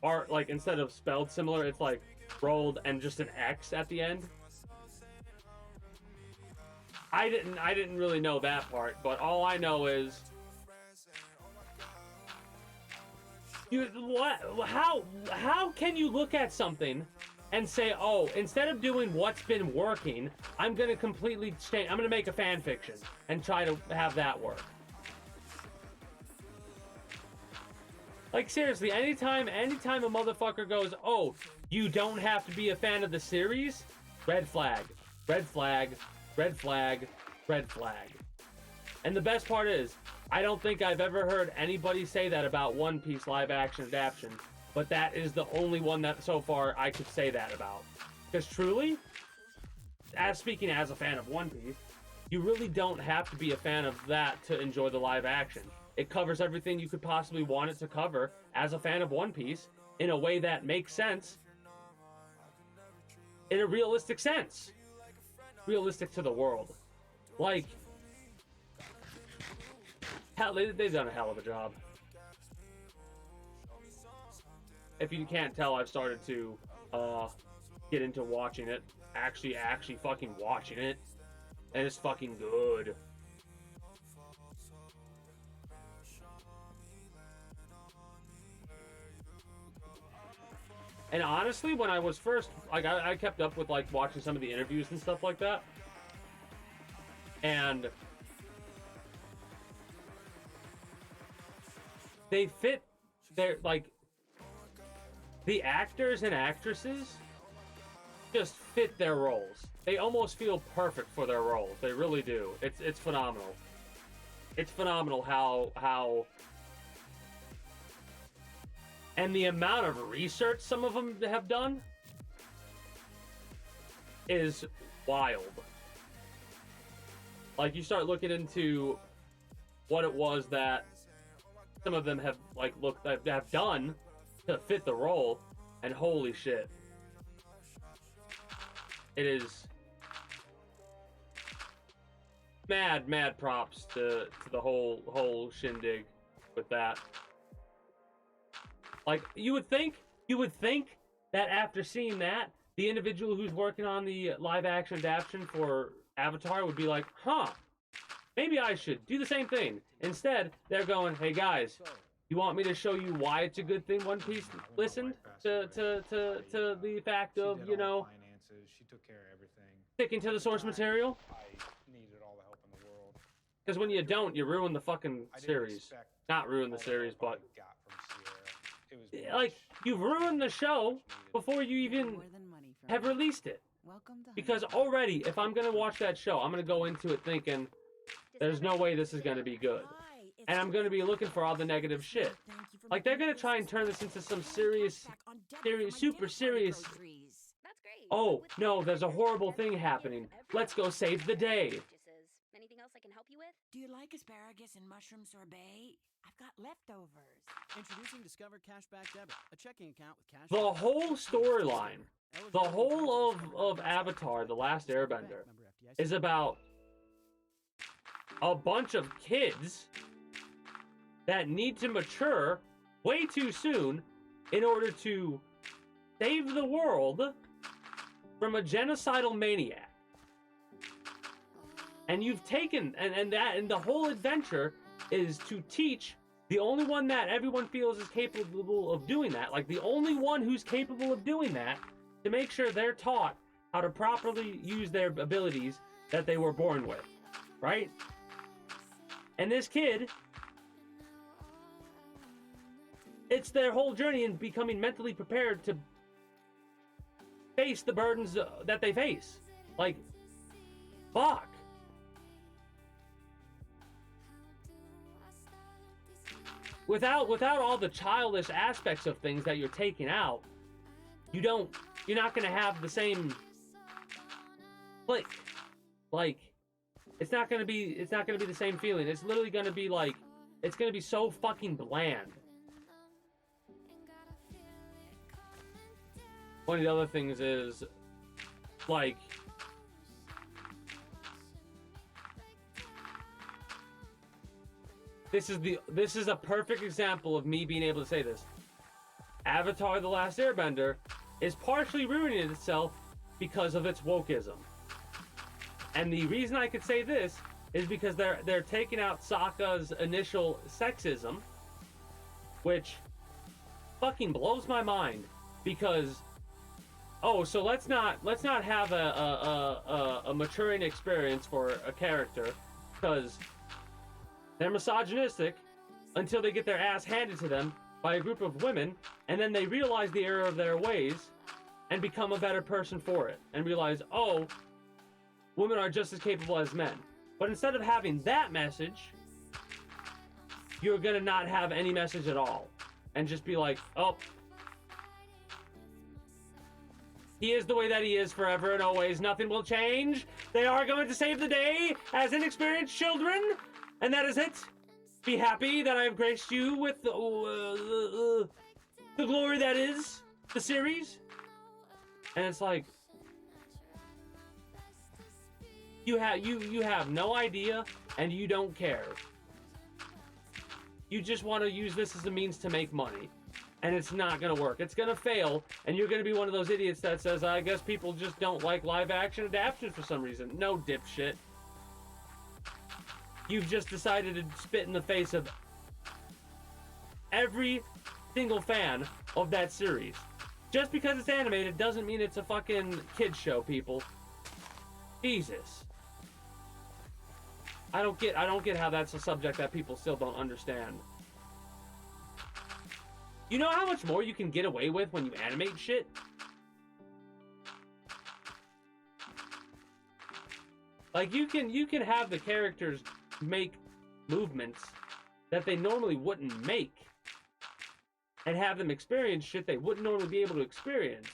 art, like instead of spelled similar, it's like rolled and just an X at the end. I didn't really know that part, but all I know is how can you look at something and say, oh, instead of doing what's been working, I'm gonna completely change, I'm gonna make a fan fiction and try to have that work. Like, seriously, anytime a motherfucker goes, oh, you don't have to be a fan of the series, red flag, red flag, red flag, red flag. And the best part is, I don't think I've ever heard anybody say that about One Piece live action adaptation, but that is the only one that so far I could say that about. Because truly, speaking as a fan of One Piece, you really don't have to be a fan of that to enjoy the live action. It covers everything you could possibly want it to cover as a fan of One Piece in a way that makes sense, in a realistic sense. Realistic to the world. Like, hell, they've done a hell of a job. If you can't tell, I've started to get into watching it. Actually fucking watching it. And it's fucking good. And honestly, when I was first, like, I kept up with, like, watching some of the interviews and stuff like that. And they fit their, like, the actors and actresses just fit their roles. They almost feel perfect for their roles. They really do. It's phenomenal. It's phenomenal how and the amount of research some of them have done is wild. Like, you start looking into what it was that some of them have have done to fit the role, and holy shit. It is mad props to the whole shindig with that. Like, you would think that after seeing that, the individual who's working on the live action adaptation for Avatar would be like, huh, maybe I should do the same thing. Instead, they're going, hey guys, you want me to show you why it's a good thing One Piece listened to the fact of, you know, she took care of everything. Sticking to the source material? I needed all the help in the world. Because when you don't, you ruin the fucking series. Not ruin the series, but like, you've ruined the show before you even have released it. Because already, if I'm gonna watch that show, I'm gonna go into it thinking there's no way this is gonna be good, and I'm gonna be looking for all the negative shit. Like, they're gonna try and turn this into some serious, super serious. Oh no, there's a horrible thing happening. Let's go save the day. Anything else I can help you with? Do you like asparagus and mushroom sorbet? I've got leftovers. Introducing Discover Cashback Debit, a checking account with cash. The whole storyline, the whole of Avatar: The Last Airbender, is about a bunch of kids that need to mature way too soon in order to save the world from a genocidal maniac. And you've taken, and the whole adventure is to teach The only one that everyone feels is capable of doing that, like the only one who's capable of doing that, to make sure they're taught how to properly use their abilities that they were born with, right? And this kid, it's their whole journey in becoming mentally prepared to face the burdens that they face. Like, fuck. Without all the childish aspects of things that you're taking out, you're not gonna have the same click. Like, it's not gonna be the same feeling. It's literally gonna be like, it's gonna be so fucking bland. One of the other things is, like, this is a perfect example of me being able to say this. Avatar: The Last Airbender is partially ruining itself because of its wokeism. And the reason I could say this is because they're taking out Sokka's initial sexism, which fucking blows my mind, because oh, so let's not have a maturing experience for a character because they're misogynistic until they get their ass handed to them by a group of women, and then they realize the error of their ways and become a better person for it, and realize, oh, women are just as capable as men. But instead of having that message, you're gonna not have any message at all and just be like, oh, he is the way that he is forever and always. Nothing will change. They are going to save the day as inexperienced children. And that is it. Be happy that I have graced you with the glory that is the series. And it's like, you have no idea and you don't care. You just want to use this as a means to make money. And it's not gonna work. It's gonna fail, and you're gonna be one of those idiots that says, I guess people just don't like live action adaptations for some reason. No, dipshit. You've just decided to spit in the face of every single fan of that series. Just because it's animated doesn't mean it's a fucking kid's show, people. Jesus. I don't get how that's a subject that people still don't understand. You know how much more you can get away with when you animate shit? Like, you can have the characters make movements that they normally wouldn't make, and have them experience shit they wouldn't normally be able to experience.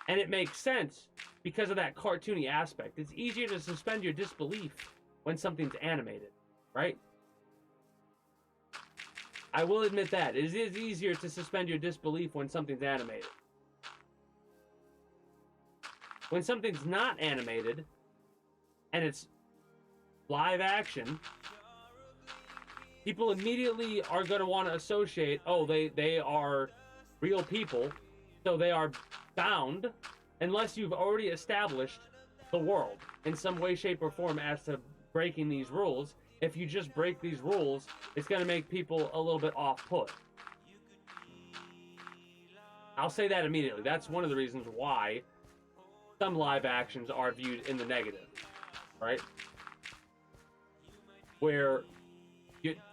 And it makes sense because of that cartoony aspect. It's easier to suspend your disbelief when something's animated, right? I will admit that. It is easier to suspend your disbelief when something's animated. When something's not animated, and it's live action, people immediately are going to want to associate, oh, they are real people, so they are bound, unless you've already established the world in some way, shape, or form as to breaking these rules. If you just break these rules, it's going to make people a little bit off-put. I'll say that immediately. That's one of the reasons why some live actions are viewed in the negative, right? Where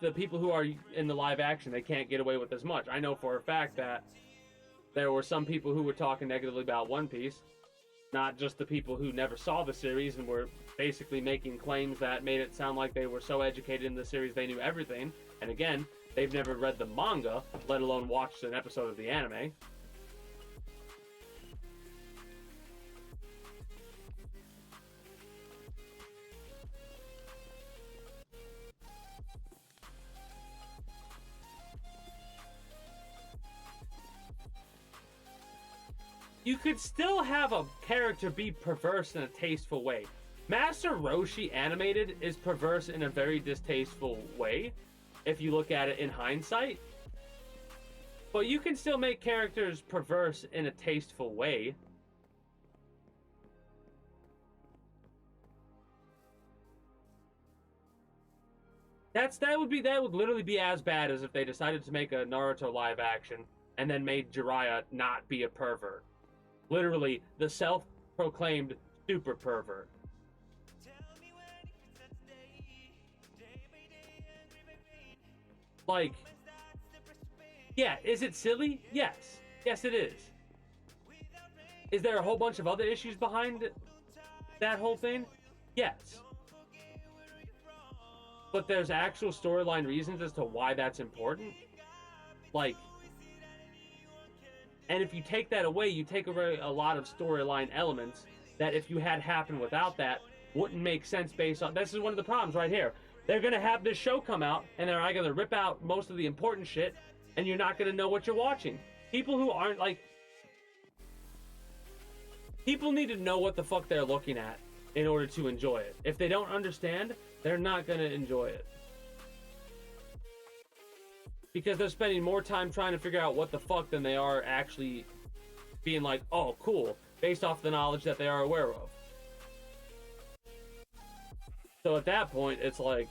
the people who are in the live action, they can't get away with as much. I know for a fact that there were some people who were talking negatively about One Piece, not just the people who never saw the series and were basically making claims that made it sound like they were so educated in the series they knew everything. And again, they've never read the manga, let alone watched an episode of the anime. You could still have a character be perverse in a tasteful way. Master Roshi animated is perverse in a very distasteful way, if you look at it in hindsight. But you can still make characters perverse in a tasteful way. That would literally be as bad as if they decided to make a Naruto live action and then made Jiraiya not be a pervert. Literally, the self-proclaimed super pervert. Like, yeah, is it silly? Yes. Yes, it is. Is there a whole bunch of other issues behind that whole thing? Yes. But there's actual storyline reasons as to why that's important. Like, and if you take that away, you take away a lot of storyline elements that if you had happened without that, wouldn't make sense based on... This is one of the problems right here. They're going to have this show come out, and they're going to rip out most of the important shit, and you're not going to know what you're watching. People who aren't, like... People need to know what the fuck they're looking at in order to enjoy it. If they don't understand, they're not going to enjoy it. Because they're spending more time trying to figure out what the fuck than they are actually being like, oh, cool, based off the knowledge that they are aware of. So at that point, it's like,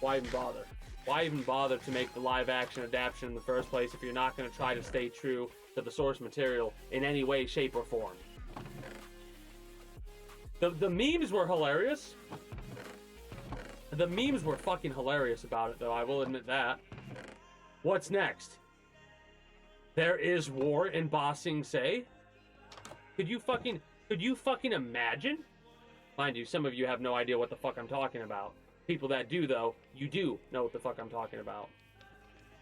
why even bother? Why even bother to make the live action adaptation in the first place if you're not going to try to stay true to the source material in any way, shape, or form? The memes were hilarious. The memes were fucking hilarious about it, though. I will admit that. What's next? There is war in Ba Sing Se? Could you fucking imagine? Mind you, some of you have no idea what the fuck I'm talking about. People that do, though, you do know what the fuck I'm talking about.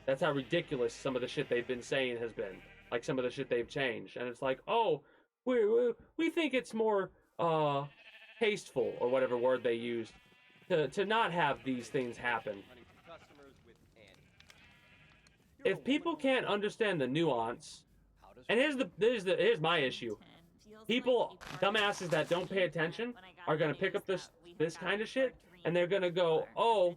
That's how ridiculous some of the shit they've been saying has been. Like, some of the shit they've changed. And it's like, oh, we think it's more, tasteful, or whatever word they used, to not have these things happen. If people can't understand the nuance, and here's my issue. People, dumbasses that don't pay attention, are gonna pick up this kind of shit, and they're gonna go, oh,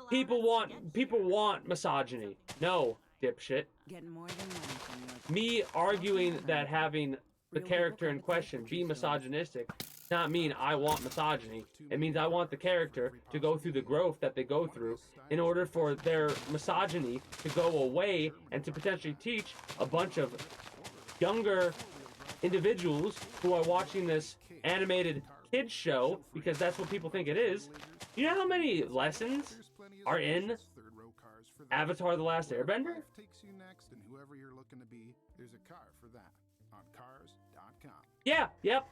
people want misogyny. No, dipshit. Getting more than money from your Me arguing that having the character in question be misogynistic does not mean I want misogyny. It means I want the character to go through the growth that they go through in order for their misogyny to go away and to potentially teach a bunch of younger individuals who are watching this animated kids show, because that's what people think it is. You know how many lessons are in Avatar: The Last Airbender? Takes you next, and whoever you're looking to be, there's a car for that on cars.com. Yeah, yep.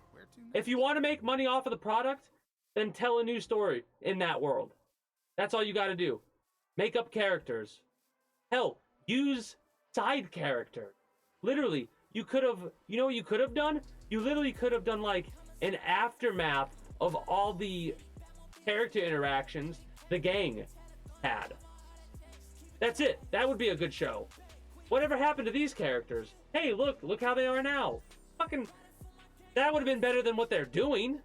If you want to make money off of the product, then tell a new story in that world. That's all you got to do. Make up characters. Hell, use side characters. Literally, you could have, you know what you could have done? You literally could have done like an aftermath of all the character interactions the gang had. That's it. That would be a good show. Whatever happened to these characters? Hey, look how they are now. Fucking, that would have been better than what they're doing.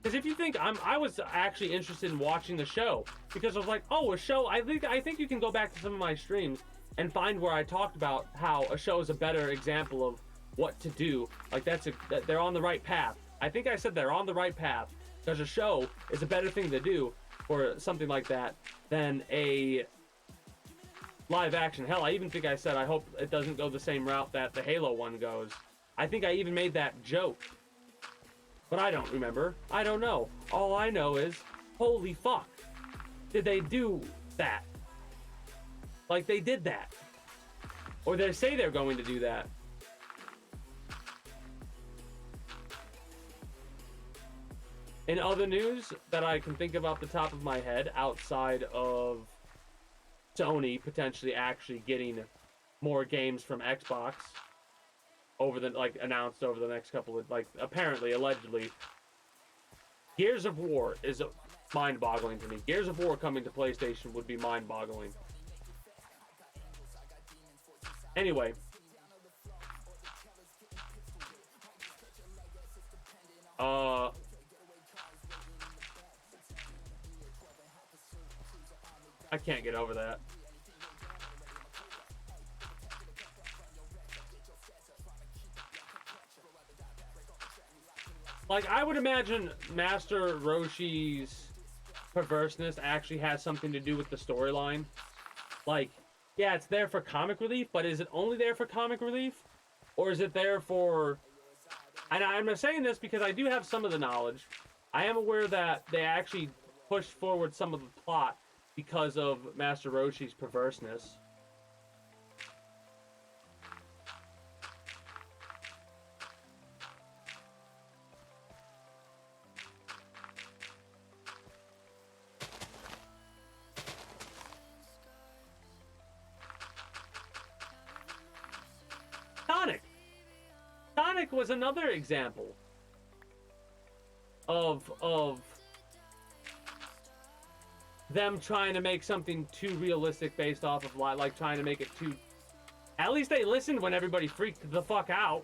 Because if you think I was actually interested in watching the show, because I was like, oh, a show. I think you can go back to some of my streams and find where I talked about how a show is a better example of what to do. Like that they're on the right path. I think I said they're on the right path, because a show is a better thing to do for something like that than a live action. Hell, I even think I said I hope it doesn't go the same route that the Halo one goes. I think I even made that joke. But I don't remember. I don't know. All I know is, holy fuck, did they do that? Like, they did that. Or they say they're going to do that. In other news that I can think of off the top of my head, outside of Sony potentially actually getting more games from Xbox over the, like, announced over the next couple of, like, apparently, allegedly, Gears of War is mind-boggling to me. Gears of War coming to PlayStation would be mind-boggling. Anyway. I can't get over that. Like, I would imagine Master Roshi's perverseness actually has something to do with the storyline. Like, yeah, it's there for comic relief, but is it only there for comic relief? Or is it there for... And I'm saying this because I do have some of the knowledge. I am aware that they actually pushed forward some of the plot because of Master Roshi's perverseness. Sonic was another example of them trying to make something too realistic based off of like trying to make it too. At least they listened when everybody freaked the fuck out.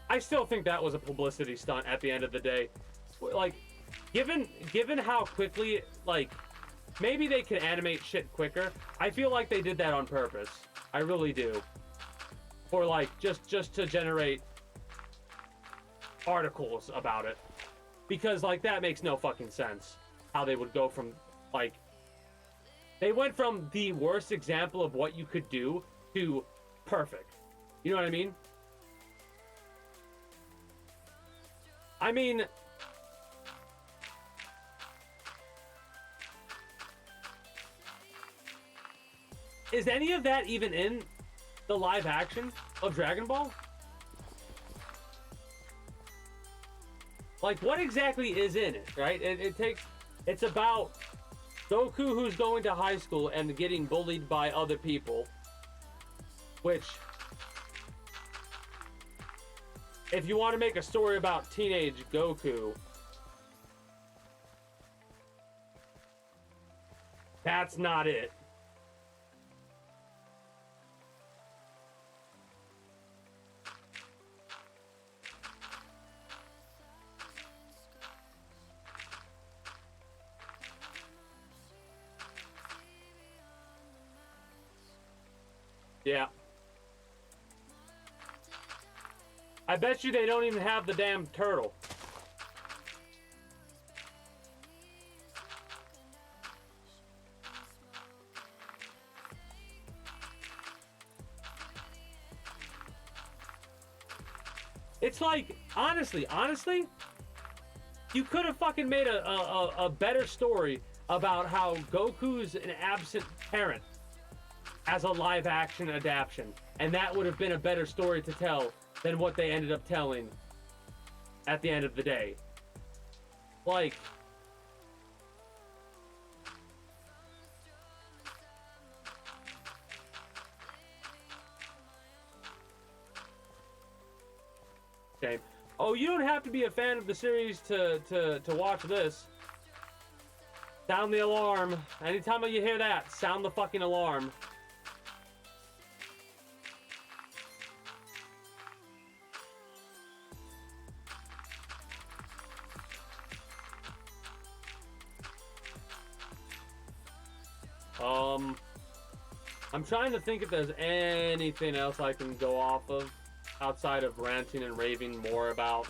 I still think that was a publicity stunt at the end of the day. Like, given how quickly, like, maybe they could animate shit quicker. I feel like they did that on purpose. I really do. For like just to generate articles about it. Because like that makes no fucking sense. How they would go from like they went from the worst example of what you could do to perfect. You know what I mean? I mean, is any of that even in the live action of Dragon Ball? Like, what exactly is in it, right? It's about Goku who's going to high school and getting bullied by other people, which, if you want to make a story about teenage Goku, that's not it. Yeah. I bet you they don't even have the damn turtle. It's like, honestly, you could have fucking made a better story about how Goku's an absent parent as a live action adaptation, and that would have been a better story to tell than what they ended up telling at the end of the day. Like, okay. Oh, you don't have to be a fan of the series to watch this. Sound the alarm. Anytime you hear that, sound the fucking alarm. I'm trying to think if there's anything else I can go off of outside of ranting and raving more about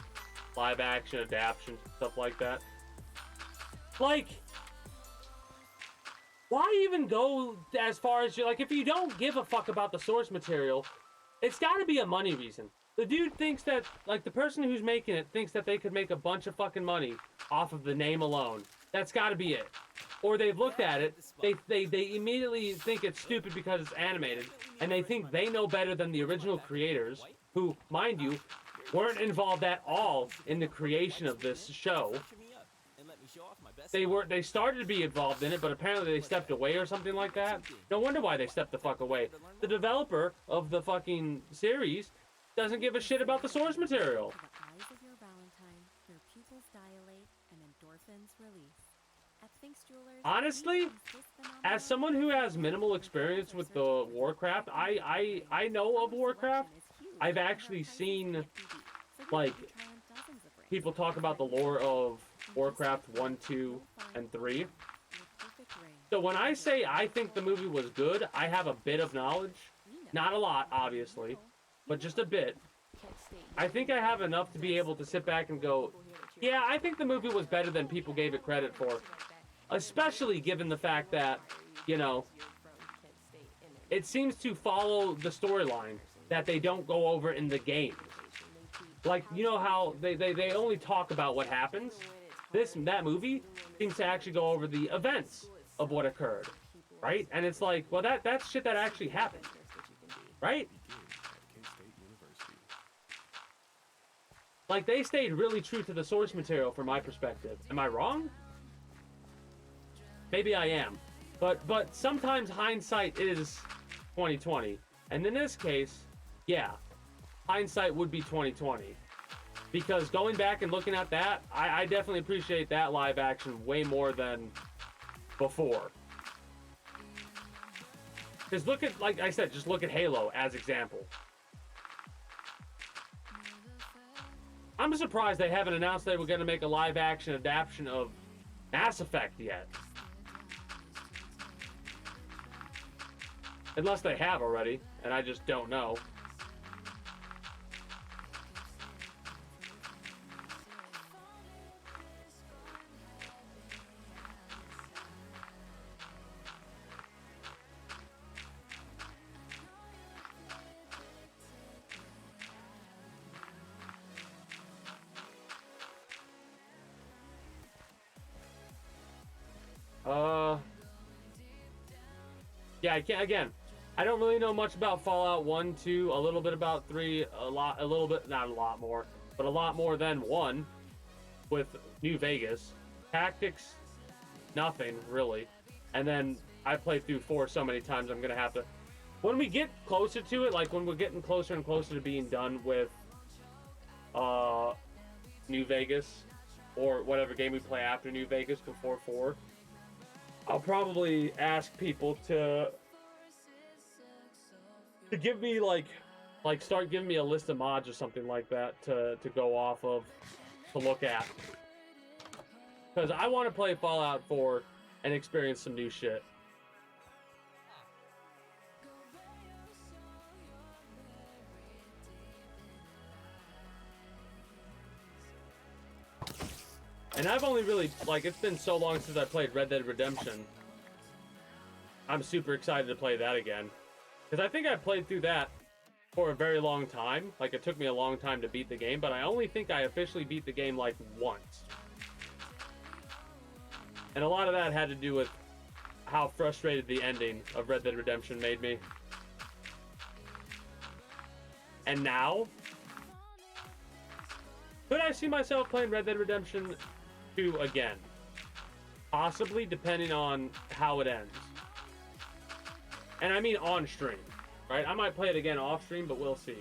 live action adaptations and stuff like that. Like, why even go as far as like, if you don't give a fuck about the source material, it's got to be a money reason. The dude thinks that, like, the person who's making it thinks that they could make a bunch of fucking money off of the name alone. That's got to be it. Or they've looked at it, they immediately think it's stupid because it's animated, and they think they know better than the original creators, who, mind you, weren't involved at all in the creation of this show. They started to be involved in it, but apparently they stepped away or something like that. No wonder why they stepped the fuck away. The developer of the fucking series doesn't give a shit about the source material. The eyes of your Valentine, your pupils dilate, and endorphins release. At Sphinx Jewelers, Honestly, as someone who has minimal experience with the Warcraft, I know of Warcraft. I've actually seen, like, people talk about the lore of Warcraft 1, 2, and 3. So when I say I think the movie was good, I have a bit of knowledge. Not a lot, obviously, but just a bit. I think I have enough to be able to sit back and go, yeah, I think the movie was better than people gave it credit for. Especially given the fact that, you know, it seems to follow the storyline that they don't go over in the games. Like, you know how they only talk about what happens? That movie seems to actually go over the events of what occurred, right? And it's like, well, that's shit that actually happened, right? Like, they stayed really true to the source material from my perspective. Am I wrong? Maybe I am. But sometimes hindsight is 20/20. And in this case, yeah, hindsight would be 20/20. Because going back and looking at that, I definitely appreciate that live action way more than before. Because look at, like I said, just look at Halo as example. I'm surprised they haven't announced they were going to make a live action adaptation of Mass Effect yet. Unless they have already, and I just don't know. Yeah, I can't, again, I don't really know much about Fallout 1, 2, a little bit about 3, a little bit, not a lot more, but a lot more than 1 with New Vegas. Tactics, nothing, really. And then I played through 4 so many times, I'm going to have to... When we get closer to it, like when we're getting closer and closer to being done with New Vegas, or whatever game we play after New Vegas before 4, I'll probably ask people to give me like start giving me a list of mods or something like that to go off of, to look at, because I want to play Fallout 4 and experience some new shit. And I've only really, like, it's been so long since I played Red Dead Redemption. I'm super excited to play that again. Because I think I played through that for a very long time. Like, it took me a long time to beat the game, but I only think I officially beat the game, like, once. And a lot of that had to do with how frustrated the ending of Red Dead Redemption made me. And now, could I see myself playing Red Dead Redemption 2 again? Possibly, depending on how it ends. And I mean on stream, right? I might play it again off stream, but we'll see.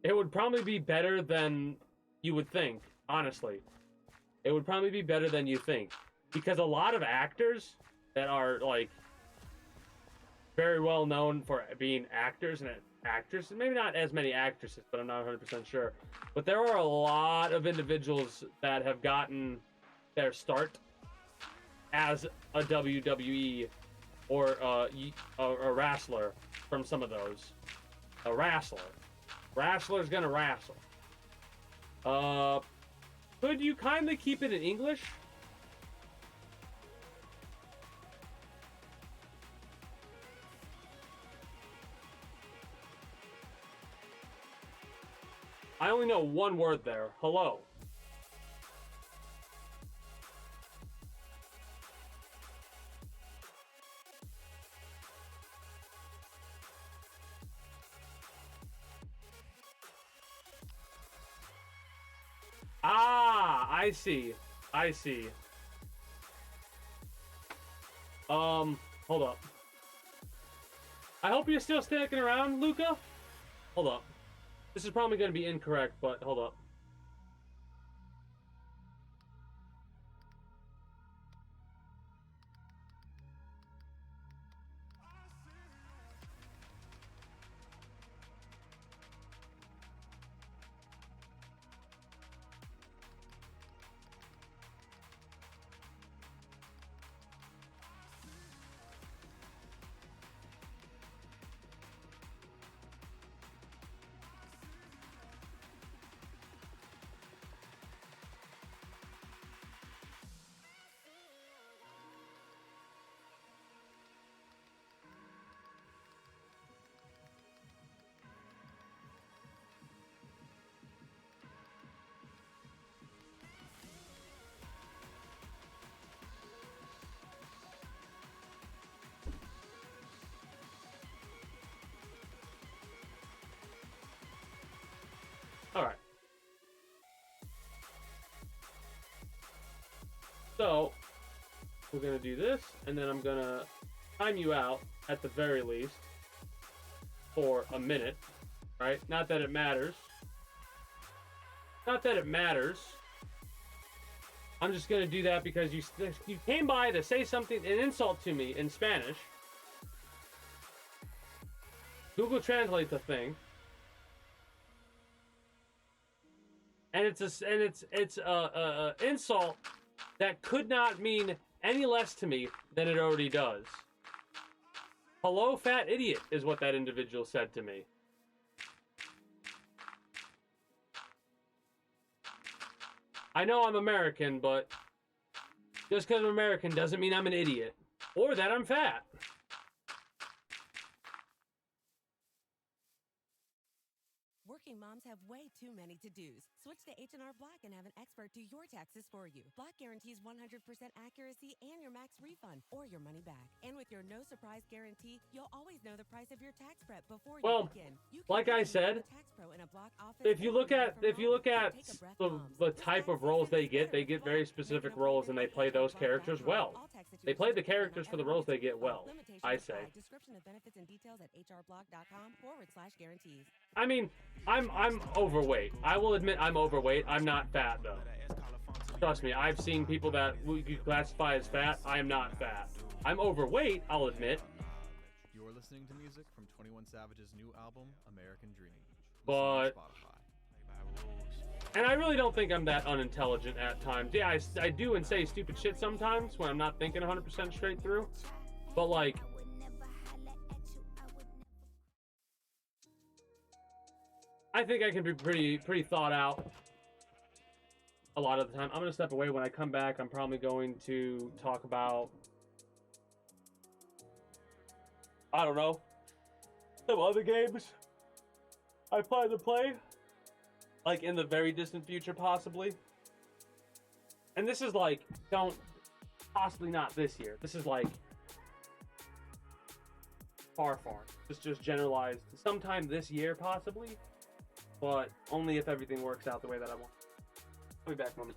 It would probably be better than you would think, honestly. It would probably be better than you think. Because a lot of actors that are, like, very well known for being actors and actresses, maybe not as many actresses, but I'm not 100% sure. But there are a lot of individuals that have gotten their start as a WWE or a wrestler from some of those. A wrestler. Wrestler's gonna wrestle. Could you kindly keep it in English? I only know one word there. Hello. Ah, I see. I see. Hold up. I hope you're still sticking around, Luca. Hold up. This is probably going to be incorrect, but hold up. So we're gonna do this, and then I'm gonna time you out at the very least for a minute, right? Not that it matters. Not that it matters. I'm just gonna do that because you came by to say something, an insult to me in Spanish. Google Translate the thing, and it's a insult that could not mean any less to me than it already does. Hello, fat idiot, is what that individual said to me. I know I'm American, but just because I'm American doesn't mean I'm an idiot or that I'm fat. Working moms have way too many to-dos. Switch to H&R Block and have an expert do your taxes for you. Block guarantees 100% accuracy and your max refund or your money back. And with your no surprise guarantee, you'll always know the price of your tax prep before you begin. Like I said, if you look at the type of roles they get very specific roles, and they play those characters well. They play the characters for the roles they get well, I say. Description of benefits and details at hrblock.com/guarantees. I mean, I'm overweight. I will admit I'm overweight. I'm not fat though. Trust me, I've seen people that you classify as fat. I am not fat. I'm overweight, I'll admit. You're listening to music from 21 Savage's new album, American Dream. But, and I really don't think I'm that unintelligent at times. Yeah, I do and say stupid shit sometimes when I'm not thinking 100% straight through. But like, I think I can be pretty thought out a lot of the time. I'm going to step away. When I come back, I'm probably going to talk about, I don't know, some other games I plan to play, like in the very distant future, possibly. And this is like, possibly not this year. This is like far. Just generalized. Sometime this year, possibly. But only if everything works out the way that I want. I'll be back in a moment.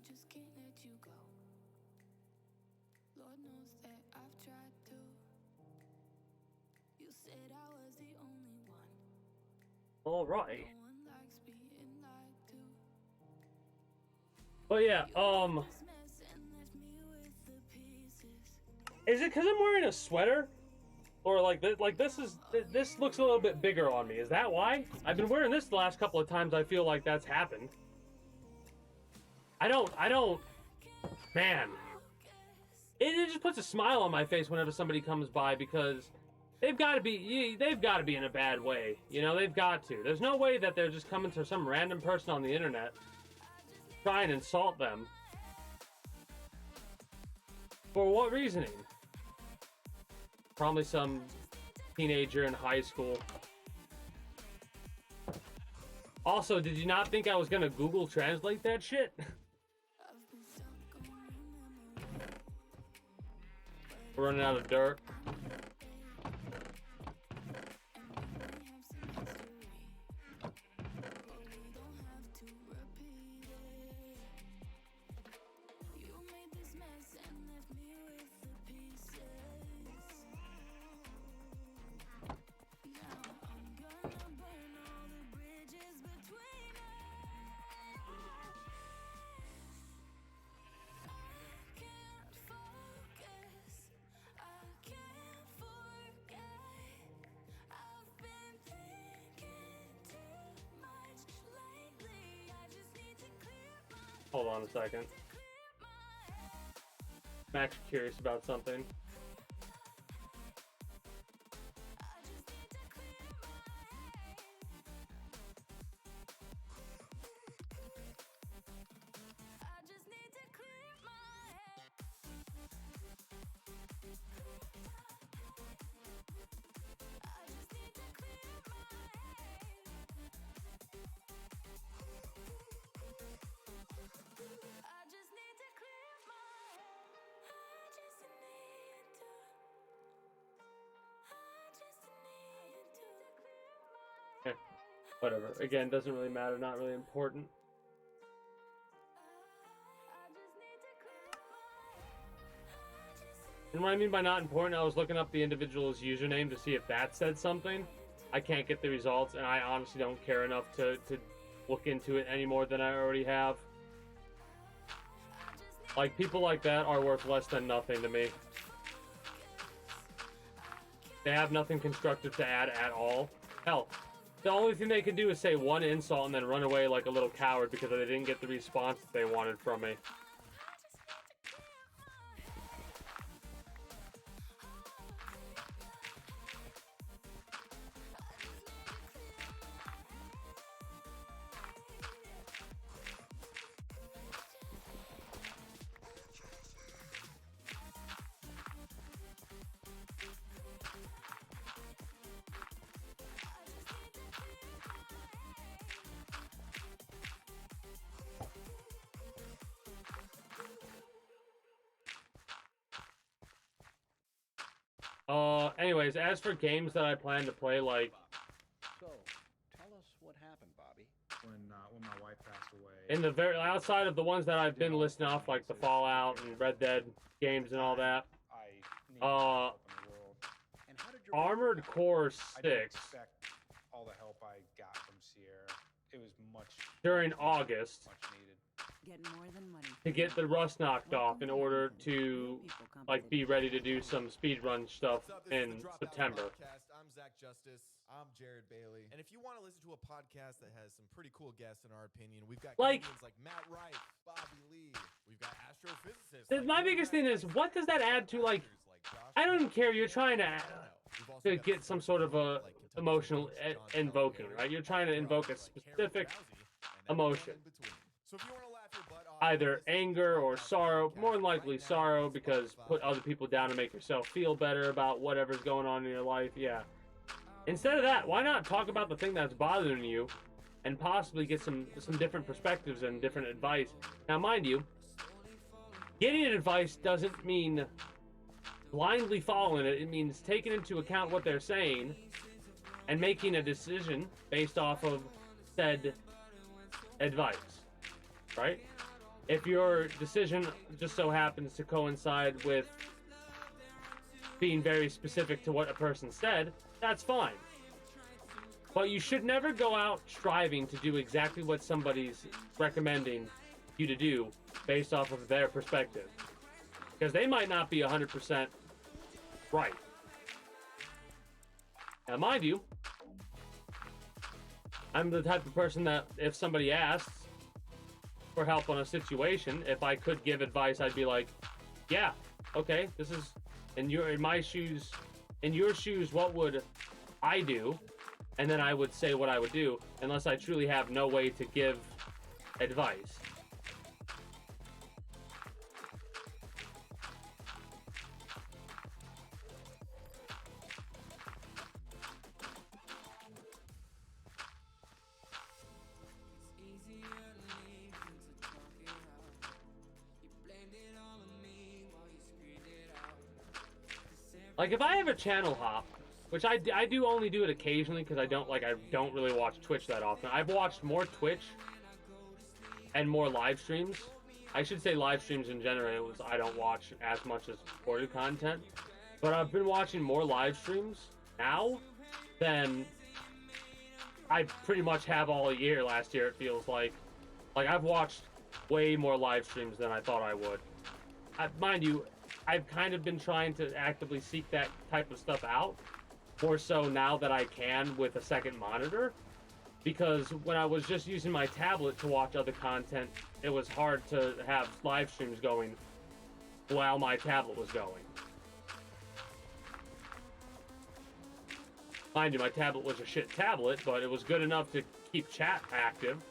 just can't let you go. Lord knows that I've tried to. You said I was the only one. All right. No one likes being lied to. But yeah, is it because I'm wearing a sweater? Or like this looks a little bit bigger on me. Is that why? I've been wearing this the last couple of times. I feel like that's happened. I don't, man. It just puts a smile on my face whenever somebody comes by because they've got to be in a bad way. You know, they've got to. There's no way that they're just coming to some random person on the internet, try and insult them. For what reasoning? Probably some teenager in high school. Also, did you not think I was gonna Google Translate that shit? We're running out of dirt. Hold on a second. I'm actually curious about something. Whatever. Again, doesn't really matter, not really important. And what I mean by not important, I was looking up the individual's username to see if that said something. I can't get the results, and I honestly don't care enough to look into it any more than I already have. Like, people like that are worth less than nothing to me. They have nothing constructive to add at all. Hell, the only thing they could do is say one insult and then run away like a little coward because they didn't get the response that they wanted from me. Anyways, as for games that I plan to play, like... So, tell us what happened, Bobby. When my wife passed away. In the very... outside of the ones that I've been listing off, like the Fallout and Red Dead games and all that. Armored Core 6. I didn't expect all the help I got from Sierra. It was much... During August. Much needed. Get more than money. To get the rust knocked off in order to, like, be ready to do some speedrun stuff in September. I'm Zach Justice. I'm Jared Bailey. And if you want to listen to a podcast that has some pretty cool guests in our opinion, we've got comedians like Matt Wright, Bobby Lee. We've got astrophysicists. My biggest thing is, what does that add to, like, I don't even care. You're trying to get some sort of a emotional invoking, right? You're trying to invoke a specific emotion. So if you want to laugh your butt off, either anger or sorrow, more than likely sorrow, because put other people down to make yourself feel better about whatever's going on in your life. Yeah. Instead of that, why not talk about the thing that's bothering you and possibly get some different perspectives and different advice. Now, mind you, getting advice doesn't mean blindly following it. It means taking into account what they're saying and making a decision based off of said advice, right? if your decision just so happens to coincide with being very specific to what a person said, that's fine. But you should never go out striving to do exactly what somebody's recommending you to do based off of their perspective. Because they might not be 100% right. Now, mind you, I'm the type of person that if somebody asks for help on a situation, if I could give advice, I'd be like, yeah, okay, this is, in my shoes, in your shoes, what would I do? And then I would say what I would do, unless I truly have no way to give advice. Like, if I have a channel hop, which I do only do it occasionally because I don't really watch Twitch that often. I've watched more Twitch and more live streams. I should say live streams in general. I don't watch as much as recorded content. But I've been watching more live streams now than I pretty much have all year last year, it feels like. Like, I've watched way more live streams than I thought I would. Mind you, I've kind of been trying to actively seek that type of stuff out, more so now that I can with a second monitor, because when I was just using my tablet to watch other content, it was hard to have live streams going while my tablet was going. Mind you, my tablet was a shit tablet, but it was good enough to keep chat active.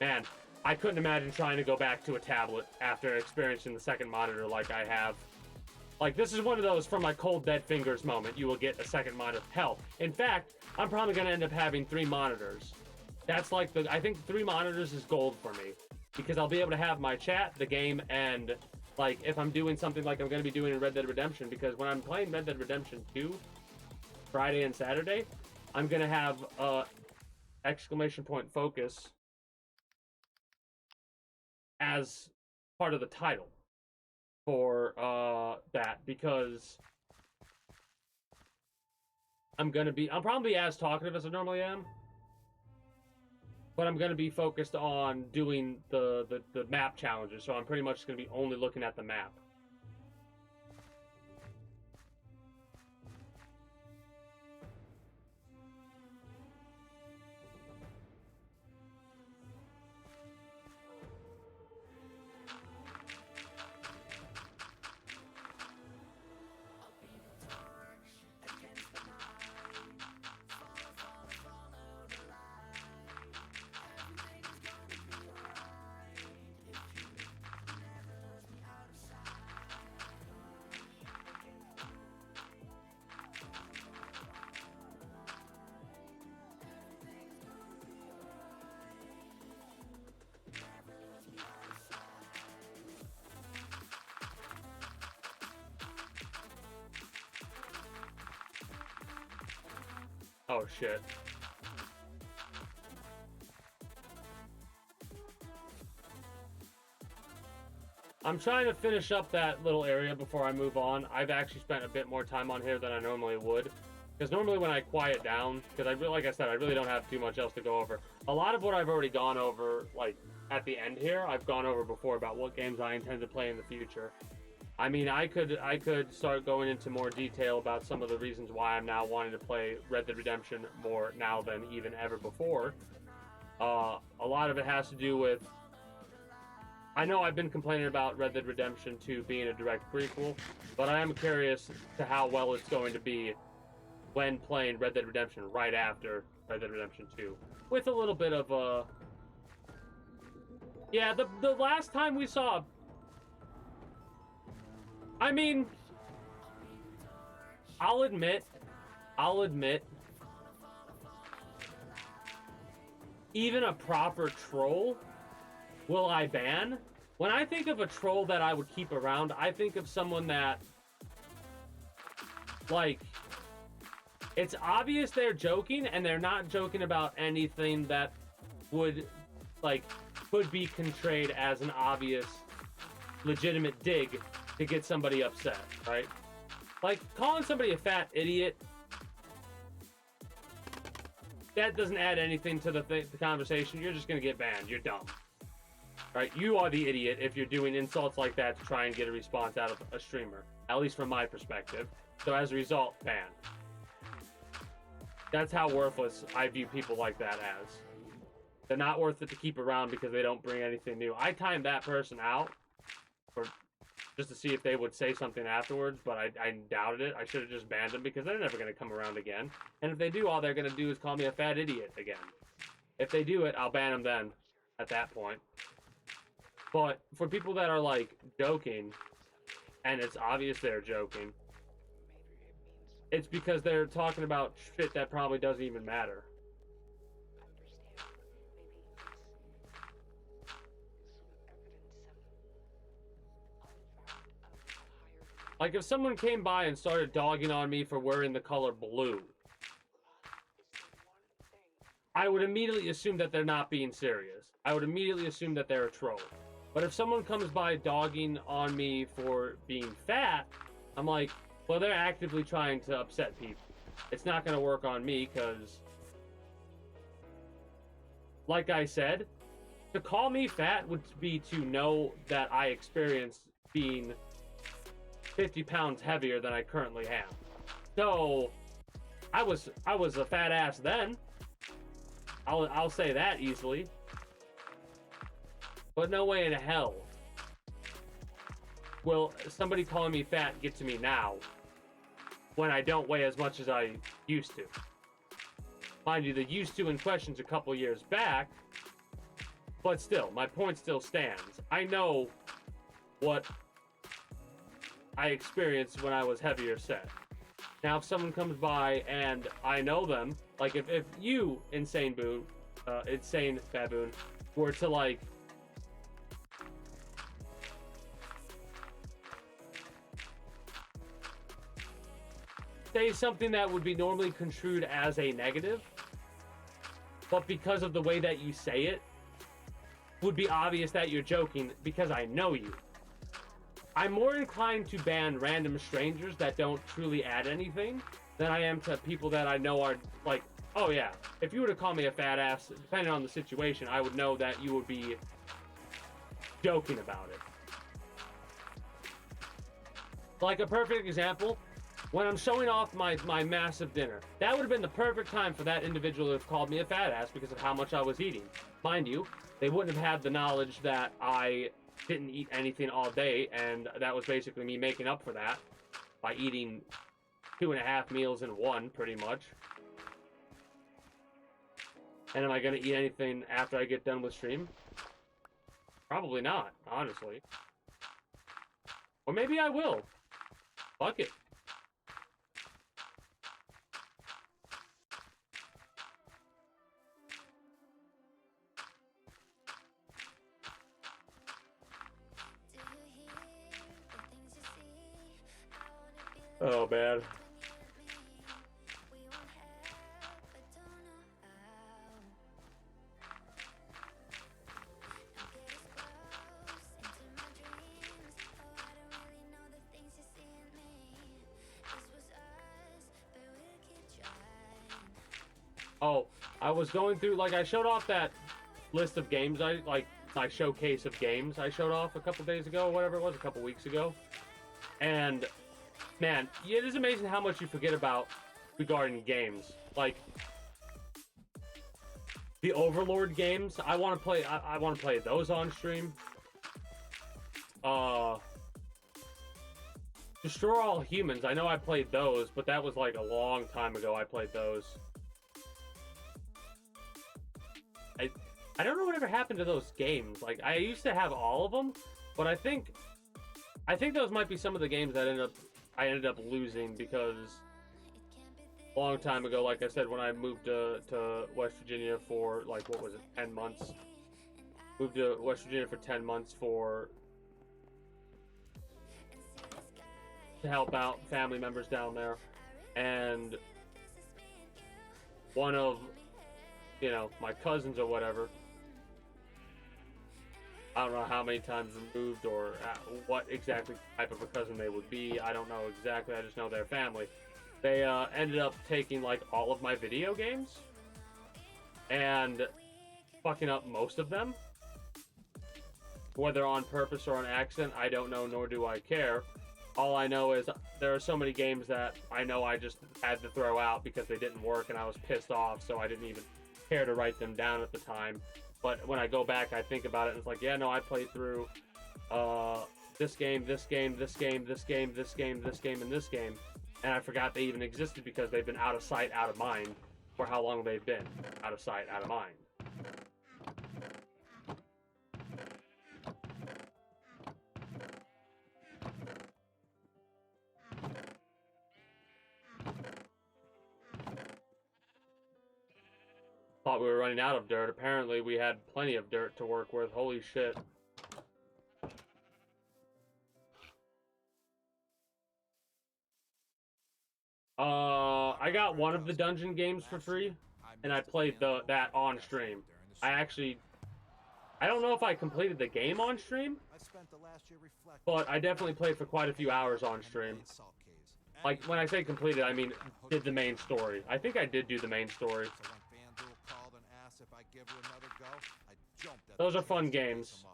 Man, I couldn't imagine trying to go back to a tablet after experiencing the second monitor like I have. Like, this is one of those from my cold dead fingers moment. You will get a second monitor. Hell, in fact, I'm probably going to end up having 3 monitors. That's like I think 3 monitors is gold for me. Because I'll be able to have my chat, the game, and like if I'm doing something like I'm going to be doing in Red Dead Redemption, because when I'm playing Red Dead Redemption 2, Friday and Saturday, I'm going to have exclamation point focus as part of the title for that, because I'm probably as talkative as I normally am, but I'm gonna be focused on doing the map challenges, so I'm pretty much gonna be only looking at the map. Oh shit. I'm trying to finish up that little area before I move on. I've actually spent a bit more time on here than I normally would. Because normally when I quiet down, because like I said, I really don't have too much else to go over. A lot of what I've already gone over, like, at the end here, I've gone over before about what games I intend to play in the future. I mean, I could start going into more detail about some of the reasons why I'm now wanting to play Red Dead Redemption more now than even ever before. A lot of it has to do with... I know I've been complaining about Red Dead Redemption 2 being a direct prequel, but I am curious to how well it's going to be when playing Red Dead Redemption right after Red Dead Redemption 2. With a little bit of yeah, the last time we saw... I mean... I'll admit... Even a proper troll... will I ban? When I think of a troll that I would keep around, I think of someone that... like... it's obvious they're joking, and they're not joking about anything that would, like, could be portrayed as an obvious, legitimate dig to get somebody upset, right? Like, calling somebody a fat idiot, that doesn't add anything to the conversation. You're just going to get banned. You're dumb. Right? You are the idiot if you're doing insults like that to try and get a response out of a streamer. At least from my perspective. So as a result, banned. That's how worthless I view people like that as. They're not worth it to keep around because they don't bring anything new. I timed that person out for just to see if they would say something afterwards, but I doubted it. I should have just banned them because they're never going to come around again. And if they do, all they're going to do is call me a fat idiot again. If they do it, I'll ban them then, at that point. But for people that are, like, joking, and it's obvious they're joking, it's because they're talking about shit that probably doesn't even matter. Like, if someone came by and started dogging on me for wearing the color blue, I would immediately assume that they're not being serious. I would immediately assume that they're a troll. But if someone comes by dogging on me for being fat, I'm like, well, they're actively trying to upset people. It's not going to work on me because, like I said, to call me fat would be to know that I experienced being 50 pounds heavier than I currently am. So, I was a fat ass then. I'll say that easily. But no way in hell will somebody calling me fat get to me now when I don't weigh as much as I used to. Mind you, the used to in question's a couple years back, but still, my point still stands. I know what I experienced when I was heavier set. Now, if someone comes by and I know them, like if you, insane baboon, were to like say something that would be normally construed as a negative, but because of the way that you say it, would be obvious that you're joking because I know you. I'm more inclined to ban random strangers that don't truly add anything than I am to people that I know are like, oh yeah, if you were to call me a fat ass, depending on the situation, I would know that you would be joking about it. Like a perfect example, when I'm showing off my massive dinner, that would have been the perfect time for that individual to have called me a fat ass because of how much I was eating. Mind you, they wouldn't have had the knowledge that I didn't eat anything all day, and that was basically me making up for that by eating 2.5 meals in one, pretty much. And am I going to eat anything after I get done with stream? Probably not, honestly. Or maybe I will. Fuck it. Oh, man. Oh, I was going through, like, I showed off that list of games, my showcase of games I showed off a couple days ago, whatever it was, a couple weeks ago. And, man, it is amazing how much you forget about regarding games. Like, the Overlord games, I want to play those on stream. Destroy All Humans, I know I played those, but that was like a long time ago I played those. I don't know whatever happened to those games. Like, I used to have all of them, but I think those might be some of the games that I ended up losing because a long time ago, like I said, when I moved to West Virginia for, like, what was it, 10 months? Moved to West Virginia for 10 months to help out family members down there. And one of, you know, my cousins or whatever I don't know how many times removed or what exactly type of a cousin they would be. I don't know exactly. I just know their family. They ended up taking like all of my video games and fucking up most of them. Whether on purpose or on accident, I don't know, nor do I care. All I know is there are so many games that I know I just had to throw out because they didn't work and I was pissed off, so I didn't even care to write them down at the time. But when I go back, I think about it, and it's like, yeah, no, I played through this game, this game, this game, this game, this game, this game, and this game, and I forgot they even existed because they've been out of sight, out of mind for how long they've been. Out of sight, out of mind. Thought we were running out of dirt. Apparently, we had plenty of dirt to work with. Holy shit. I got one of the dungeon games for free, and I played that on stream. I don't know if I completed the game on stream, but I definitely played for quite a few hours on stream. Like, when I say completed, I mean did the main story. I think I did do the main story. Those are fun games.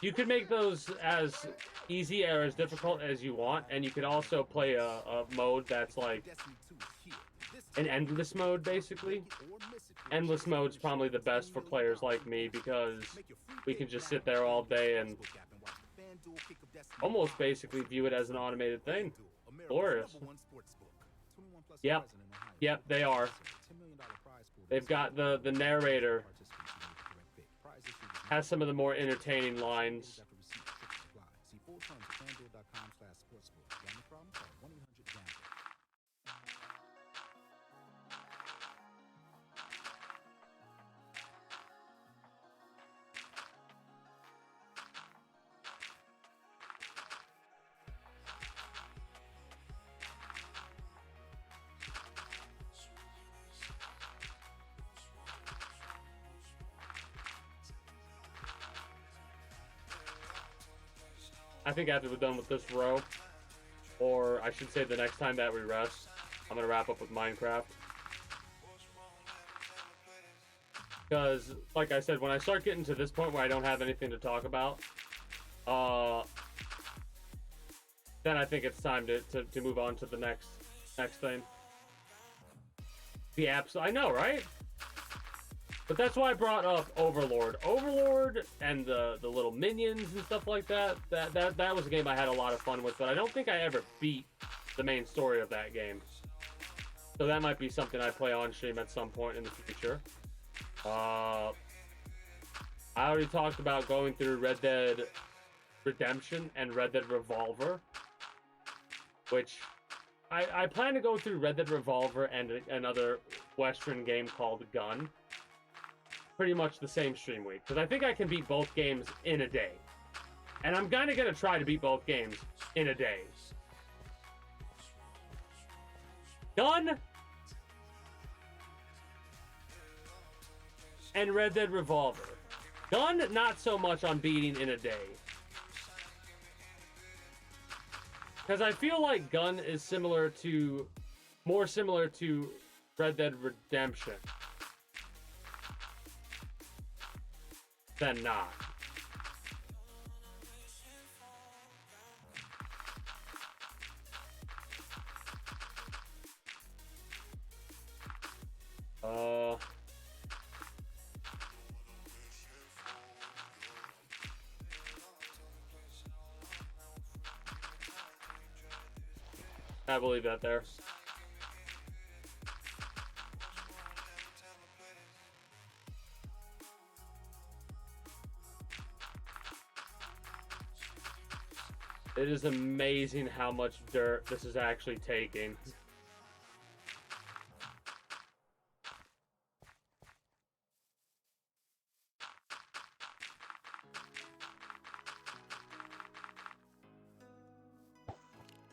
You could make those as easy or as difficult as you want, and you could also play a mode that's like an endless mode, basically. Endless mode's probably the best for players like me because we can just sit there all day and almost basically view it as an automated thing. Glorious. Yep, they are. They've got the narrator has some of the more entertaining lines. I think after we're done with this row, or I should say the next time that we rest, I'm going to wrap up with Minecraft. Because, like I said, when I start getting to this point where I don't have anything to talk about, then I think it's time to move on to the next thing. The apps, I know, right? But that's why I brought up Overlord. Overlord and the little minions and stuff like that. That was a game I had a lot of fun with, but I don't think I ever beat the main story of that game. So that might be something I play on stream at some point in the future. I already talked about going through Red Dead Redemption and Red Dead Revolver, which I plan to go through Red Dead Revolver and another Western game called Gun. Pretty much the same stream week, because I think I can beat both games in a day. And I'm kind of going to try to beat both games in a day. Gun and Red Dead Revolver. Gun, not so much on beating in a day. Because I feel like Gun is more similar to Red Dead Redemption than not. I believe that there. It is amazing how much dirt this is actually taking.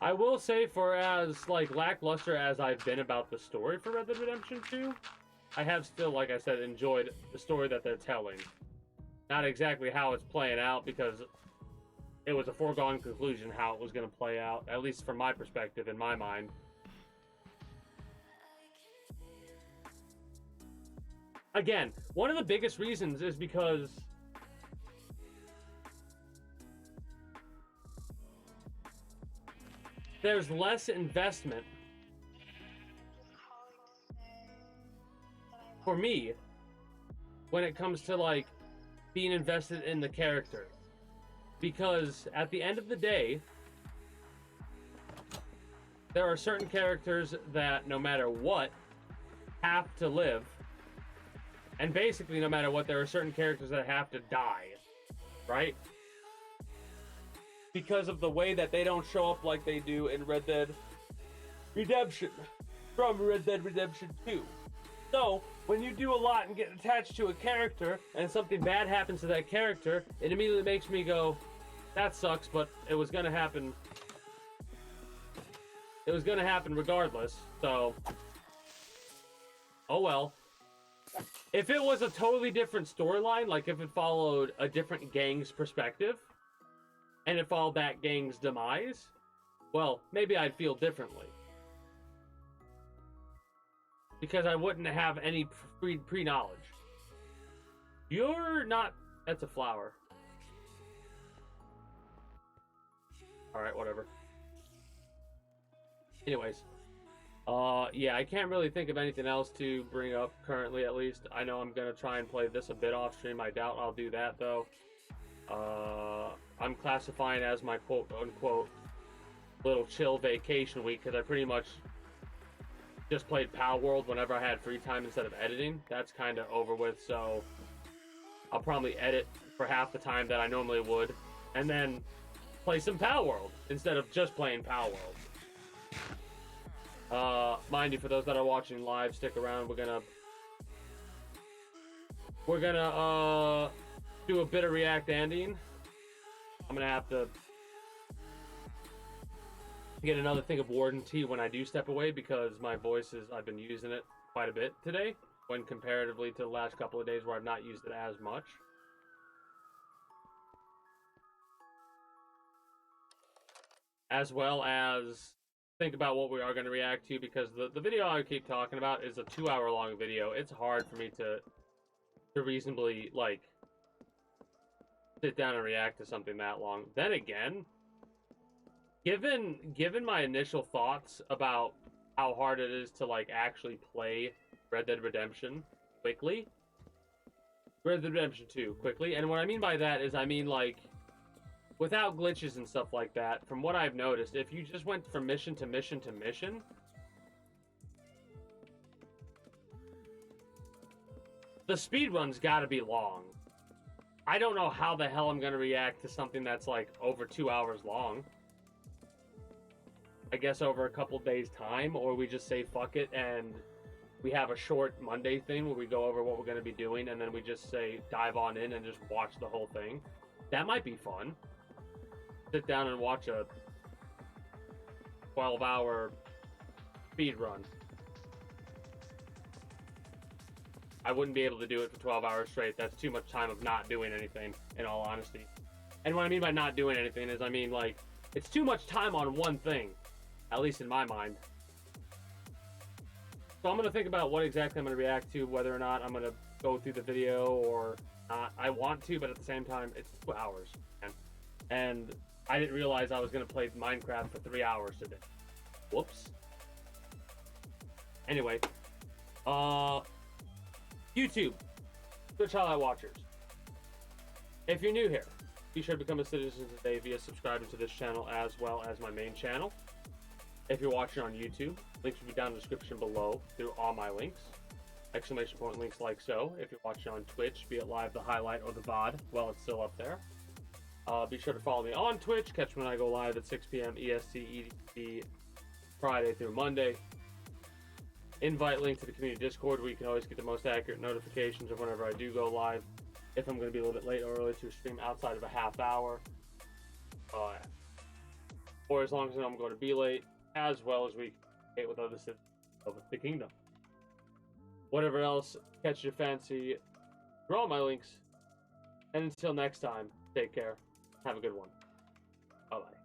I will say, for as like lackluster as I've been about the story for Red Dead Redemption 2, I have still, like I said, enjoyed the story that they're telling. not exactly how it's playing out, because it was a foregone conclusion how it was going to play out, at least from my perspective, in my mind. Again, one of the biggest reasons is because there's less investment for me when it comes to like being invested in the character, because at the end of the day there are certain characters that no matter what have to live, and basically no matter what there are certain characters that have to die, right? Because of the way that they don't show up like they do in Red Dead Redemption from Red Dead Redemption 2. So, when you do a lot and get attached to a character and something bad happens to that character, it immediately makes me go, that sucks, but it was gonna happen. It was gonna happen regardless, so oh well. If it was a totally different storyline, like if it followed a different gang's perspective, and it followed that gang's demise, well, maybe I'd feel differently. Because I wouldn't have any pre-knowledge. You're not... That's a flower. Alright, whatever. Anyways. Yeah, I can't really think of anything else to bring up currently, at least. I know I'm going to try and play this a bit off stream. I doubt I'll do that, though. I'm classifying as my quote-unquote little chill vacation week, because I pretty much just played Pal World whenever I had free time instead of editing. That's kind of over with, so I'll probably edit for half the time that I normally would, and then play some Pal World instead of just playing Pal World. Mind you, for those that are watching live, stick around. We're gonna do a bit of react ending. I'm gonna have to get another thing of Warden tea when I do step away, because my voice is, I've been using it quite a bit today when comparatively to the last couple of days where I've not used it as much. As well as think about what we are going to react to, because the video I keep talking about is a 2-hour long video. It's hard for me to reasonably like sit down and react to something that long. Then again, given my initial thoughts about how hard it is to like actually play Red Dead Redemption quickly, Red Dead Redemption 2 quickly, and what I mean by that is I mean like without glitches and stuff like that, from what I've noticed, if you just went from mission to mission to mission, the speedrun's gotta be long. I don't know how the hell I'm gonna react to something that's like over 2 hours long. I guess over a couple days time, or we just say fuck it and we have a short Monday thing where we go over what we're gonna be doing and then we just say dive on in and just watch the whole thing. That might be fun. Sit down and watch a 12-hour speed run. I wouldn't be able to do it for 12 hours straight. That's too much time of not doing anything, in all honesty. And what I mean by not doing anything is I mean like it's too much time on one thing, at least in my mind. So I'm going to think about what exactly I'm going to react to, whether or not I'm going to go through the video or not. I want to, but at the same time, it's 2 hours. And I didn't realize I was going to play Minecraft for 3 hours today. Whoops. Anyway. YouTube. Twitch Highlight Watchers. If you're new here, be sure to become a citizen today via subscribing to this channel as well as my main channel. If you're watching on YouTube, links will be down in the description below through all my links. Exclamation point links like so. If you're watching on Twitch, be it live, the highlight, or the VOD, well, it's still up there. Be sure to follow me on Twitch. Catch me when I go live at 6 p.m. EST, EDT, Friday through Monday. Invite link to the community Discord where you can always get the most accurate notifications of whenever I do go live. If I'm going to be a little bit late or early to stream outside of a half hour. Or as long as I know I'm going to be late, as well as we communicate with other citizens of the kingdom. Whatever else catches your fancy, through all my links And until next time, take care. Have a good one. Bye bye.